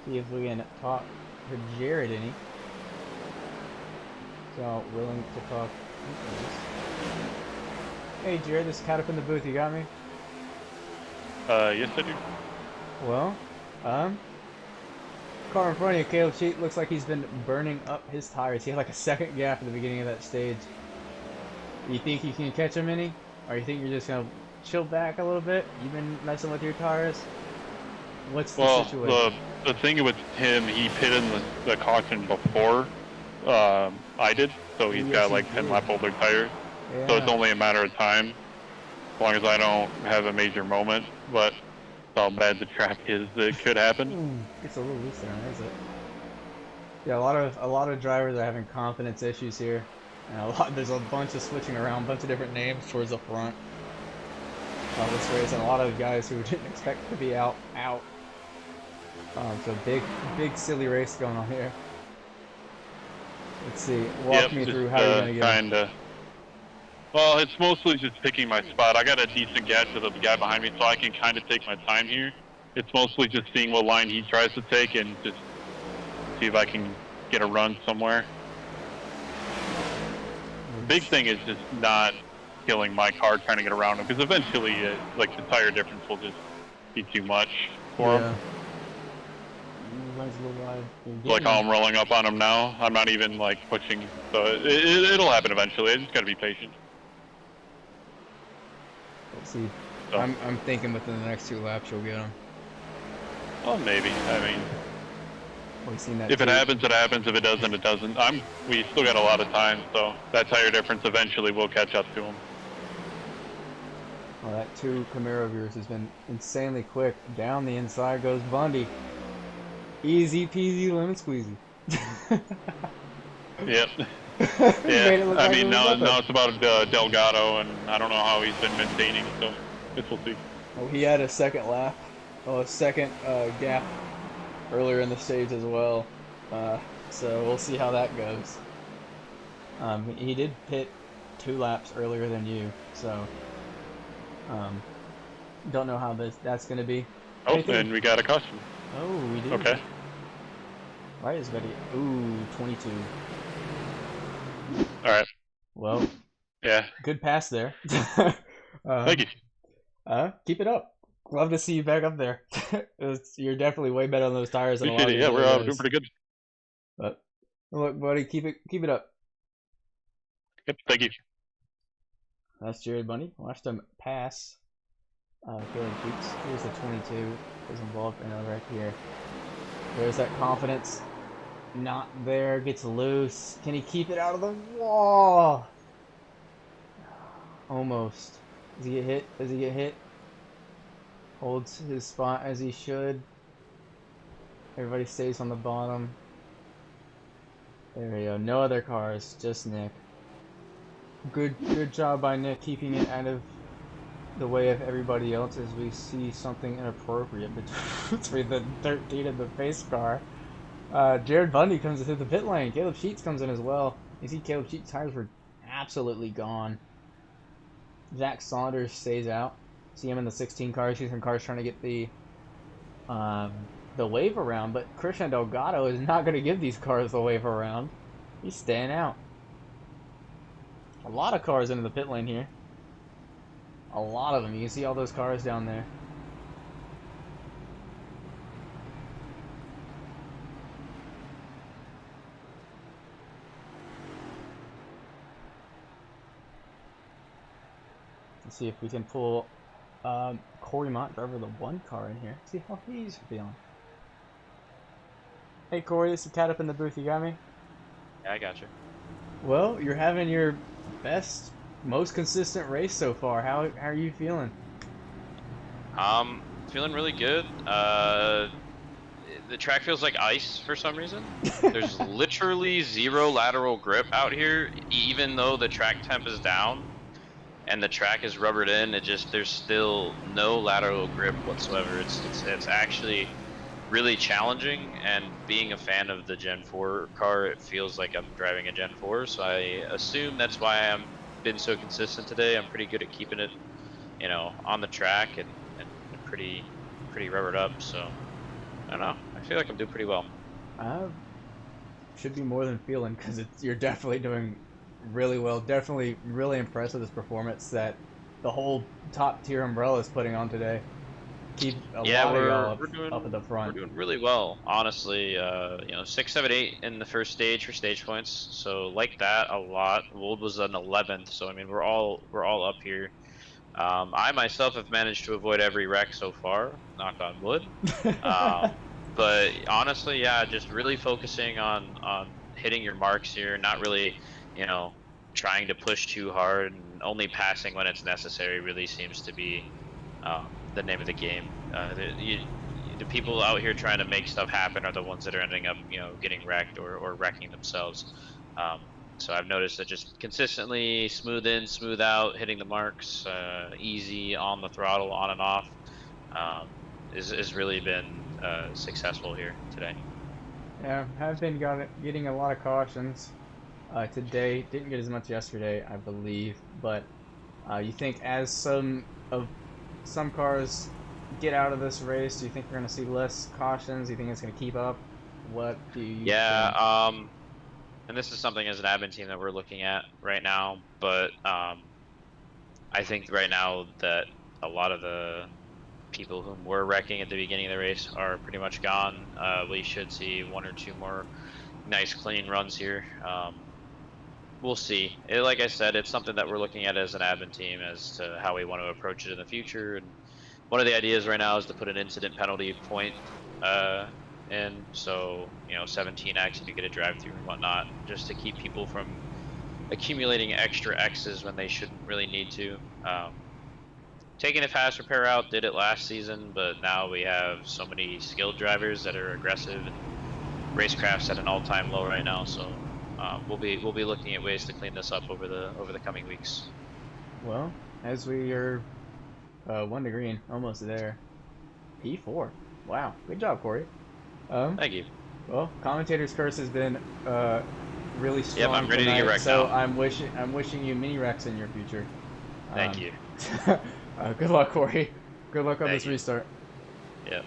See if we can talk to Jared any. So willing to talk. Hey Jared, this is Cat up in the booth. You got me? Yes I do. Well, car in front of you, Caleb Sheet, looks like he's been burning up his tires. He had like a second gap at the beginning of that stage. You think you can catch him any? Or you think you're just gonna chill back a little bit? You've been messing with your tires? What's the situation? Well, the thing with him, he pitted in the caution before I did, so he's got like 10 lap older tires. Yeah. So it's only a matter of time, as long as I don't have a major moment. But how bad the track is, it could happen. It's a little loose there, is it? Yeah, a lot of drivers are having confidence issues here. And there's a bunch of switching around, a bunch of different names towards the front of this race, and a lot of guys who didn't expect to be out. So big silly race going on here. Let's see. Walk me through how you're gonna get. Kinda. Well, it's mostly just picking my spot. I got a decent gap to the guy behind me, so I can kind of take my time here. It's mostly just seeing what line he tries to take and just see if I can get a run somewhere. The big thing is just not killing my car trying to get around him, because eventually, like, the tire difference will just be too much for him. Like how I'm rolling up on him now, I'm not even like pushing, so it'll happen eventually. I just gotta be patient. Let's see. So. I'm thinking within the next 2 laps you'll get him. Well, maybe. I mean, We've seen that if it too. happens, it happens. If it doesn't, it doesn't. We still got a lot of time, so that tire difference eventually will catch up to him. Well, that 2 Camaro of yours has been insanely quick. Down the inside goes Bundy. Easy peasy lemon squeezy. Yep. Yeah. I mean, now it's about Delgado, and I don't know how he's been maintaining, so guess we'll see. Oh, he had a second lap. Oh, a second gap earlier in the stage as well. So we'll see how that goes. He did pit 2 laps earlier than you, so don't know how that's going to be. Oh, and we got a caution. Oh, we do. Okay. Why is Betty? Ooh, 22. All right. Well. Yeah. Good pass there. Thank you. Keep it up. Love to see you back up there. You're definitely way better on those tires than a lot of Appreciate it. these Yeah, other we're guys. doing pretty good. But look, buddy, keep it up. Yep, thank you. That's Jared Bundy. Watched him pass Caleb Cheeks. Here's the 22. Was involved in a wreck here. There's that confidence. Not there. Gets loose. Can he keep it out of the wall? Almost. Does he get hit? Does he get hit? Holds his spot as he should. Everybody stays on the bottom. There we go. No other cars. Just Nick. Good job by Nick keeping it out of the way of everybody else as we see something inappropriate between the 13 and the pace car. Jared Bundy comes through the pit lane. Caleb Sheets comes in as well. You see Caleb Sheets' tires were absolutely gone. Zack Saunders stays out. See him in the 16 car. See some cars trying to get the wave around, but Christian Delgado is not going to give these cars the wave around. He's staying out. A lot of cars into the pit lane here. A lot of them. You can see all those cars down there. Let's see if we can pull Cory Mott, driver of the 1 car, in here. See how he's feeling. Hey Cory, this is Cat up in the booth. You got me? Yeah, I got you. Well, you're having your best, most consistent race so far. How are you feeling? Feeling really good. The track feels like ice for some reason. There's literally 0 lateral grip out here, even though the track temp is down and the track is rubbered in. There's still no lateral grip whatsoever. It's actually really challenging, and being a fan of the Gen 4 car, it feels like I'm driving a Gen 4, so I assume that's why I'm been so consistent today. I'm pretty good at keeping it, on the track and pretty rubbered up, so I don't know. I feel like I'm doing pretty well. Should be more than feeling, because you're definitely doing really well. Definitely really impressed with this performance that the whole top tier umbrella is putting on today. Keep a lot of y'all up at the front. We're doing really well, honestly. 6, 7, 8 in the first stage for stage points, so like that a lot. Wold was an 11th, so I mean we're all up here. I myself have managed to avoid every wreck so far, knock on wood. But honestly, yeah, just really focusing on hitting your marks here, not really, trying to push too hard, and only passing when it's necessary really seems to be the name of the game. The people out here trying to make stuff happen are the ones that are ending up, getting wrecked or wrecking themselves. So I've noticed that just consistently smooth in, smooth out, hitting the marks, easy on the throttle, on and off, has really been successful here today. Yeah, have been getting a lot of cautions today. Didn't get as much yesterday, I believe, but you think as some cars get out of this race, do you think we're going to see less cautions? Do you think it's going to keep up? What do you think? And this is something as an admin team that we're looking at right now, but I think right now that a lot of the people whom were wrecking at the beginning of the race are pretty much gone. We should see 1 or 2 more nice clean runs here. We'll see. Like I said, it's something that we're looking at as an admin team as to how we want to approach it in the future. And one of the ideas right now is to put an incident penalty point in, so 17x if you get a drive-through and whatnot, just to keep people from accumulating extra X's when they shouldn't really need to. Taking a fast repair out did it last season, but now we have so many skilled drivers that are aggressive, and racecraft's at an all-time low right now. So we'll be looking at ways to clean this up over the coming weeks. Well, as we are 1 to green, almost there. P4. Wow, good job, Cory. Thank you. Well, commentator's curse has been really strong. Yep, I'm ready tonight, to get wrecked so now. I'm wishing you mini wrecks in your future. Thank you. Good luck, Cory. Good luck on this restart. Yep.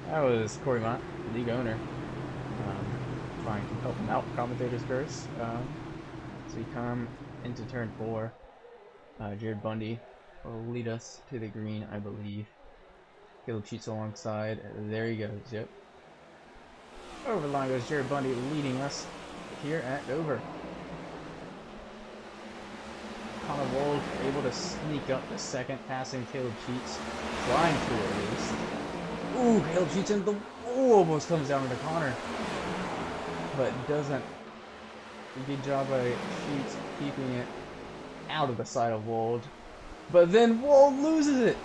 That was Cory Mott, league owner. Trying to help him out, commentator's curse. So we come into turn 4. Jared Bundy will lead us to the green, I believe. Caleb cheats alongside. There he goes. Yep. Over the line goes Jared Bundy, leading us here at Dover. Connor Wold able to sneak up the second, passing Caleb Cheats, trying to at least. Ooh, Caleb Cheats in the almost comes down to Connor, but doesn't. Good job by Cheats keeping it out of the side of Wold, but then Wold loses it.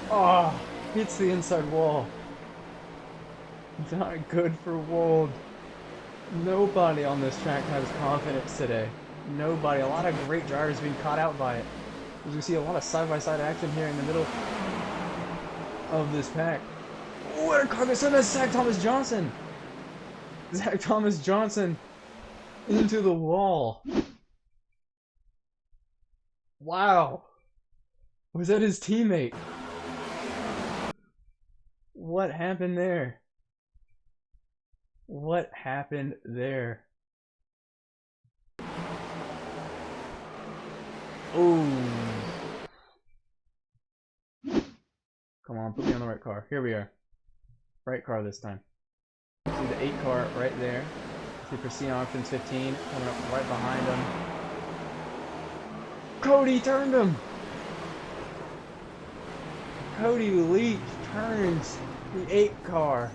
Oh, hits the inside wall. Not good for Wold. Nobody on this track has confidence today. Nobody. A lot of great drivers being caught out by it. As we see a lot of side-by-side action here in the middle of this pack. What a carcass! And that's Zack Thomas Johnson. Zack Thomas Johnson into the wall. Wow. Was that his teammate? What happened there? What happened there? Ooh. Come on, put me on the right car. Here we are. Right car this time. See the 8 car right there. See Pristine Options 15 coming up right behind him. Cody turned him! Cody Leach turns the 8 car.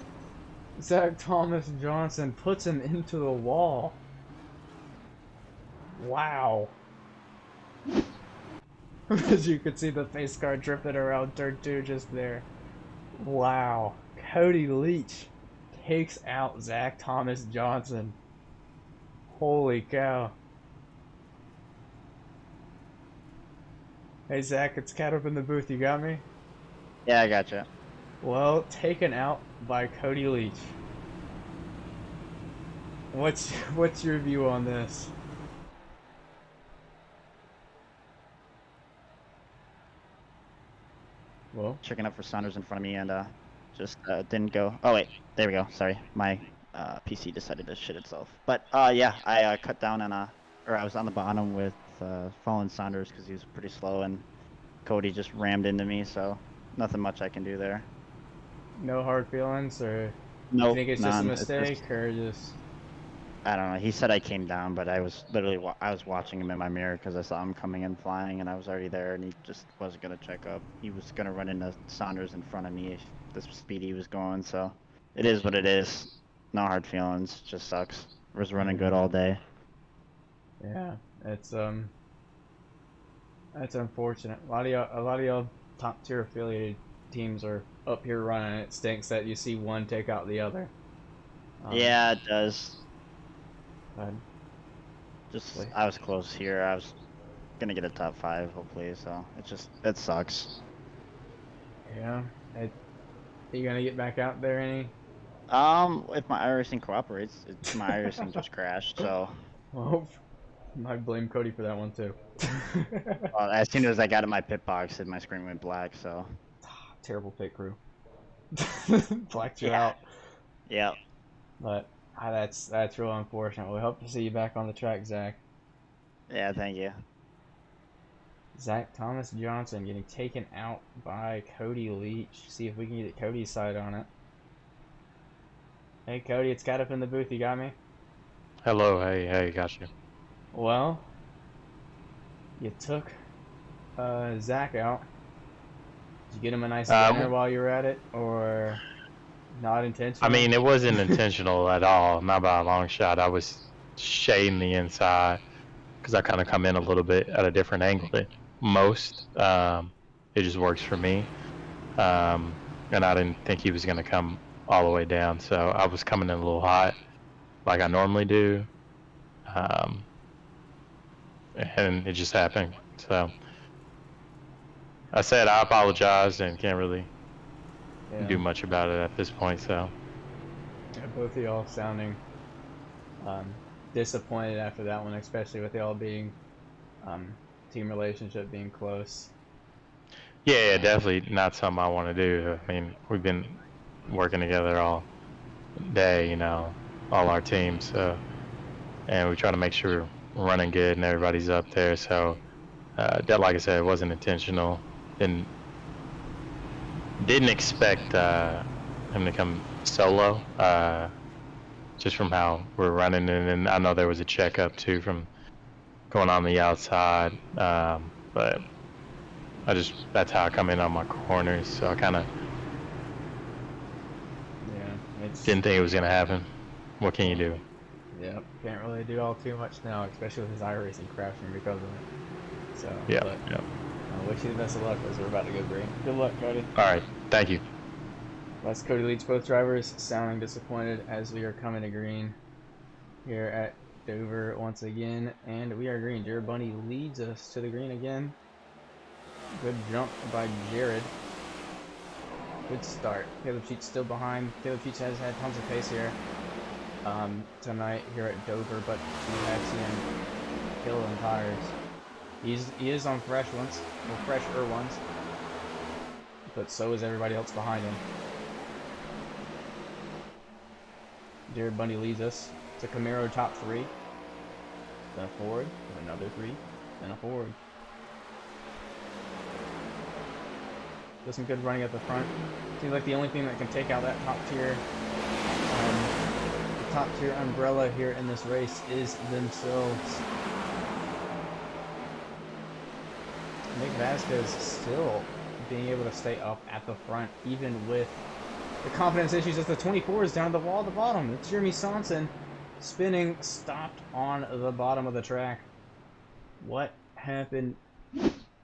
Zack Thomas Johnson puts him into the wall. Wow. As you could see, the face car drifted around turn 2 just there. Wow. Cody Leach takes out Zack Thomas Johnson. Holy cow. Hey Zach, it's Cat up in the booth, you got me? Yeah, I gotcha. Well, taken out by Cody Leach. What's your view on this? Well, Checking up for Saunders in front of me and just didn't go. Oh wait, there we go. Sorry, my PC decided to shit itself. But yeah, I cut down and or I was on the bottom with fallen Saunders because he was pretty slow, and Cody just rammed into me. So nothing much I can do there. no hard feelings, or Nope, you think it's just a none. mistake, or just? I don't know. He said I came down, but I was literally I was watching him in my mirror because I saw him coming in flying, and I was already there, and he just wasn't gonna check up. He was gonna run into Saunders in front of me, the speed he was going. So it is what it is. No hard feelings. Just sucks. Was running good all day. Yeah, it's that's unfortunate. A lot of y'all top tier affiliated teams are up here running. It stinks that you see one take out the other. Yeah, it does. But Just I was close here. I was gonna get a top 5 hopefully. So it sucks. yeah, you gonna get back out there any? If my iRacing cooperates, my iRacing just crashed. So Well, I blame Cody for that one too. as soon as I got in my pit box, my screen went black. So Terrible pit crew. Blacked you Yeah. out. yeah. But that's real unfortunate. We hope to see you back on the track, Zach. Yeah, thank you. Zack Thomas Johnson getting taken out by Cody Leach. See if we can get Cody's side on it. Hey Cody, it's Cat up in the booth. You got me? Hello, hey, got you. Well, you took Zach out. Did you get him a nice dinner while you were at it, or not intentional? I mean, it wasn't intentional at all, not by a long shot. I was shading the inside because I kind of come in a little bit at a different angle than most. It just works for me. And I didn't think he was going to come all the way down, so I was coming in a little hot like I normally do. And it just happened. So I said I apologize and can't really do much about it at this point. So Yeah, both of y'all sounding disappointed after that one, especially with y'all being team relationship being close. yeah, definitely not something I want to do. I mean, we've been working together all day, all our teams. So, and we try to make sure we're running good and everybody's up there. So That, like I said, it wasn't intentional. Didn't expect him to come solo. Just from how we're running, and then I know there was a checkup too from going on the outside. But that's how I come in on my corners. So I kind of didn't think it was gonna happen. What can you do? Yep, can't really do all too much now, especially with his iRacing crashing because of it. So, Yeah. but I wish you the best of luck as we're about to go green. Good luck, Cody. All right, thank you. As Cody leads both drivers, sounding disappointed as we are coming to green here at Dover once again, and we are green. Jared Bundy leads us to the green again. Good jump by Jared. Good start. Caleb Cheats still behind. Caleb Cheats has had tons of pace here tonight here at Dover, but we have seen him kill on tires. He is on fresh ones, or fresher ones, but so is everybody else behind him. Jared Bundy leads us. It's a Camaro top 3, then a Ford, another 3, then a Ford. Does some good running at the front. Seems like the only thing that can take out that top tier umbrella here in this race is themselves. Nick Vasquez still being able to stay up at the front, even with the confidence issues as the 24 is down the wall at the bottom. It's Jeremy Saunders spinning, stopped on the bottom of the track. What happened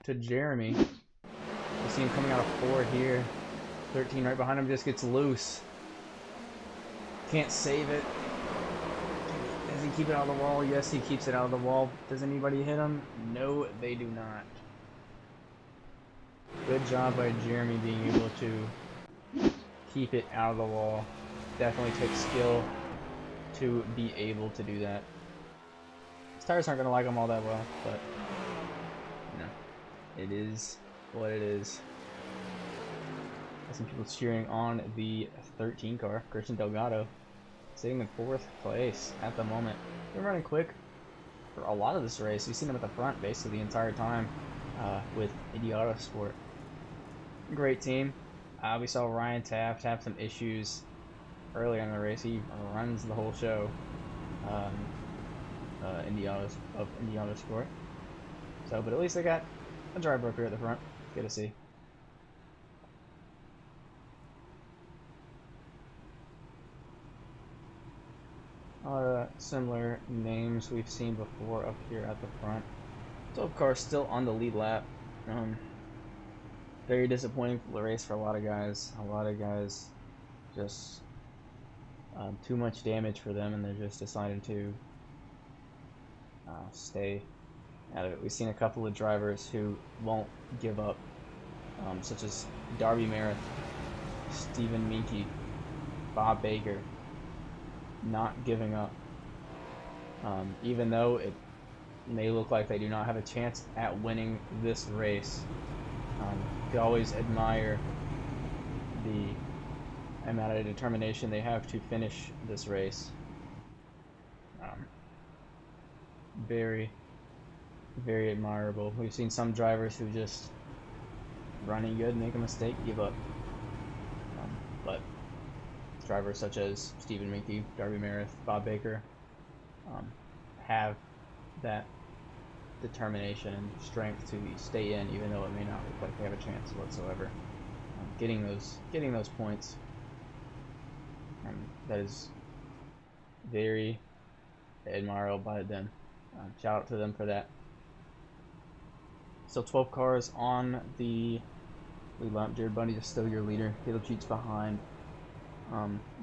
to Jeremy? We see him coming out of 4 here. 13 right behind him just gets loose. Can't save it. Does he keep it out of the wall? Yes, he keeps it out of the wall. Does anybody hit him? No, they do not. Good job by Jeremy being able to keep it out of the wall. Definitely takes skill to be able to do that. His tires aren't going to like him all that well, but you know, it is what it is. Got some people cheering on the 13 car, Christian Delgado, sitting in 4th place at the moment. Been running quick for a lot of this race. We've seen him at the front basically the entire time with Indy Autosport. Great team. We saw Ryan Taft have some issues earlier in the race. He runs the whole show. Indy Autosport. So, but at least they got a driver up here at the front. Good to see. Similar names we've seen before up here at the front. 12 car still on the lead lap. Very disappointing for the race for a lot of guys. A lot of guys just too much damage for them, and they're just deciding to stay out of it. We've seen a couple of drivers who won't give up, such as Darby Merritt, Stephen Minke, Bob Baker, not giving up. Even though it may look like they do not have a chance at winning this race, you always admire the amount of determination they have to finish this race. Very, very admirable. We've seen some drivers who just running good, make a mistake, give up. But drivers such as Stephen Minke, Darby Merritt, Bob Baker have that determination and strength to stay in, even though it may not look like they have a chance whatsoever. Getting those points, that is very admirable by them. Shout out to them for that. Still 12 cars on the lead lap. Jared Bundy is still your leader. Caleb Cheats behind.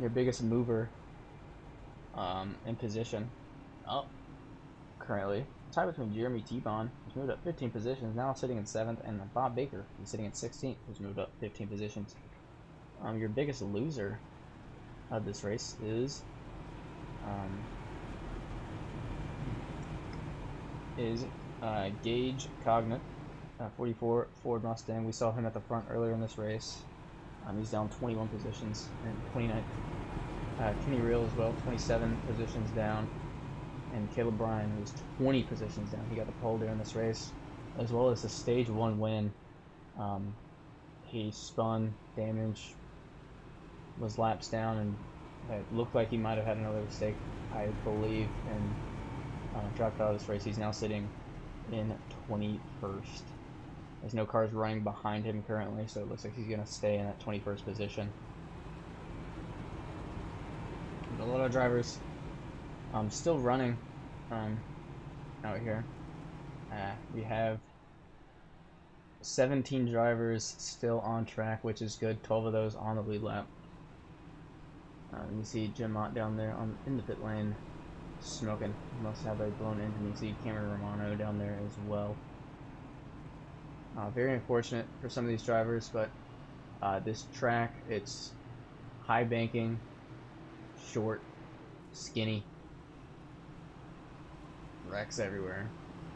Your biggest mover in position up currently. Tie between Jeremy T-Bond, who's moved up 15 positions, now sitting in 7th, and Bob Baker, who's sitting in 16th, who's moved up 15 positions. Your biggest loser of this race is Gage Cognate, 44 Ford Mustang. We saw him at the front earlier in this race. He's down 21 positions and 29th. Kenny Real as well, 27 positions down. And Caleb Bryan, who's 20 positions down. He got the pole during this race. as well as the stage 1 win. He spun, damage, was laps down, and it looked like he might have had another mistake, I believe, and dropped out of this race. He's now sitting in 21st. There's no cars running behind him currently, so it looks like he's going to stay in that 21st position. But a lot of drivers still running out here. We have 17 drivers still on track, which is good. 12 of those on the lead lap. You see Jim Mott down there in the pit lane smoking. He must have a blown engine. You see Cameron Romano down there as well. Very unfortunate for some of these drivers, but this track, it's high banking, short, skinny, wrecks everywhere.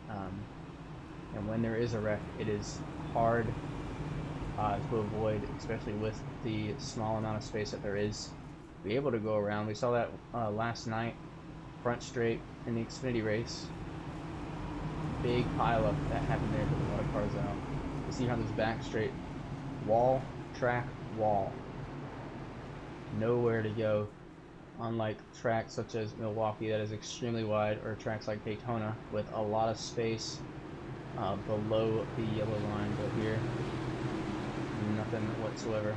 And when there is a wreck, it is hard to avoid, especially with the small amount of space that there is to be able to go around. We saw that last night, front straight in the Xfinity race. Big pileup that happened there, with a lot of cars out. You see how this back straight, wall, track, wall. Nowhere to go. Unlike tracks such as Milwaukee that is extremely wide, or tracks like Daytona with a lot of space below the yellow line, but here, nothing whatsoever.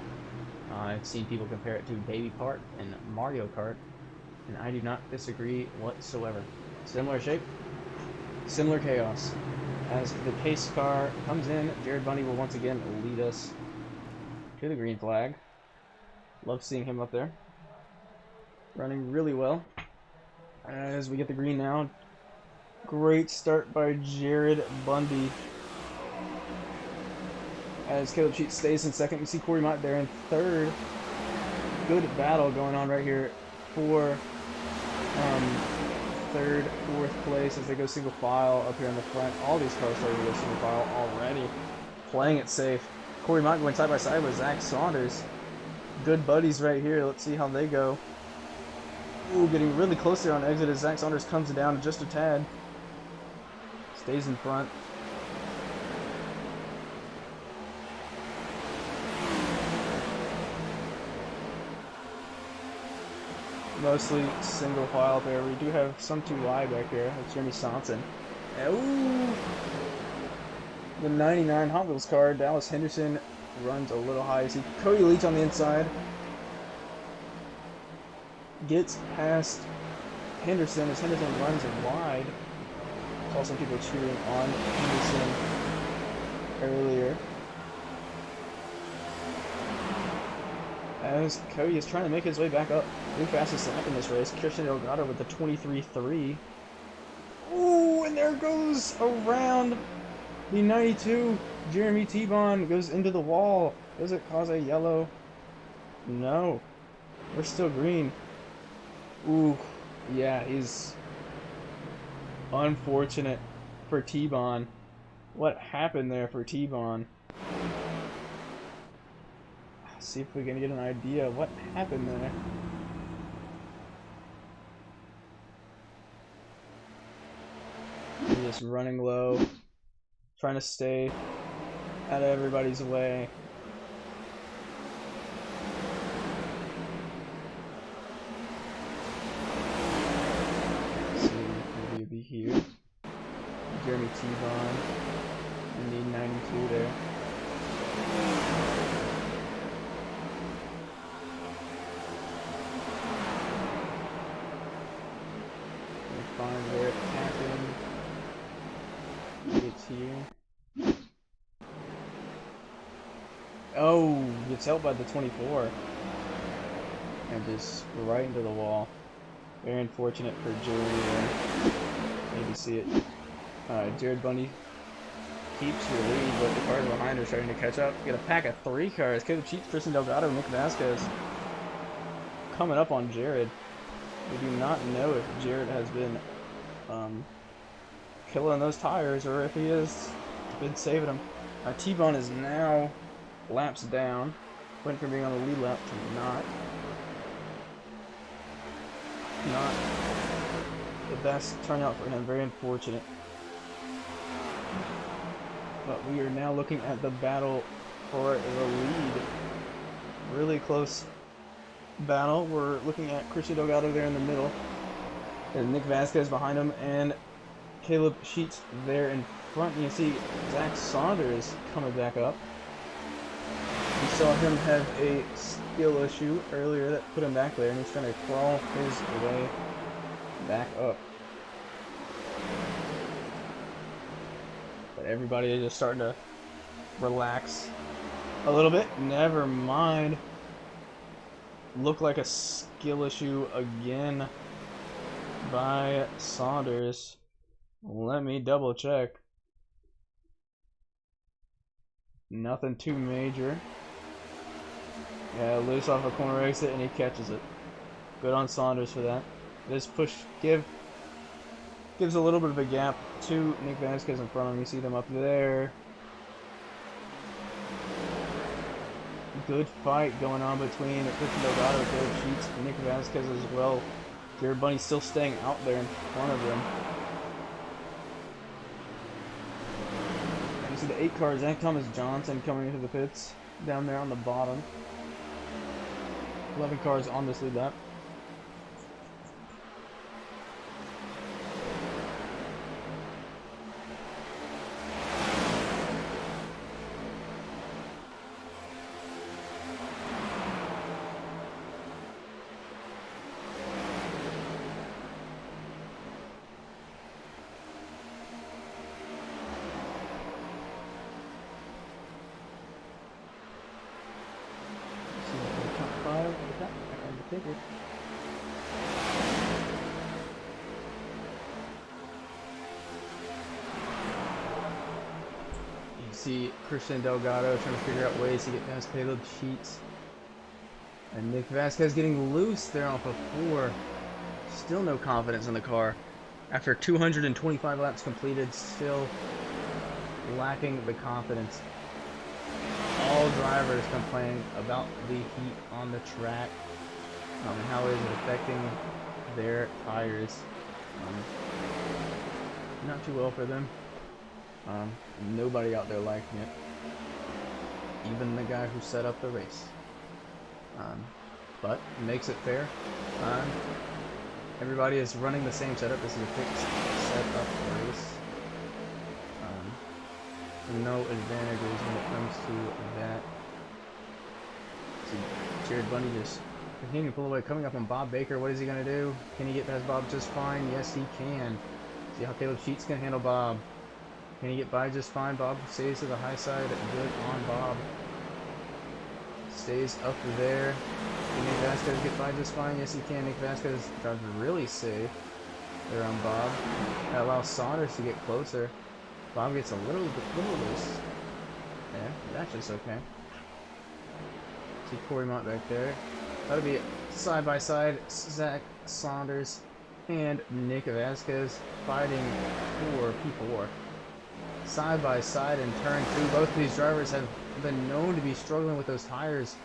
I've seen people compare it to Baby Park and Mario Kart, and I do not disagree whatsoever. Similar shape, similar chaos. As the pace car comes in, Jared Bundy will once again lead us to the green flag. Love seeing him up there. Running really well. As we get the green now, great start by Jared Bundy. As Caleb Cheat stays in second, we see Cory Mott there in third. Good battle going on right here for third, fourth place as they go single file up here in the front. All these cars starting to go single file already. Playing it safe. Cory Mott going side by side with Zack Saunders. Good buddies right here. Let's see how they go. Ooh, getting really close there on exit as Zack Saunders comes down just a tad. Stays in front. Mostly single file there. We do have some too wide back here. That's Jeremy Swanson. Ooh! The 99 Hot Wheels car, Dallas Henderson, runs a little high. You see Cody Leach on the inside. Gets past Henderson as Henderson runs wide. Saw some people cheering on Henderson earlier. As Cody is trying to make his way back up. New fastest lap in this race, Christian Delgado with the 23.3. Ooh, and there goes around the 92. Jeremy T-Bond goes into the wall. Does it cause a yellow? No. We're still green. Ooh, yeah, he's unfortunate for T-Bond. What happened there for T-Bond? See if we can get an idea of what happened there. He's just running low, trying to stay out of everybody's way. Let's see who will be here. Jeremy T-Bond in the 92 there. Find where it happened. It's here. Oh, gets helped by the 24. And just right into the wall. Very unfortunate for Jeremy there. Maybe see it. Jared Bundy keeps your lead, but the cars behind are starting to catch up. Get a pack of 3 cars. Caleb Cheats, Tristan Delgado, Nick Vasquez coming up on Jared. We do not know if Jared has been killing those tires or if he has been saving them. T-Bone is now laps down. Went from being on the lead lap to not the best turnout for him. Very unfortunate. But we are now looking at the battle for the lead. Really close battle. We're looking at Christian Delgado there in the middle. And Nick Vasquez behind him, and Caleb Sheets there in front. You can see Zack Saunders coming back up. We saw him have a skill issue earlier that put him back there, and he's trying to crawl his way back up. But everybody is just starting to relax a little bit. Never mind. Looked like a skill issue again by Saunders. Let me double check. Nothing too major. Yeah, loose off a corner exit and he catches it. Good on Saunders for that. This push gives a little bit of a gap to Nick Vasquez in front of him. You see them up there. Good fight going on between Christian Delgado, Caleb Sheets, and Nick Vasquez as well. Jared Bundy still staying out there in front of them. And you see the 8 car, Zach Thomas Johnson, coming into the pits down there on the bottom. 11 cars on this lead lap. You see Christian Delgado trying to figure out ways to get past Caleb Sheets. And Nick Vasquez getting loose there off of 4. Still no confidence in the car. After 225 laps completed, still lacking the confidence. All drivers complaining about the heat on the track. And how is it affecting their tires? Not too well for them. Nobody out there liking it. Even the guy who set up the race. But makes it fair. Everybody is running the same setup. This is a fixed setup race. No advantages when it comes to that. See Jared Bundy just continuing to pull away, coming up on Bob Baker. What is he going to do? Can he get past Bob just fine? Yes, he can. See how Caleb Sheets can handle Bob. Can he get by just fine? Bob stays to the high side. Good on Bob. Stays up there. Can Nick Vasquez get by just fine? Yes, he can. Nick Vasquez drives really safe there on Bob. That allows Saunders to get closer. Bob gets a little loose. Yeah, that's just okay. See Cory Mott back there. That'll be side by side. Zack Saunders and Nick Vasquez fighting for P4. Side by side in turn 2. Both of these drivers have been known to be struggling with those tires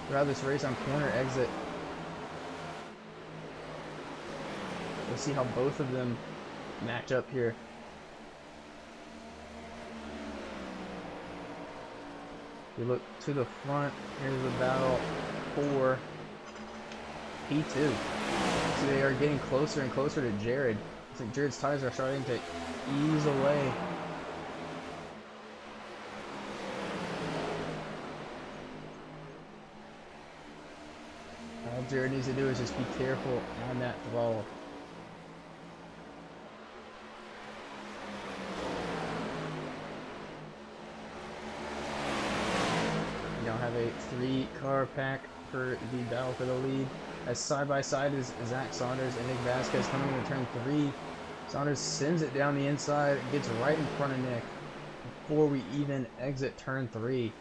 throughout this race on corner exit. We'll see how both of them match up here. We look to the front. Here's the battle for P2. See, they are getting closer and closer to Jared. I think Jared's tires are starting to ease away. All Jared needs to do is just be careful on that throttle. We now have a 3-car pack for the battle for the lead. As side by side is Zack Saunders and Nick Vasquez coming into turn 3. Saunders sends it down the inside, gets right in front of Nick before we even exit turn 3.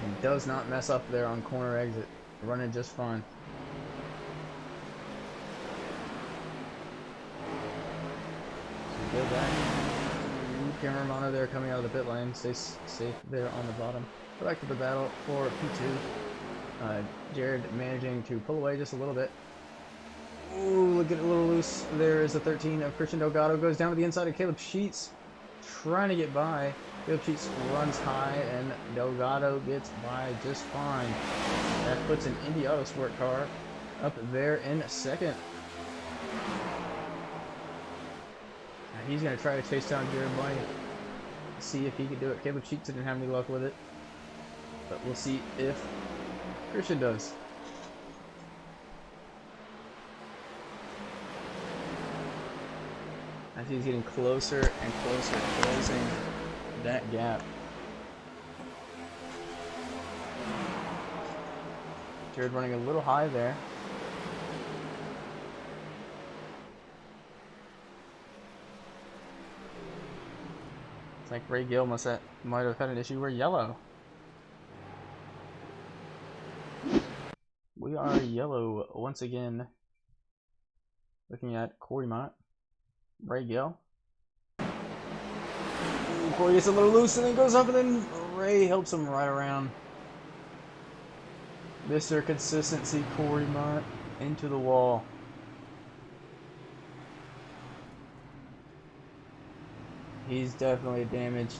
And does not mess up there on corner exit. Running just fine. So go back. Cameron Romano there coming out of the pit lane. Stays safe there on the bottom. Go back to the battle for P2. Jared managing to pull away just a little bit. Ooh, get a little loose. There is the 13 of Christian Delgado. Goes down to the inside of Caleb Sheets. trying to get by. Caleb Cheeks runs high, and Delgado gets by just fine. That puts an Indy Autosport car up there in second. Now he's going to try to chase down Jared Bundy, see if he can do it. Caleb Cheeks didn't have any luck with it, but we'll see if Christian does. As he's getting closer and closer, closing that gap. Jared running a little high there. It's like Ray Gill might have had an issue. We're yellow. We are yellow once again. Looking at Cory Mott. Ray Gill. Cory gets a little loose and then goes up, and then Ray helps him right around. Mr. Consistency, Cory Mott, into the wall. He's definitely damaged.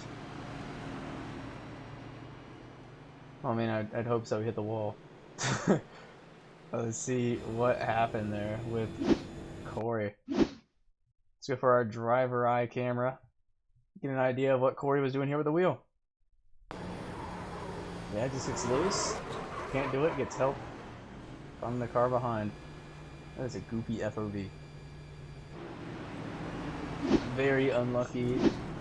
I mean, I'd hope so. He hit the wall. Let's see what happened there with Cory. Let's go for our driver eye camera. Get an idea of what Cory was doing here with the wheel. Yeah, it just gets loose. Can't do it. Gets help from the car behind. That is a goopy FOV. Very unlucky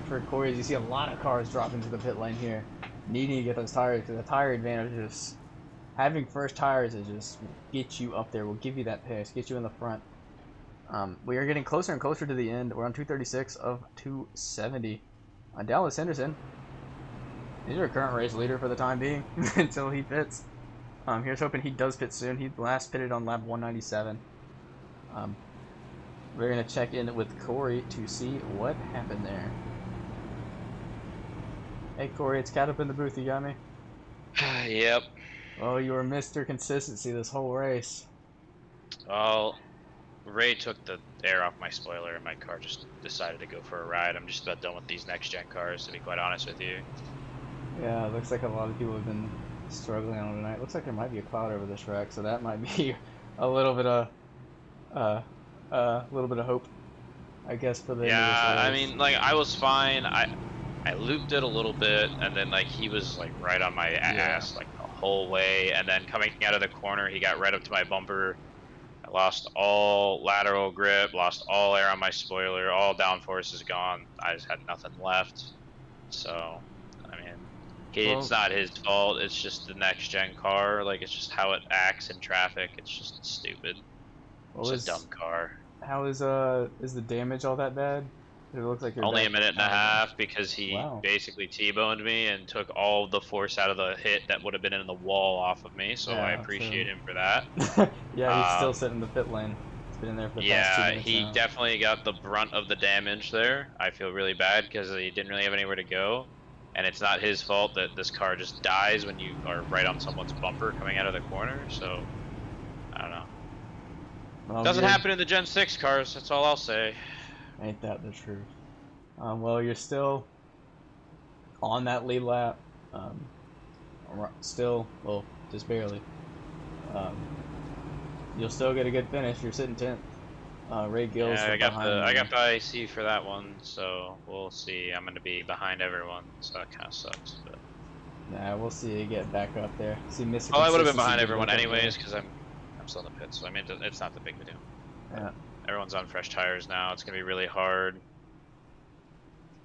for Cory. As you see a lot of cars drop into the pit lane here, needing to get those tires, because the tire advantage is having first tires is just get you up there. Will give you that pace, get you in the front. We are getting closer and closer to the end. We're on 236 of 270. Dallas Henderson, he's our current race leader for the time being until he pits. Here's hoping he does pit soon. He last pitted on lap 197. We're going to check in with Cory to see what happened there. Hey Cory, it's Cat up in the booth. You got me? Yep. Oh, you were Mr. Consistency this whole race. Well, Ray took the air off my spoiler and my car just decided to go for a ride. I'm just about done with these next gen cars, to be quite honest with you. Yeah, it looks like a lot of people have been struggling on tonight. Looks like there might be a cloud over this track, so that might be a little bit of hope, I guess, for the Yeah, end of this I race. mean, like, I was fine. I looped it a little bit, and then like he was like right on my ass like the whole way, and then coming out of the corner, he got right up to my bumper. I lost all lateral grip, lost all air on my spoiler, all downforce is gone. I just had nothing left. So, I mean, it's not his fault. It's just the next gen car. Like, it's just how it acts in traffic. It's just stupid. It's a dumb car. How is the damage all that bad? It looks like you're only a minute and a half, because he basically T-boned me and took all the force out of the hit that would have been in the wall off of me, so I appreciate him for that. Yeah, he's still sitting in the pit lane. He's been in there for the past 2 minutes he now. definitely got the brunt of the damage there. I feel really bad because he didn't really have anywhere to go, and it's not his fault that this car just dies when you are right on someone's bumper coming out of the corner, so I don't know. Well, Doesn't happen in the Gen 6 cars, that's all I'll say. Ain't that the truth? Well, you're still on that lead lap. Still, well, just barely. You'll still get a good finish. You're sitting 10th. Ray Gill's I got behind the IC for that one, so we'll see. I'm gonna be behind everyone, so that kind of sucks. But nah, we'll see you get back up there. See, Mr. I would have been Consistency behind get everyone back up anyways, there. because I'm still in the pit, so I mean it's not that big of a deal. Yeah. Everyone's on fresh tires now. It's gonna be really hard.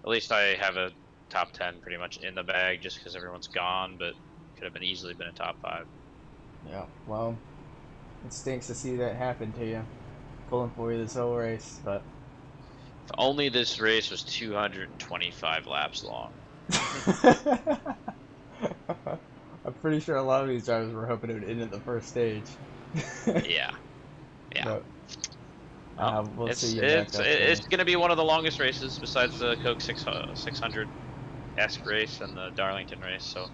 At least I have a top 10 pretty much in the bag, just because everyone's gone, but could have easily been a top 5. Yeah. Well, it stinks to see that happen to you. Pulling for you this whole race, but If only this race was 225 laps long. I'm pretty sure a lot of these drivers were hoping it would end at the first stage. Yeah. But, we'll it's see you back up there. it's gonna be one of the longest races besides the Coke 600-esque race and the Darlington race. So,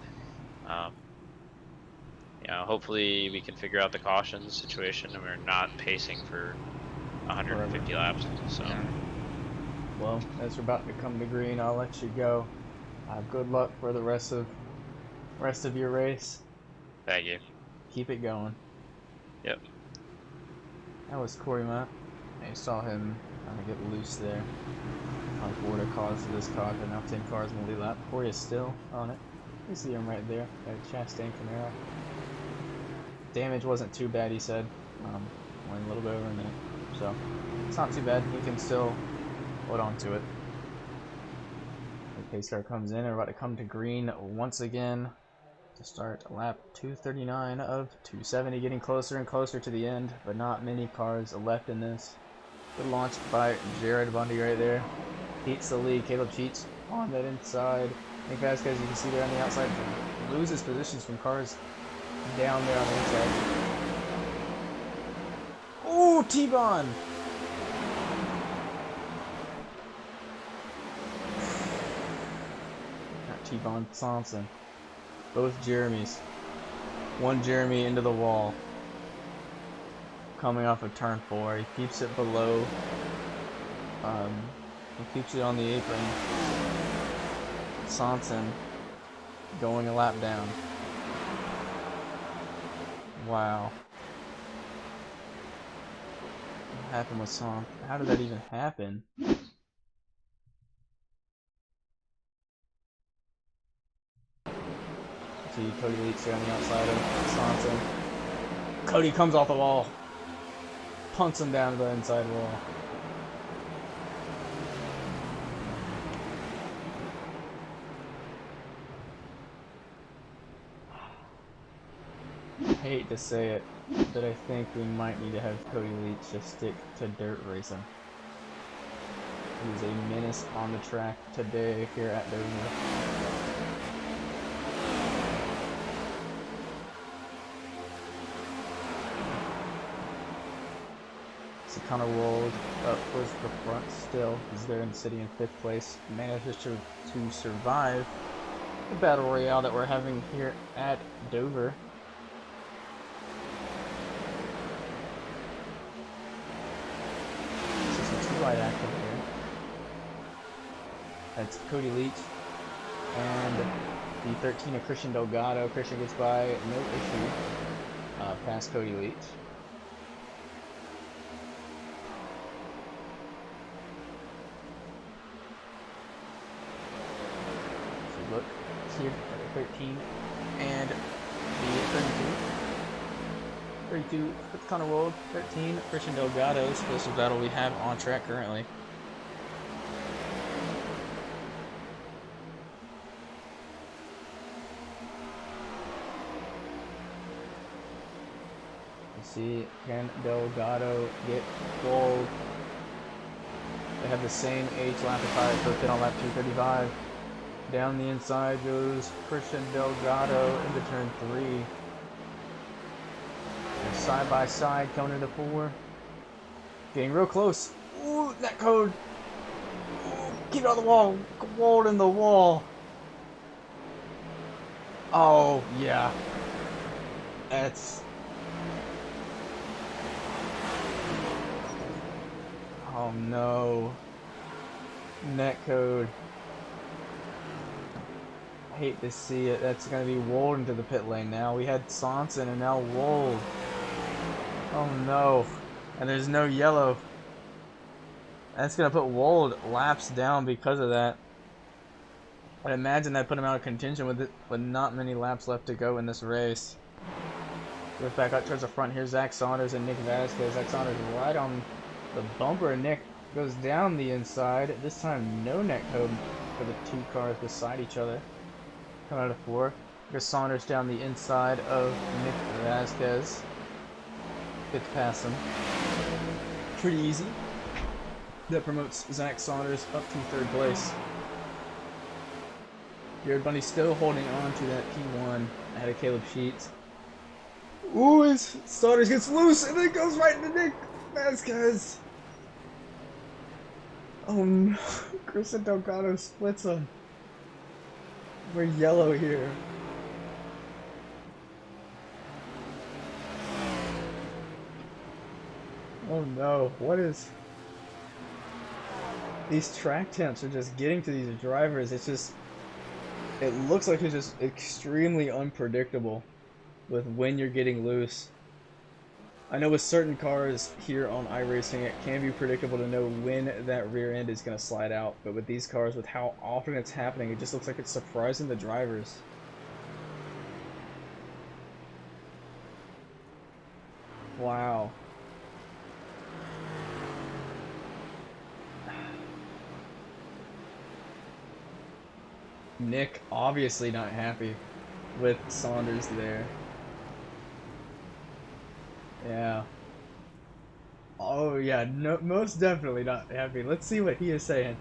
hopefully we can figure out the caution situation and we're not pacing for 150 laps. So, Well, as we're about to come to green, I'll let you go. Good luck for the rest of your race. Thank you. Keep it going. Yep. That was Cory Mott. I saw him kind of get loose there. On board a cause of this car, but now 10 cars in the lead lap. Cory is still on it. You see him right there. Got a Chastain Camaro. Damage wasn't too bad, he said. Went a little bit over a minute. So, it's not too bad. He can still hold on to it. The pace car comes in. We're about to come to green once again to start lap 239 of 270. Getting closer and closer to the end, but not many cars left in this. Good launch by Jared Bundy right there. Heats the lead. Caleb cheats on that inside. Nick Vasquez, you can see there on the outside, loses positions from cars down there on the inside. Ooh, T-Bon! Not T-Bon, Thompson. Both Jeremys. One Jeremy into the wall. Coming off of turn 4. He keeps it below. He keeps it on the apron. Sonson going a lap down. Wow. What happened with Son? How did that even happen? See Cody Leach there on the outside of Sonson. Cody comes off the wall. Punts him down to the inside wall. I hate to say it, but I think we might need to have Cody Leach just stick to dirt racing. He's a menace on the track today here at Dover. So kind of rolled up towards the front still. He's there in the city in 5th place. Manages to survive the battle royale that we're having here at Dover. 62 light active here. That's Cody Leach. And the 13 of Christian Delgado. Christian gets by no issue past Cody Leach. Look here at the 13 and the 32 it's kind of rolled. 13 Christian Delgado, explosive battle we have on track currently. You see, can Delgado get gold? They have the same age lap of tires, so fit on lap 235. Down the inside goes Christian Delgado into turn 3. They're side by side coming into 4. Getting real close. Ooh, that code. Ooh, keep it on the wall. Gold in the wall. Oh, yeah. That's... Oh, no. Netcode. Hate to see it. That's going to be Wold into the pit lane now. We had Sonson and now Wold. Oh no. And there's no yellow. That's going to put Wold laps down because of that. I'd imagine that put him out of contention with not many laps left to go in this race. Goes back up towards the front here. Zack Saunders and Nick Vasquez. Zack Saunders right on the bumper. Nick goes down the inside. This time no net code for the two cars beside each other. Coming out of 4. Here's Saunders down the inside of Nick Vasquez. Gets past him. Pretty easy. That promotes Zack Saunders up to 3rd place. Jared Bundy still holding on to that P1 ahead of Caleb Sheets. Ooh, his Saunders gets loose and then goes right into Nick Vasquez. Oh no, Christian Delgado splits him. We're yellow here. Oh no, what is... these track temps are just getting to these drivers. It's just, it looks like it's just extremely unpredictable with when you're getting loose. I know with certain cars here on iRacing, it can be predictable to know when that rear end is going to slide out, but with these cars, with how often it's happening, it just looks like it's surprising the drivers. Wow. Nick obviously not happy with Saunders there. Yeah. Oh yeah, no, most definitely not happy. Let's see what he is saying.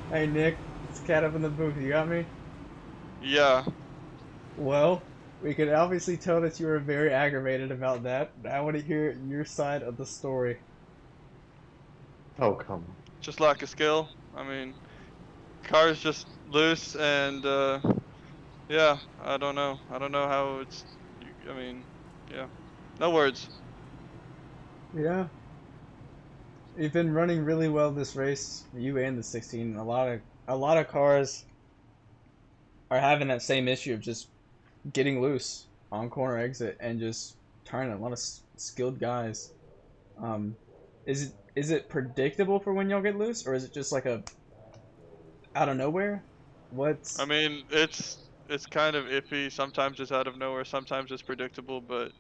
Hey Nick, it's Cat up in the booth. You got me? Yeah. Well, we can obviously tell that you were very aggravated about that. I want to hear your side of the story. Oh, come on. Just lack of skill. I mean, car's just loose, and yeah, I don't know. I don't know how it's. I mean, yeah, no words. Yeah. You've been running really well this race, you and the 16. A lot of cars are having that same issue of just getting loose on corner exit and just turning. A lot of skilled guys. Is it predictable for when y'all get loose, or is it just like a out of nowhere? What's I mean, it's kind of iffy. Sometimes it's out of nowhere. Sometimes it's predictable. But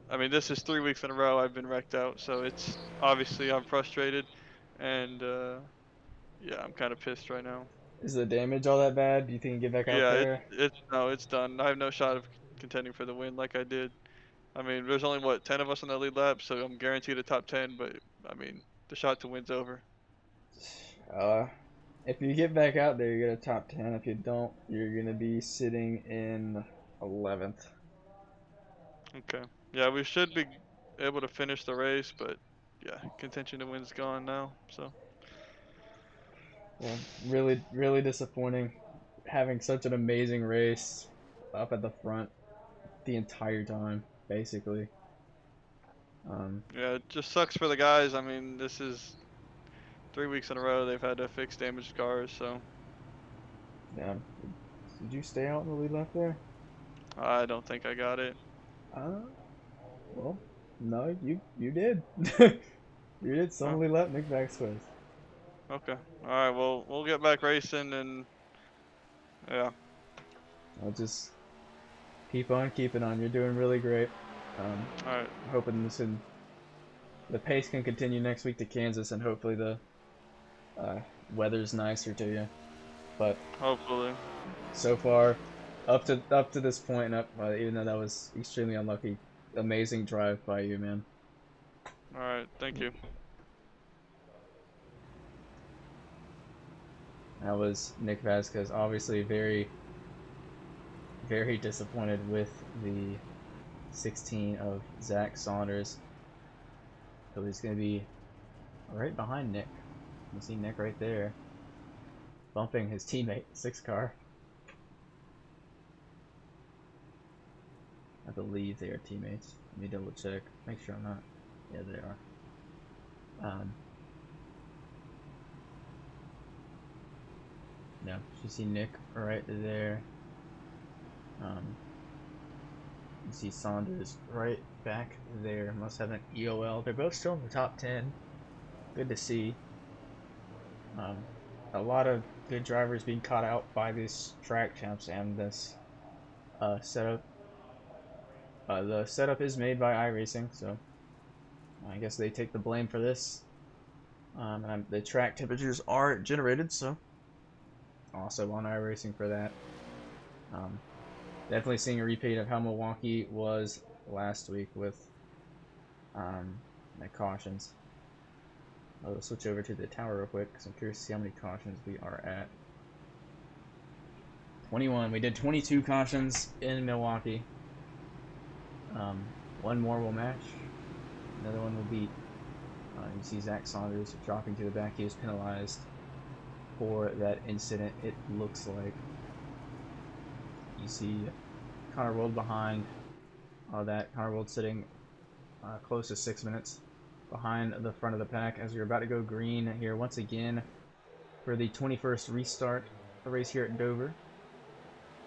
I mean, this is 3 weeks in a row I've been wrecked out. So it's obviously I'm frustrated, and yeah, I'm kind of pissed right now. is the damage all that bad? Do you think you can get back out Yeah, there? it's done. I have no shot of contending for the win like I did. I mean, there's only what 10 of us in the lead lap, so I'm guaranteed a top 10. But I mean, the shot to win's over. If you get back out there, you get a top 10. If you don't, you're gonna be sitting in 11th. Okay. Yeah, we should be able to finish the race, but yeah, contention to win's gone now. So Well, really, really disappointing having such an amazing race up at the front the entire time, basically. yeah, it just sucks for the guys. I mean, this is 3 weeks in a row they've had to fix damaged cars, so Yeah. Did you stay out in the lead left there? I don't think I got it. Well, no, you did. You did Oh, solely let Nick back squares. okay. All right. Well, we'll get back racing, and yeah. I'll just keep on keeping on. You're doing really great. All right. Hoping the pace can continue next week to Kansas, and hopefully the weather's nicer to you. But Hopefully. so far, up to this point, even though that was extremely unlucky, amazing drive by you, man. All right. Thank you. That was Nick Vasquez, obviously very, very disappointed with the 16 of Zack Saunders. So he's going to be right behind Nick. You see Nick right there, bumping his teammate, 6 car. I believe they are teammates. Let me double check, make sure I'm not. Yeah, they are. No, you see Nick right there. You see Saunders right back there. Must have an EOL. They're both still in the top 10. Good to see. A lot of good drivers being caught out by these track champs and this setup. The setup is made by iRacing, so I guess they take the blame for this. And the track temperatures are generated, so also on iRacing for that. Definitely seeing a repeat of how Milwaukee was last week with the cautions. I'll switch over to the tower real quick because I'm curious to see how many cautions we are at. 21. We did 22 cautions in Milwaukee. One more will match. Another one will beat. You see Zack Saunders dropping to the back. He was penalized for that incident, it looks like. You see Connor World behind all that. Connor World sitting close to 6 minutes behind the front of the pack as we're about to go green here once again for the 21st restart the race here at Dover.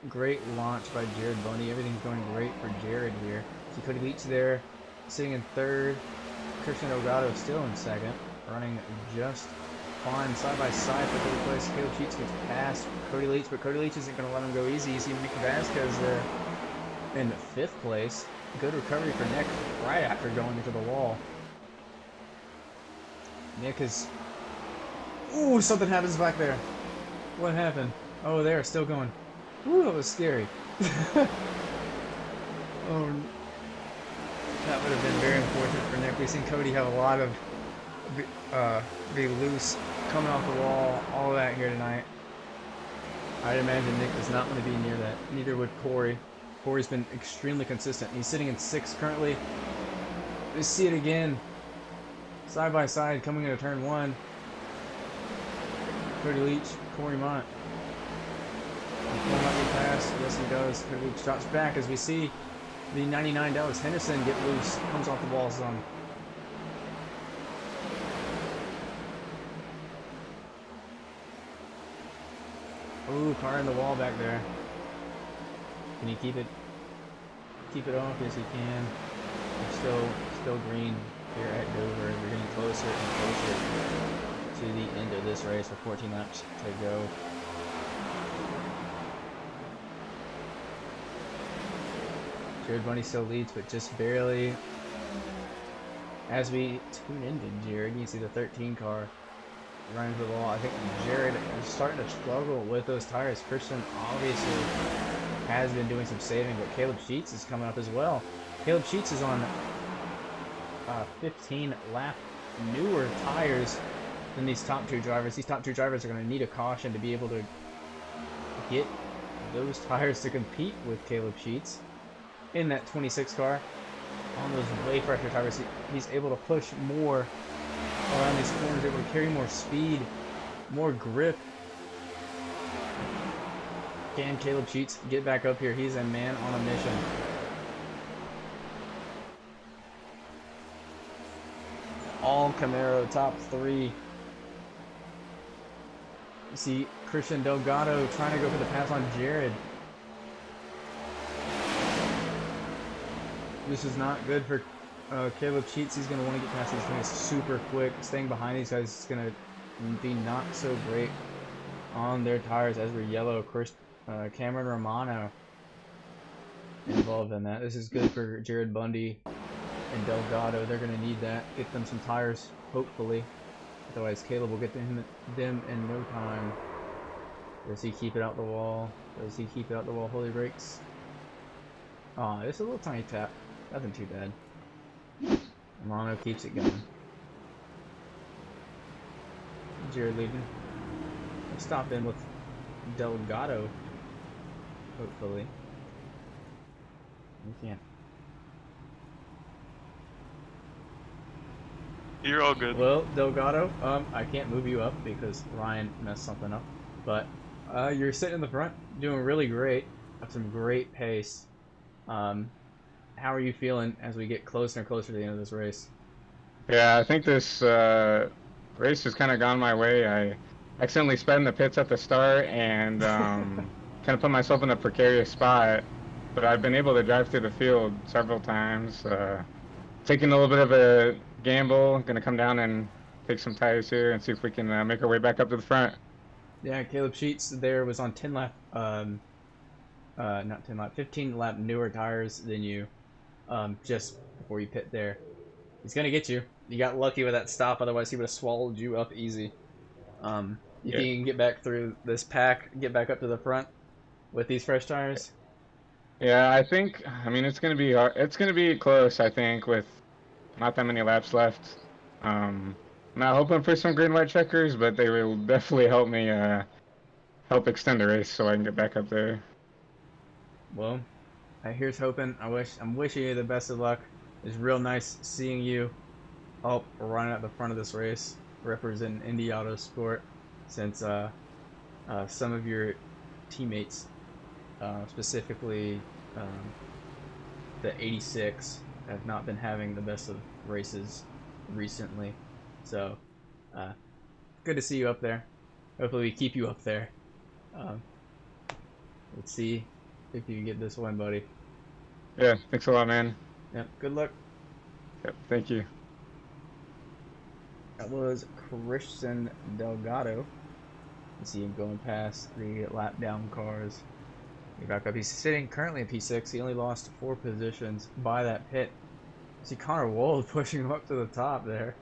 Great launch by Jared Bundy. Everything's going great for Jared here. See Cody Leach there sitting in third. Christian Delgado still in second, running just fine side by side for third place. Caleb Sheets gets past Cody Leach, but Cody Leach isn't going to let him go easy. You see Nick Vasquez there in fifth place. Good recovery for Nick right after going into the wall. Nick is... Ooh, something happens back there. What happened? Oh, they're still going. Ooh, that was scary. Oh, that would have been very unfortunate for Nick. We've seen Cody have a lot of be loose, coming off the wall, all of that here tonight. I'd imagine Nick does not want to be near that. Neither would Cory. Cory's been extremely consistent. He's sitting in sixth currently. Let's see it again. Side by side, coming into turn one. Cody Leach, Cory Mott. He will not get past. Yes, he does. Cody Leach drops back as we see the 99 Dallas Henderson get loose. Comes off the wall some. Ooh, car in the wall back there. Can he keep it off? Yes, he can. We're still green here at Dover. We're getting closer and closer to the end of this race with 14 laps to go. Jared Bundy still leads, but just barely. As we tune into Jared, you can see the 13 car running to the wall. I think Jared is starting to struggle with those tires. Christian obviously has been doing some saving, but Caleb Sheets is coming up as well. Caleb Sheets is on 15 lap newer tires than these top two drivers. These top two drivers are going to need a caution to be able to get those tires to compete with Caleb Sheets in that 26 car. On those way fresher tires, he's able to push more around these corners, able to carry more speed, more grip. Can Caleb Sheets get back up here? He's a man on a mission. All Camaro top three. You see Christian Delgado trying to go for the pass on Jared. This is not good for Caleb Sheets. He's going to want to get past these guys super quick. Staying behind these guys is going to be not so great on their tires as we're yellow. Of course, Cameron Romano involved in that. This is good for Jared Bundy and Delgado. They're going to need that. Get them some tires, hopefully. Otherwise, Caleb will get them in no time. Does he keep it out the wall? Does he keep it out the wall? Holy brakes. Aw, it's a little tiny tap. Nothing too bad. Romano keeps it going. Jared leading. We'll stop in with Delgado. Hopefully. We can't. You're all good. Well, Delgado, I can't move you up because Ryan messed something up. But you're sitting in the front, doing really great. Have some great pace. How are you feeling as we get closer and closer to the end of this race? Yeah, I think this race has kind of gone my way. I accidentally sped in the pits at the start and kind of put myself in a precarious spot. But I've been able to drive through the field several times. Taking a little bit of a gamble. Going to come down and take some tires here and see if we can make our way back up to the front. Yeah, Caleb Sheets there was on 10 lap, not 10 lap, 15 lap newer tires than you. Just before you pit there. He's gonna get you. You got lucky with that stop, otherwise he would have swallowed you up easy. You think you can get back through this pack, get back up to the front with these fresh tires? Yeah, I mean, it's gonna be hard. It's gonna be close, I think, with not that many laps left. I'm not hoping for some green white checkers, but they will definitely help me help extend the race so I can get back up there. Well, here's hoping. I'm wishing you the best of luck. It's real nice seeing you up running at the front of this race, representing Indy Autosport, since some of your teammates, specifically the 86, have not been having the best of races recently. So, good to see you up there. Hopefully we keep you up there. Let's see if you can get this one, buddy. Yeah, thanks a lot, man. Yep, good luck. Yep, thank you. That was Christian Delgado. You see him going past the lap down cars. Back up. He's sitting currently in P6. He only lost 4 positions by that pit. See Connor Wold pushing him up to the top there.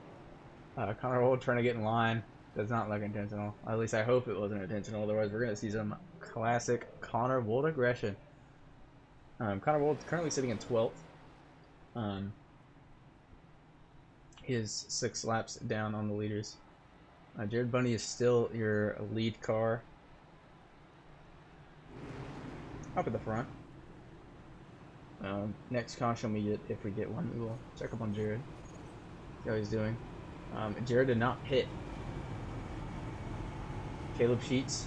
Connor Wold trying to get in line. Does not look intentional. At least I hope it wasn't intentional. Otherwise, we're going to see some classic Connor Wold aggression. Connor Wold's currently sitting in 12th. His 6 laps down on the leaders. Jared Bundy is still your lead car. Up at the front. Next caution we get, if we get one, we will check up on Jared. See how he's doing. Jared did not pit. Caleb Sheets.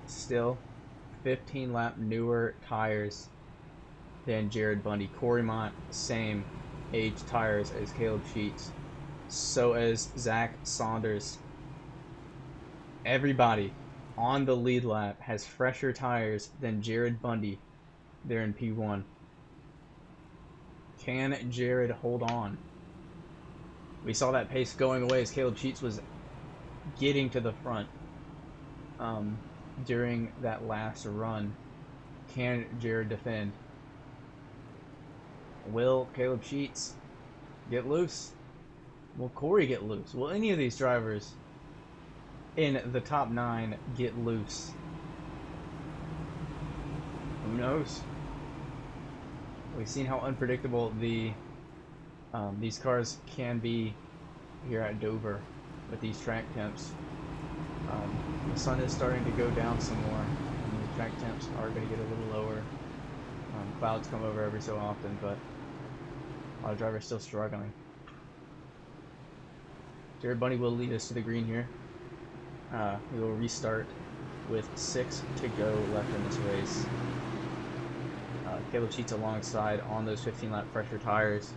Still 15 lap newer tires than Jared Bundy. Cory Mott, same age tires as Caleb Sheets. So as Zack Saunders. Everybody on the lead lap has fresher tires than Jared Bundy there in P1. Can Jared hold on? We saw that pace going away as Caleb Sheets was getting to the front during that last run. Can Jared defend? Will Caleb Sheets get loose? Will Cory get loose? Will any of these drivers in the top 9 get loose? Who knows? We've seen how unpredictable these cars can be here at Dover with these track temps. The sun is starting to go down some more, and the track temps are going to get a little lower. Clouds come over every so often, but a lot of drivers still struggling. Jared Bundy will lead us to the green here. We will restart with 6 to go left in this race. Caleb Sheets alongside on those 15 lap pressure tires.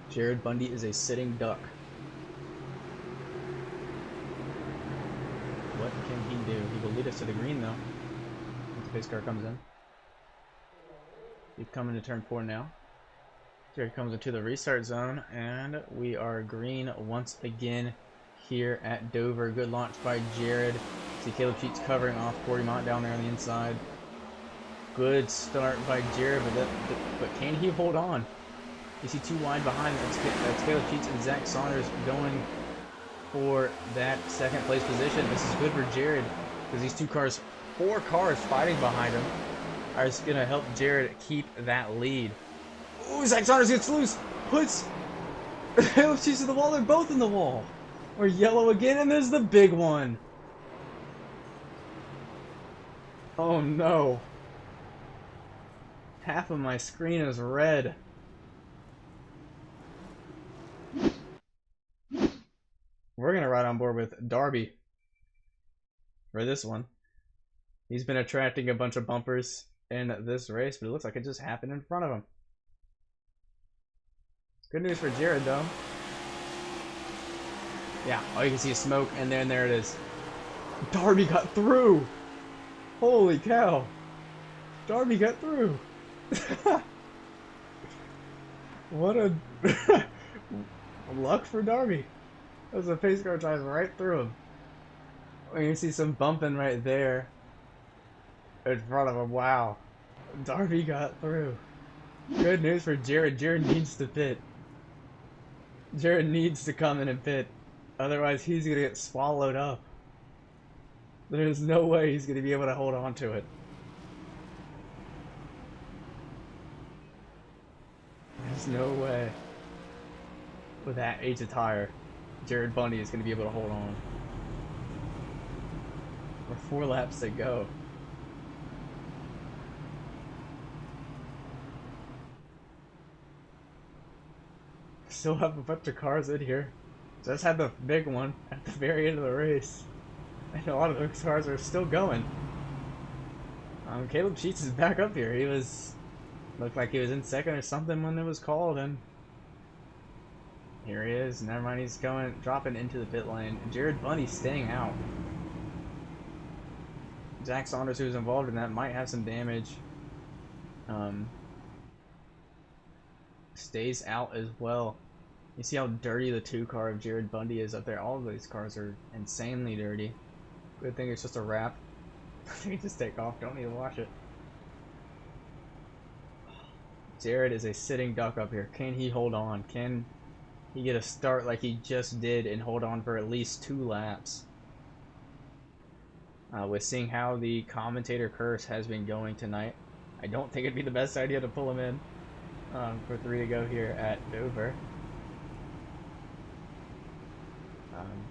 Jared Bundy is a sitting duck. What can he do? He will lead us to the green though. Once the pace car comes in. He's coming to turn 4 now. Jared comes into the restart zone, and we are green once again here at Dover. Good launch by Jared. See Caleb Sheets covering off Cory Mott down there on the inside. Good start by Jared, but can he hold on? Is he too wide behind? That's Caleb Sheets and Zack Saunders going for that 2nd place position. This is good for Jared because these 4 cars fighting behind him are just going to help Jared keep that lead. Ooh, Zack Saunders gets loose, puts Caleb Sheets in the wall. They're both in the wall. We're yellow again, and there's the big one. Oh no. Half of my screen is red. We're going to ride on board with Darby for this one. He's been attracting a bunch of bumpers in this race, but it looks like it just happened in front of him. Good news for Jared, though. Yeah, all you can see is smoke, and then there it is. Darby got through! Holy cow! Darby got through! What a luck for Darby. That was a pace car drive right through him. You can see some bumping right there in front of him. Wow. Darby got through. Good news for Jared. Jared needs to pit. Jared needs to come in and pit. Otherwise, he's going to get swallowed up. There's no way he's going to be able to hold on to it. There's no way. With that age of tire, Jared Bundy is going to be able to hold on. We're 4 laps to go. Still have a bunch of cars in here. Just had the big one at the very end of the race. And a lot of those cars are still going. Caleb Sheets is back up here. He was Looked like he was in second or something when it was called, and here he is. Never mind, he's dropping into the pit lane. Jared Bundy staying out. Zack Saunders, who's involved in that, might have some damage. Stays out as well. You see how dirty the 2 car of Jared Bundy is up there. All of these cars are insanely dirty. Good thing it's just a wrap. You just take off. Don't need to wash it. Jared is a sitting duck up here. Can he hold on? Can he get a start like he just did and hold on for at least 2 laps? With seeing how the commentator curse has been going tonight, I don't think it'd be the best idea to pull him in for 3 to go here at Dover.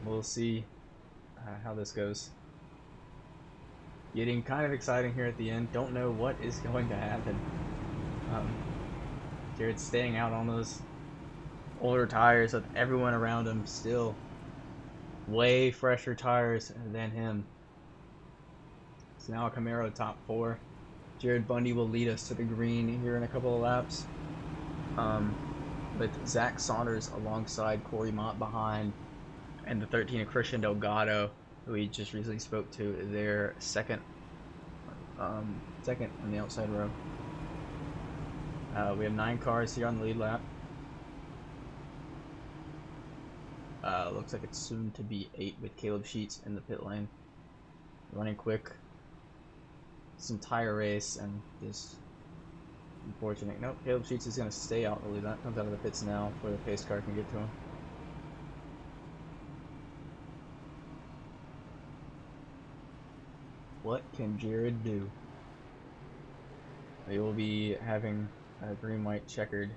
We'll see how this goes. Getting kind of exciting here at the end. Don't know what is going to happen. Jared's staying out on those older tires with everyone around him still way fresher tires than him. It's now a Camaro top 4. Jared Bundy will lead us to the green here in a couple of laps. With Zack Saunders alongside Cory Mott behind, and the 13 of Christian Delgado, who we just recently spoke to, their second on the outside row. We have 9 cars here on the lead lap. Looks like it's soon to be 8 with Caleb Sheets in the pit lane. Running quick. Some tire race and just unfortunate. Nope, Caleb Sheets is going to stay out the lead lap. Comes out of the pits now before the pace car can get to him. What can Jared do? We will be having a green-white checkered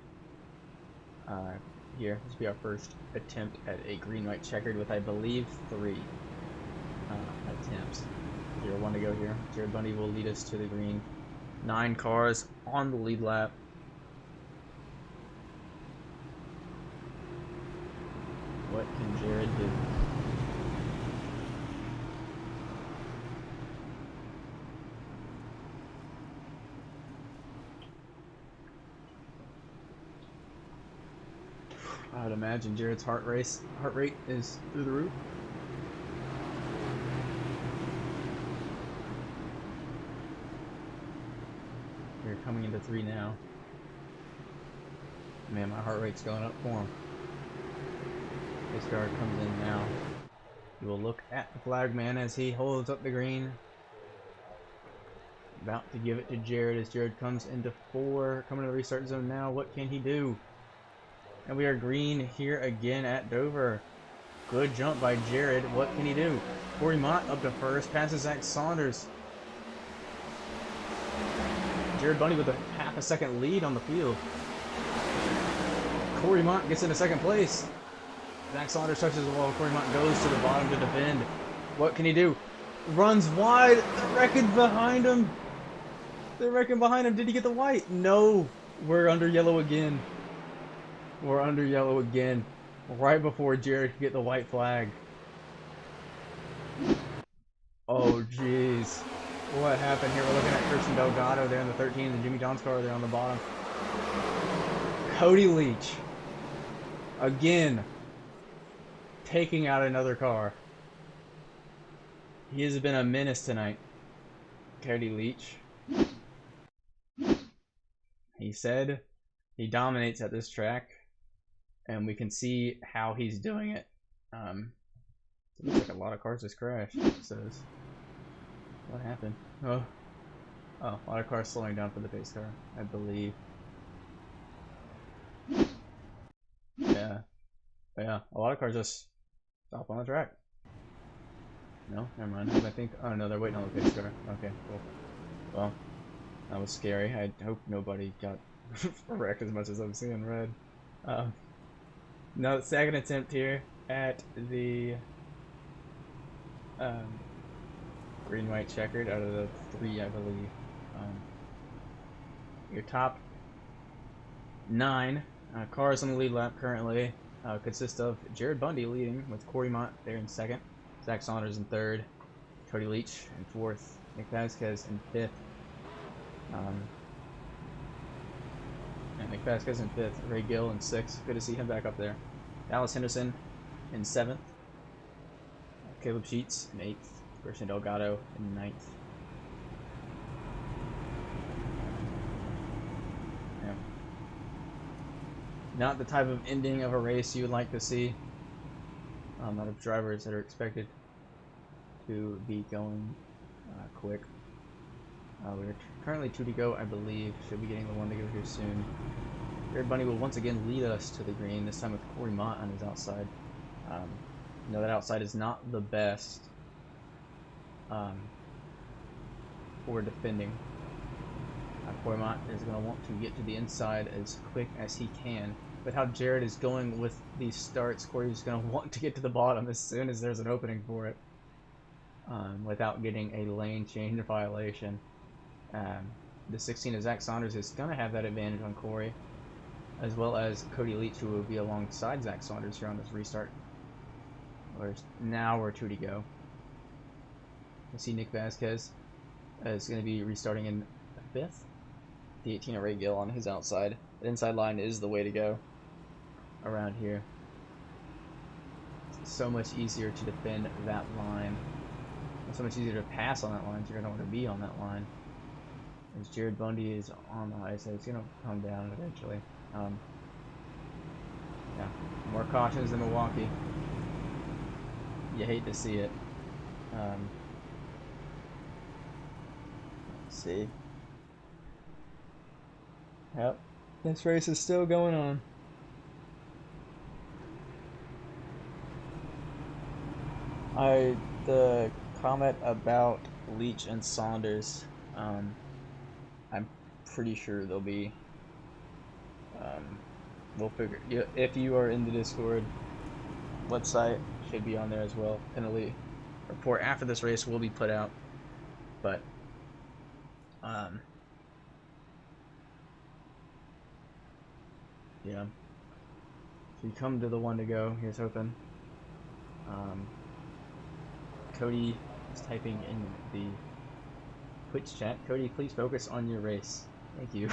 here. This will be our first attempt at a green-white checkered with, I believe, 3 attempts. 0-1 to go here. Jared Bundy will lead us to the green. 9 cars on the lead lap. What can Jared do? I would imagine Jared's heart rate is through the roof. We're coming into 3 now. Man, my heart rate's going up for him. This car comes in now. We will look at the flag man as he holds up the green. About to give it to Jared as Jared comes into 4. Coming to the restart zone now. What can he do? And we are green here again at Dover. Good jump by Jared. What can he do? Cory Mott up to first. Passes Zack Saunders. Jared Bundy with a half a second lead on the field. Cory Mott gets into 2nd place. Zack Saunders touches the wall. Cory Mott goes to the bottom to defend. What can he do? Runs wide. They're wrecking behind him. They're wrecking behind him. Did he get the white? No. We're under yellow again. We're under yellow again. Right before Jared could get the white flag. Oh, jeez. What happened here? We're looking at Christian Delgado there in the 13 and Jimmy John's car there on the bottom. Cody Leach. Again. Taking out another car. He has been a menace tonight. Cody Leach. He said he dominates at this track. And we can see how he's doing it. It looks like a lot of cars just crashed. It says. What happened? Oh, a lot of cars slowing down for the pace car, I believe. Yeah, a lot of cars just stop on the track. No, never mind. I think. Oh no, they're waiting on the pace car. Okay, cool. Well, that was scary. I hope nobody got wrecked as much as I'm seeing red. No, 2nd attempt here at the green-white checkered out of the 3, I believe. Your top 9 cars on the lead lap currently consist of Jared Bundy leading with Cory Mott there in 2nd, Zack Saunders in 3rd, Cody Leach in 4th, Nick Vasquez in 5th. And Nick Vasquez in 5th. Ray Gill in 6th. Good to see him back up there. Dallas Henderson in 7th. Caleb Sheets in 8th. Christian Delgado in 9th. Yeah. Not the type of ending of a race you would like to see. Out of drivers that are expected to be going quick. We're currently 2 to go, I believe. Should be getting the 1 to go here soon. Jared Bundy will once again lead us to the green, this time with Cory Mott on his outside. You know, that outside is not the best for defending. Cory Mott is going to want to get to the inside as quick as he can. But how Jared is going with these starts, Cory's going to want to get to the bottom as soon as there's an opening for it, without getting a lane change violation. The 16 of Zack Saunders is going to have that advantage on Cory, as well as Cody Leach, who will be alongside Zack Saunders here on this restart. Now we're 2 to go. You see Nick Vasquez is going to be restarting in 5th. The 18 of Ray Gill on his outside. The inside line is the way to go around here. It's so much easier to defend that line. It's so much easier to pass on that line, so you're going to want to be on that line. As Jared Bundy is on the high side, it's going to come down eventually. Yeah, more cautions in Milwaukee. You hate to see it. Let's see. Yep, this race is still going on. The comment about Leach and Saunders, I'm pretty sure they'll be. We'll figure. If you are in the Discord website, should be on there as well. Penalty report after this race will be put out, but yeah. So you come to the 1 to go. Here's hoping. Cody is typing in the Twitch chat. Cody, please focus on your race. Thank you.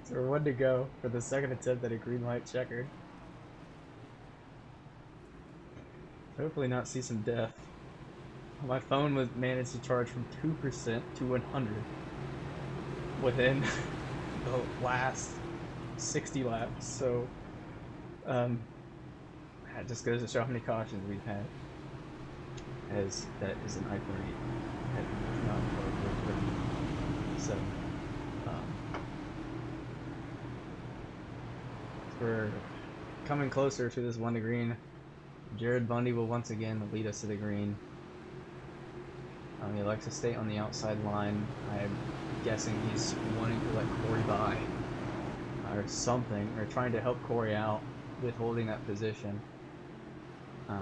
So we're 1 to go for the second attempt at a green light checkered. Hopefully not see some death. My phone was managed to charge from 2% to 100 within the last 60 laps. So that just goes to show how many cautions we've had. As that is an I-38 so we're coming closer to this 1 to green. Jared Bundy will once again lead us to the green. He likes to stay on the outside line. I'm guessing he's wanting to let Cory by or something, or trying to help Cory out with holding that position. So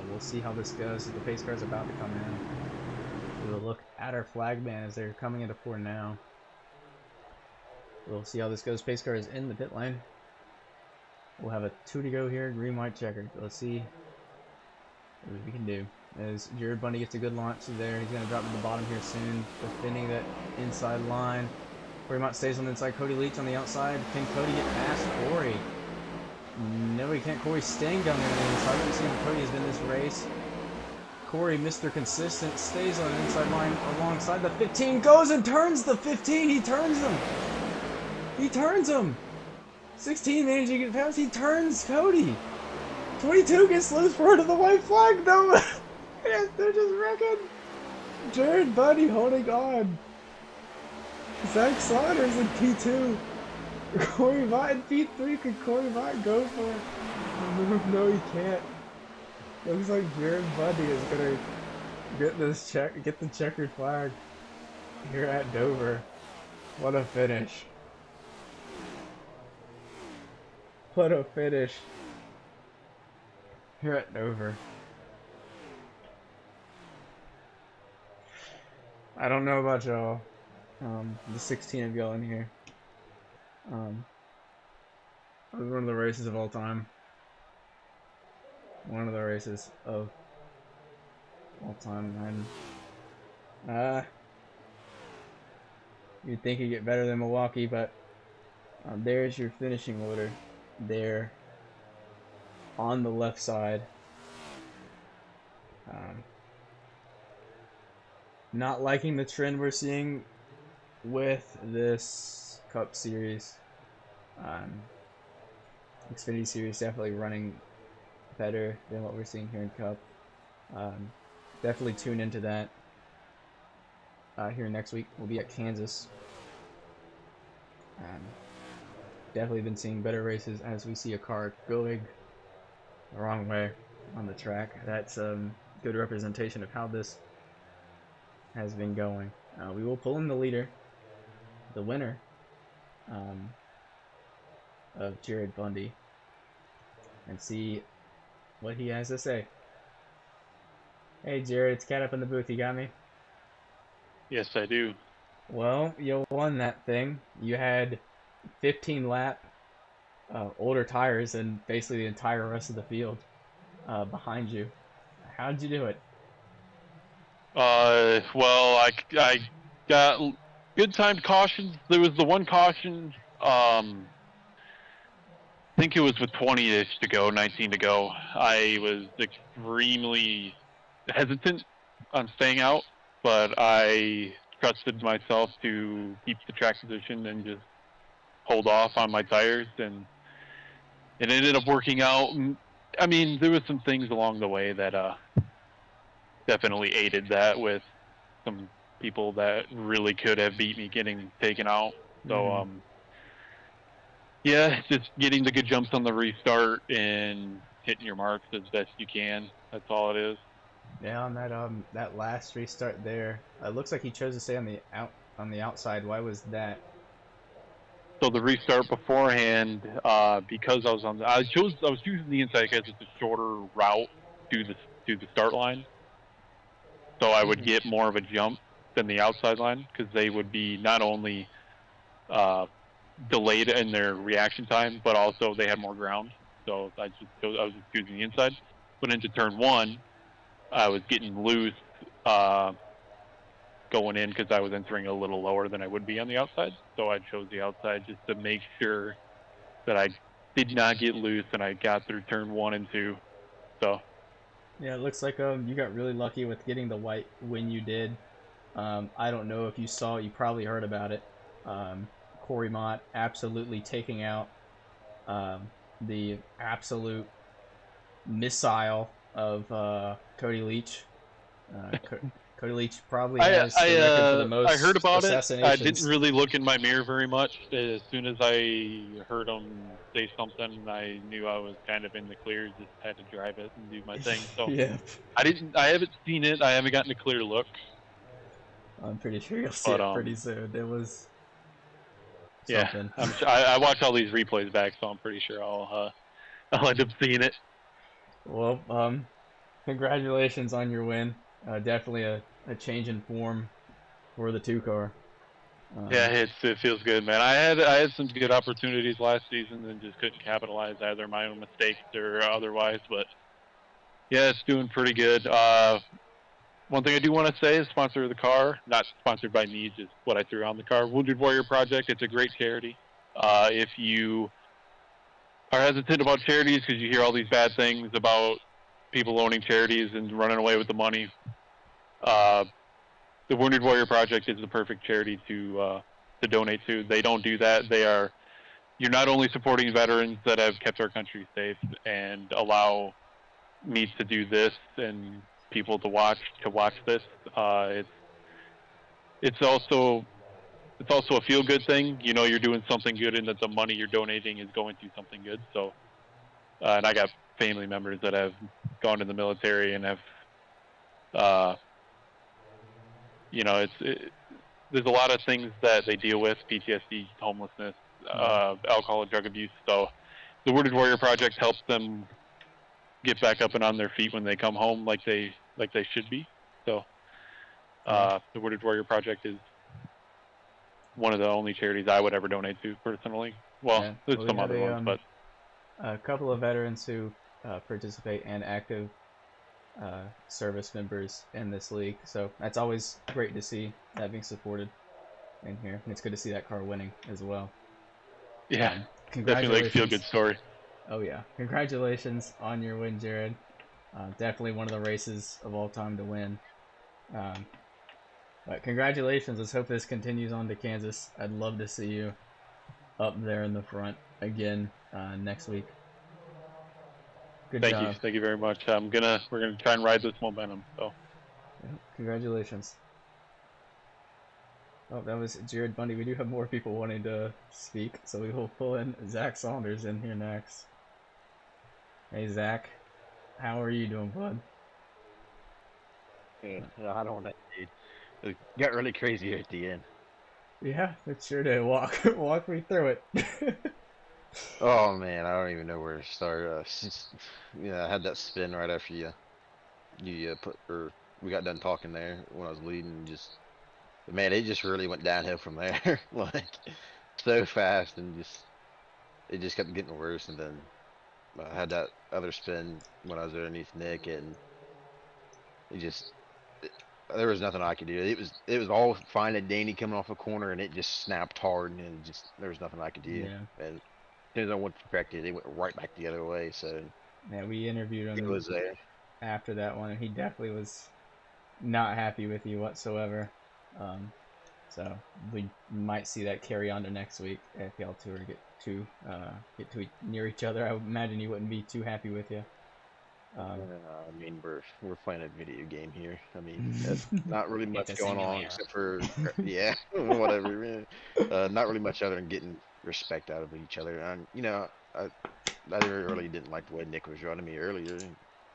we'll see how this goes. The pace car is about to come in. We'll look at our flag man as they're coming into 4 now. We'll see how this goes. Pace car is in the pit lane. We'll have a 2 to go here. Green, white, checkered. Let's see what we can do. As Jared Bundy gets a good launch there, he's going to drop to the bottom here soon, defending that inside line. Cory Mott stays on the inside. Cody Leach on the outside. Can Cody get past Cory? No, he can't. Cory's staying down there on the inside. Let's see how Cody has been this race. Cory, Mr. Consistent, stays on the inside line alongside the 15. Goes and turns the 15. He turns him. He turns him. 16 managing to get past. He turns Cody. 22 gets loose forward of the white flag. No. They're just wrecking. Jared Bundy holding on. Zack Saunders in P2. Cory Mott in P3. Could Cory Mott go for it? No, he can't. Looks like Jared Bundy is gonna get the checkered flag here at Dover. What a finish. What a finish here at Dover. I don't know about y'all, the 16 of y'all in here. It was one of the races of all time. One of the races of all time, man. You'd think you'd get better than Milwaukee, but there's your finishing order there on the left side. Not liking the trend we're seeing with this Cup Series. Xfinity Series definitely running better than what we're seeing here in Cup. Definitely tune into that. Here next week we'll be at Kansas. Definitely been seeing better races as we see a car going the wrong way on the track. That's good representation of how this has been going. We will pull in the leader, the winner of Jared Bundy, and see what he has to say. Hey Jared, it's Cat up in the booth. You got me? Yes, I do. Well, you won that thing. You had 15 lap older tires and basically the entire rest of the field behind you. How'd you do it? Well, I got good timed cautions. There was the one caution, I think it was with 20-ish to go, 19 to go. I was extremely hesitant on staying out, but I trusted myself to keep the track position and just hold off on my tires, and it ended up working out. I mean, there was some things along the way that definitely aided that, with some people that really could have beat me getting taken out. So yeah, just getting the good jumps on the restart and hitting your marks as best you can. That's all it is. Yeah, on that last restart there, it looks like he chose to stay on the outside. Why was that? So the restart beforehand, because I was using the inside because it's a shorter route to the start line. So I would get more of a jump than the outside line, because they would be not only delayed in their reaction time, but also they had more ground. So I was just choosing the inside. But into turn one, I was getting loose going in, because I was entering a little lower than I would be on the outside. So I chose the outside just to make sure that I did not get loose and I got through turn 1 and 2. So yeah, it looks like you got really lucky with getting the white when you did. I don't know if you saw, you probably heard about it. Cory Mott absolutely taking out the absolute missile of Cody Leach. Cody Leach probably has the record for the most I heard about it. assassinations. I didn't really look in my mirror very much. As soon as I heard him say something, I knew I was kind of in the clear. Just had to drive it and do my thing. So yeah. I haven't seen it. I haven't gotten a clear look. I'm pretty sure you'll see it pretty soon. It was something. Yeah, I watch all these replays back, so I'm pretty sure I'll end up seeing it. Well, congratulations on your win. Definitely a change in form for the 2-car. Yeah, it feels good, man. I had some good opportunities last season and just couldn't capitalize, either my own mistakes or otherwise. But yeah, it's doing pretty good. One thing I do want to say is sponsor of the car, not sponsored by me, just what I threw on the car. Wounded Warrior Project. It's a great charity. If you are hesitant about charities because you hear all these bad things about people owning charities and running away with the money, the Wounded Warrior Project is the perfect charity to donate to. They don't do that. You're not only supporting veterans that have kept our country safe and allow me to do this and people to watch this. It's also a feel-good thing. You know, you're doing something good, and that the money you're donating is going to something good. So, and I got family members that have gone to the military and have, there's a lot of things that they deal with: PTSD, homelessness, alcohol and drug abuse. So, the Wounded Warrior Project helps them get back up and on their feet when they come home, like they should be. So, the Wounded Warrior Project is one of the only charities I would ever donate to personally. Well, yeah. There's some other ones, but a couple of veterans who participate and active service members in this league. So that's always great to see that being supported. in here, and it's good to see that car winning as well. Yeah, definitely like Congratulations. feel good story. Oh yeah, congratulations on your win, Jared. Definitely one of the races of all time to win. But congratulations. Let's hope this continues on to Kansas. I'd love to see you up there in the front again next week. Good Thank job. you. Thank you very much. We're gonna try and ride this momentum. So Yeah, congratulations. Oh, that was Jared Bundy. We do have more people wanting to speak, so we will pull in Zack Saunders in here next. Hey Zach, how are you doing, bud? Yeah, I don't know, dude. It got really crazy at the end. Yeah, it sure did. Walk me through it. Oh man, I don't even know where to start. I had that spin right after we got done talking there when I was leading. Man, it just really went downhill from there, like so fast, and it just kept getting worse. And then I had that other spin when I was underneath Nick, and there was nothing I could do. It was all fine and dandy coming off a corner, and it just snapped hard, and there was nothing I could do. Yeah. And as soon as I went to correct it, it went right back the other way. So Yeah, we interviewed him it was there. after that one, and he definitely was not happy with you whatsoever. So we might see that carry on to next week if y'all two get to near each other. I would imagine he wouldn't be too happy with you. I mean, we're playing a video game here. I mean, that's not really much going on except for whatever. Man. Not really much other than getting respect out of each other. And I really didn't like the way Nick was running me earlier.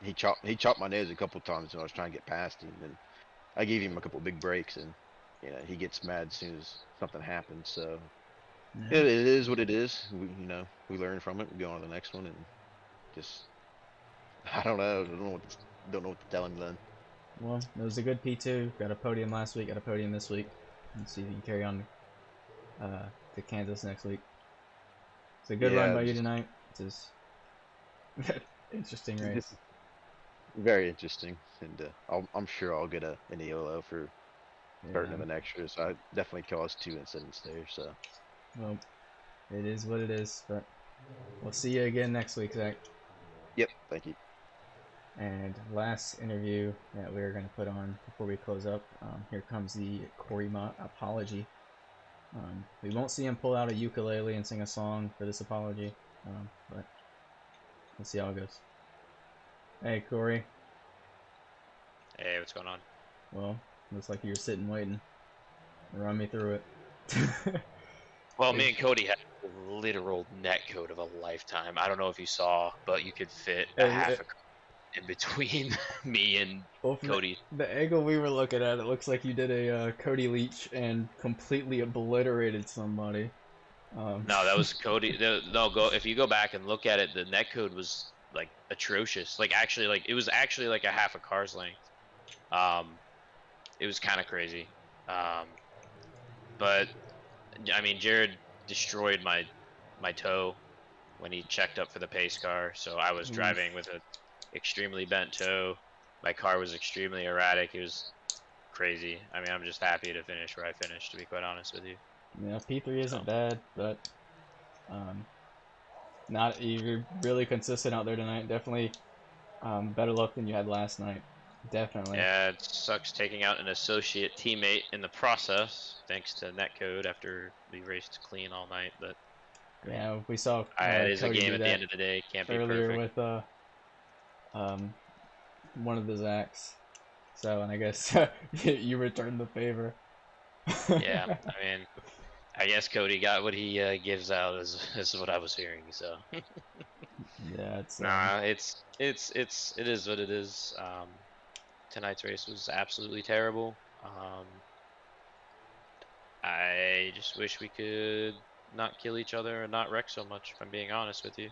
He chopped my nose a couple times when I was trying to get past him, and I gave him a couple big breaks, and he gets mad as soon as something happens. So it is what it is. We learn from it. We go on to the next one, and just. I don't know. Don't know what to tell him then. Well, it was a good P2. Got a podium last week. Got a podium this week. Let's see if you can carry on to Kansas next week. It's a good run by you tonight. It's just interesting race. Very interesting, and I'm sure I'll get an EOLO for starting of an extra. So I definitely caused 2 incidents there. So. Well, it is what it is. But we'll see you again next week, Zach. Yep. Thank you. And last interview that we're going to put on before we close up, here comes the Cory Mott apology. We won't see him pull out a ukulele and sing a song for this apology, but we'll see how it goes. Hey, Cory. Hey, what's going on? Well, looks like you were sitting waiting. Run me through it. Well, me and Cody had a literal net code of a lifetime. I don't know if you saw, but you could fit a half a in between me and Cody. The angle we were looking at, it looks like you did a Cody Leach and completely obliterated somebody. No, that was Cody. If you go back and look at it, the net code was like atrocious. It was actually like a half a car's length. It was kind of crazy. But I mean, Jared destroyed my toe when he checked up for the pace car, so I was driving with a extremely bent toe. My car was extremely erratic. It was crazy. I mean, I'm just happy to finish where I finished, to be quite honest with you. Yeah, P3 isn't bad, but you're really consistent out there tonight. Definitely better luck than you had last night. Definitely. Yeah, it sucks taking out an associate teammate in the process, thanks to netcode after we raced clean all night. But yeah, we saw. It is a game at the end of the day. Can't be earlier perfect. with one of the Zacks. So, and I guess you returned the favor. Yeah, I mean, I guess Cody got what he gives out, is what I was hearing. So. Yeah, it's. It is what it is. Tonight's race was absolutely terrible. I just wish we could not kill each other and not wreck so much, if I'm being honest with you.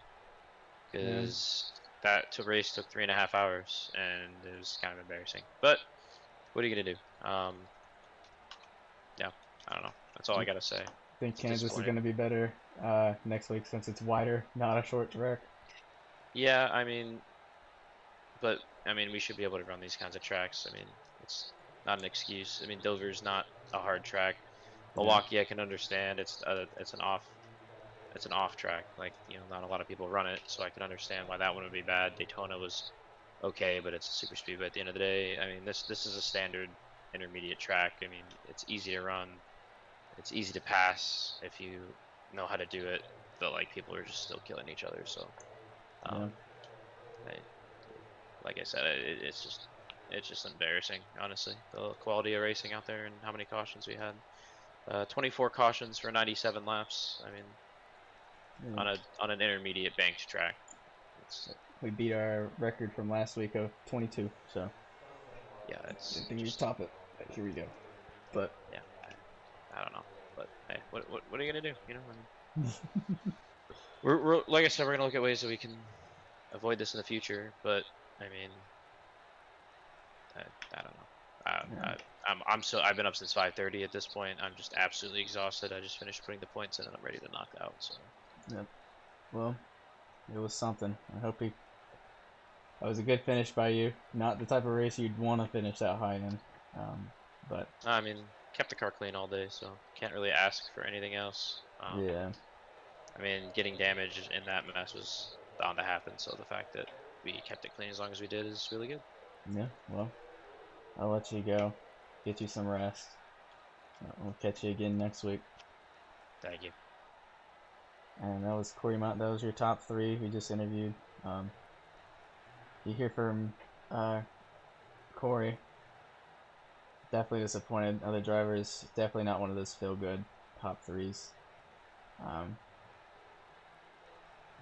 Because that race took 3.5 hours, and it was kind of embarrassing. But, what are you going to do? Yeah, I don't know. That's all I got to say. I think Kansas is going to be better next week since it's wider, not a short track. Yeah, I mean, we should be able to run these kinds of tracks. I mean, it's not an excuse. I mean, Dover's not a hard track. Milwaukee, I can understand. It's an off track. Like, not a lot of people run it, so I can understand why that one would be bad. Daytona was okay, but it's a super speedway at the end of the day. I mean, this is a standard intermediate track. I mean, it's easy to run, it's easy to pass if you know how to do it. But like, people are just still killing each other. So, like I said, it's just embarrassing, honestly, the quality of racing out there and how many cautions we had. 24 cautions for 97 laps. I mean, on an intermediate banked track. We beat our record from last week of 22, so yeah, it's. Didn't think you'd top it. But here we go. But yeah, I don't know. But hey, what are you gonna do? I mean, we're like I said, we're gonna look at ways that we can avoid this in the future. But I mean, I don't know. I've been up since 5:30 at this point. I'm just absolutely exhausted. I just finished putting the points in and I'm ready to knock out. So. Yep. Well, it was something. I hope that was a good finish by you. Not the type of race you'd want to finish that high in. But I mean, kept the car clean all day, so can't really ask for anything else. Yeah. I mean, getting damaged in that mess was bound to happen. So the fact that we kept it clean as long as we did is really good. Yeah. Well, I'll let you go. Get you some rest. We'll catch you again next week. Thank you. And that was Cory Mott. That was your top 3 we just interviewed. You hear from Cory. Definitely disappointed. Other drivers, definitely not one of those feel-good top 3s.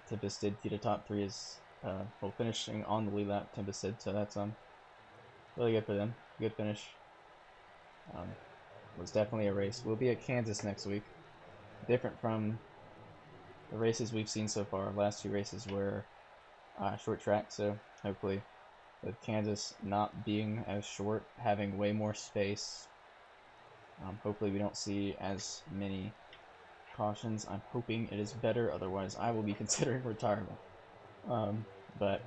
Tempest did get a top 3 as well, finishing on the lead lap. Tempest did, so that's really good for them. Good finish. Was definitely a race. We'll be at Kansas next week. Different from the races we've seen so far. Last 2 races were short track, so hopefully with Kansas not being as short, having way more space, hopefully we don't see as many cautions. I'm hoping it is better, otherwise I will be considering retirement. But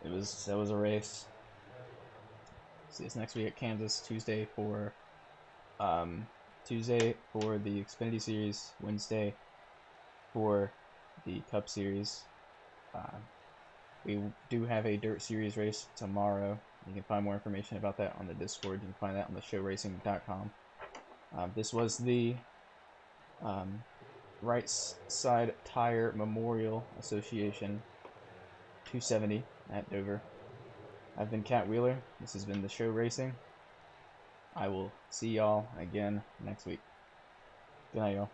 that was a race. See us next week at Kansas. Tuesday for the Xfinity Series, Wednesday for the Cup Series. We do have a Dirt Series race tomorrow. You can find more information about that on the Discord. You can find that on theshowracing.com. This was the Right Side Tire Memorial Association 270 at Dover. I've been Cat Wheeler. This has been The Show Racing. I will see y'all again next week. Good night, y'all.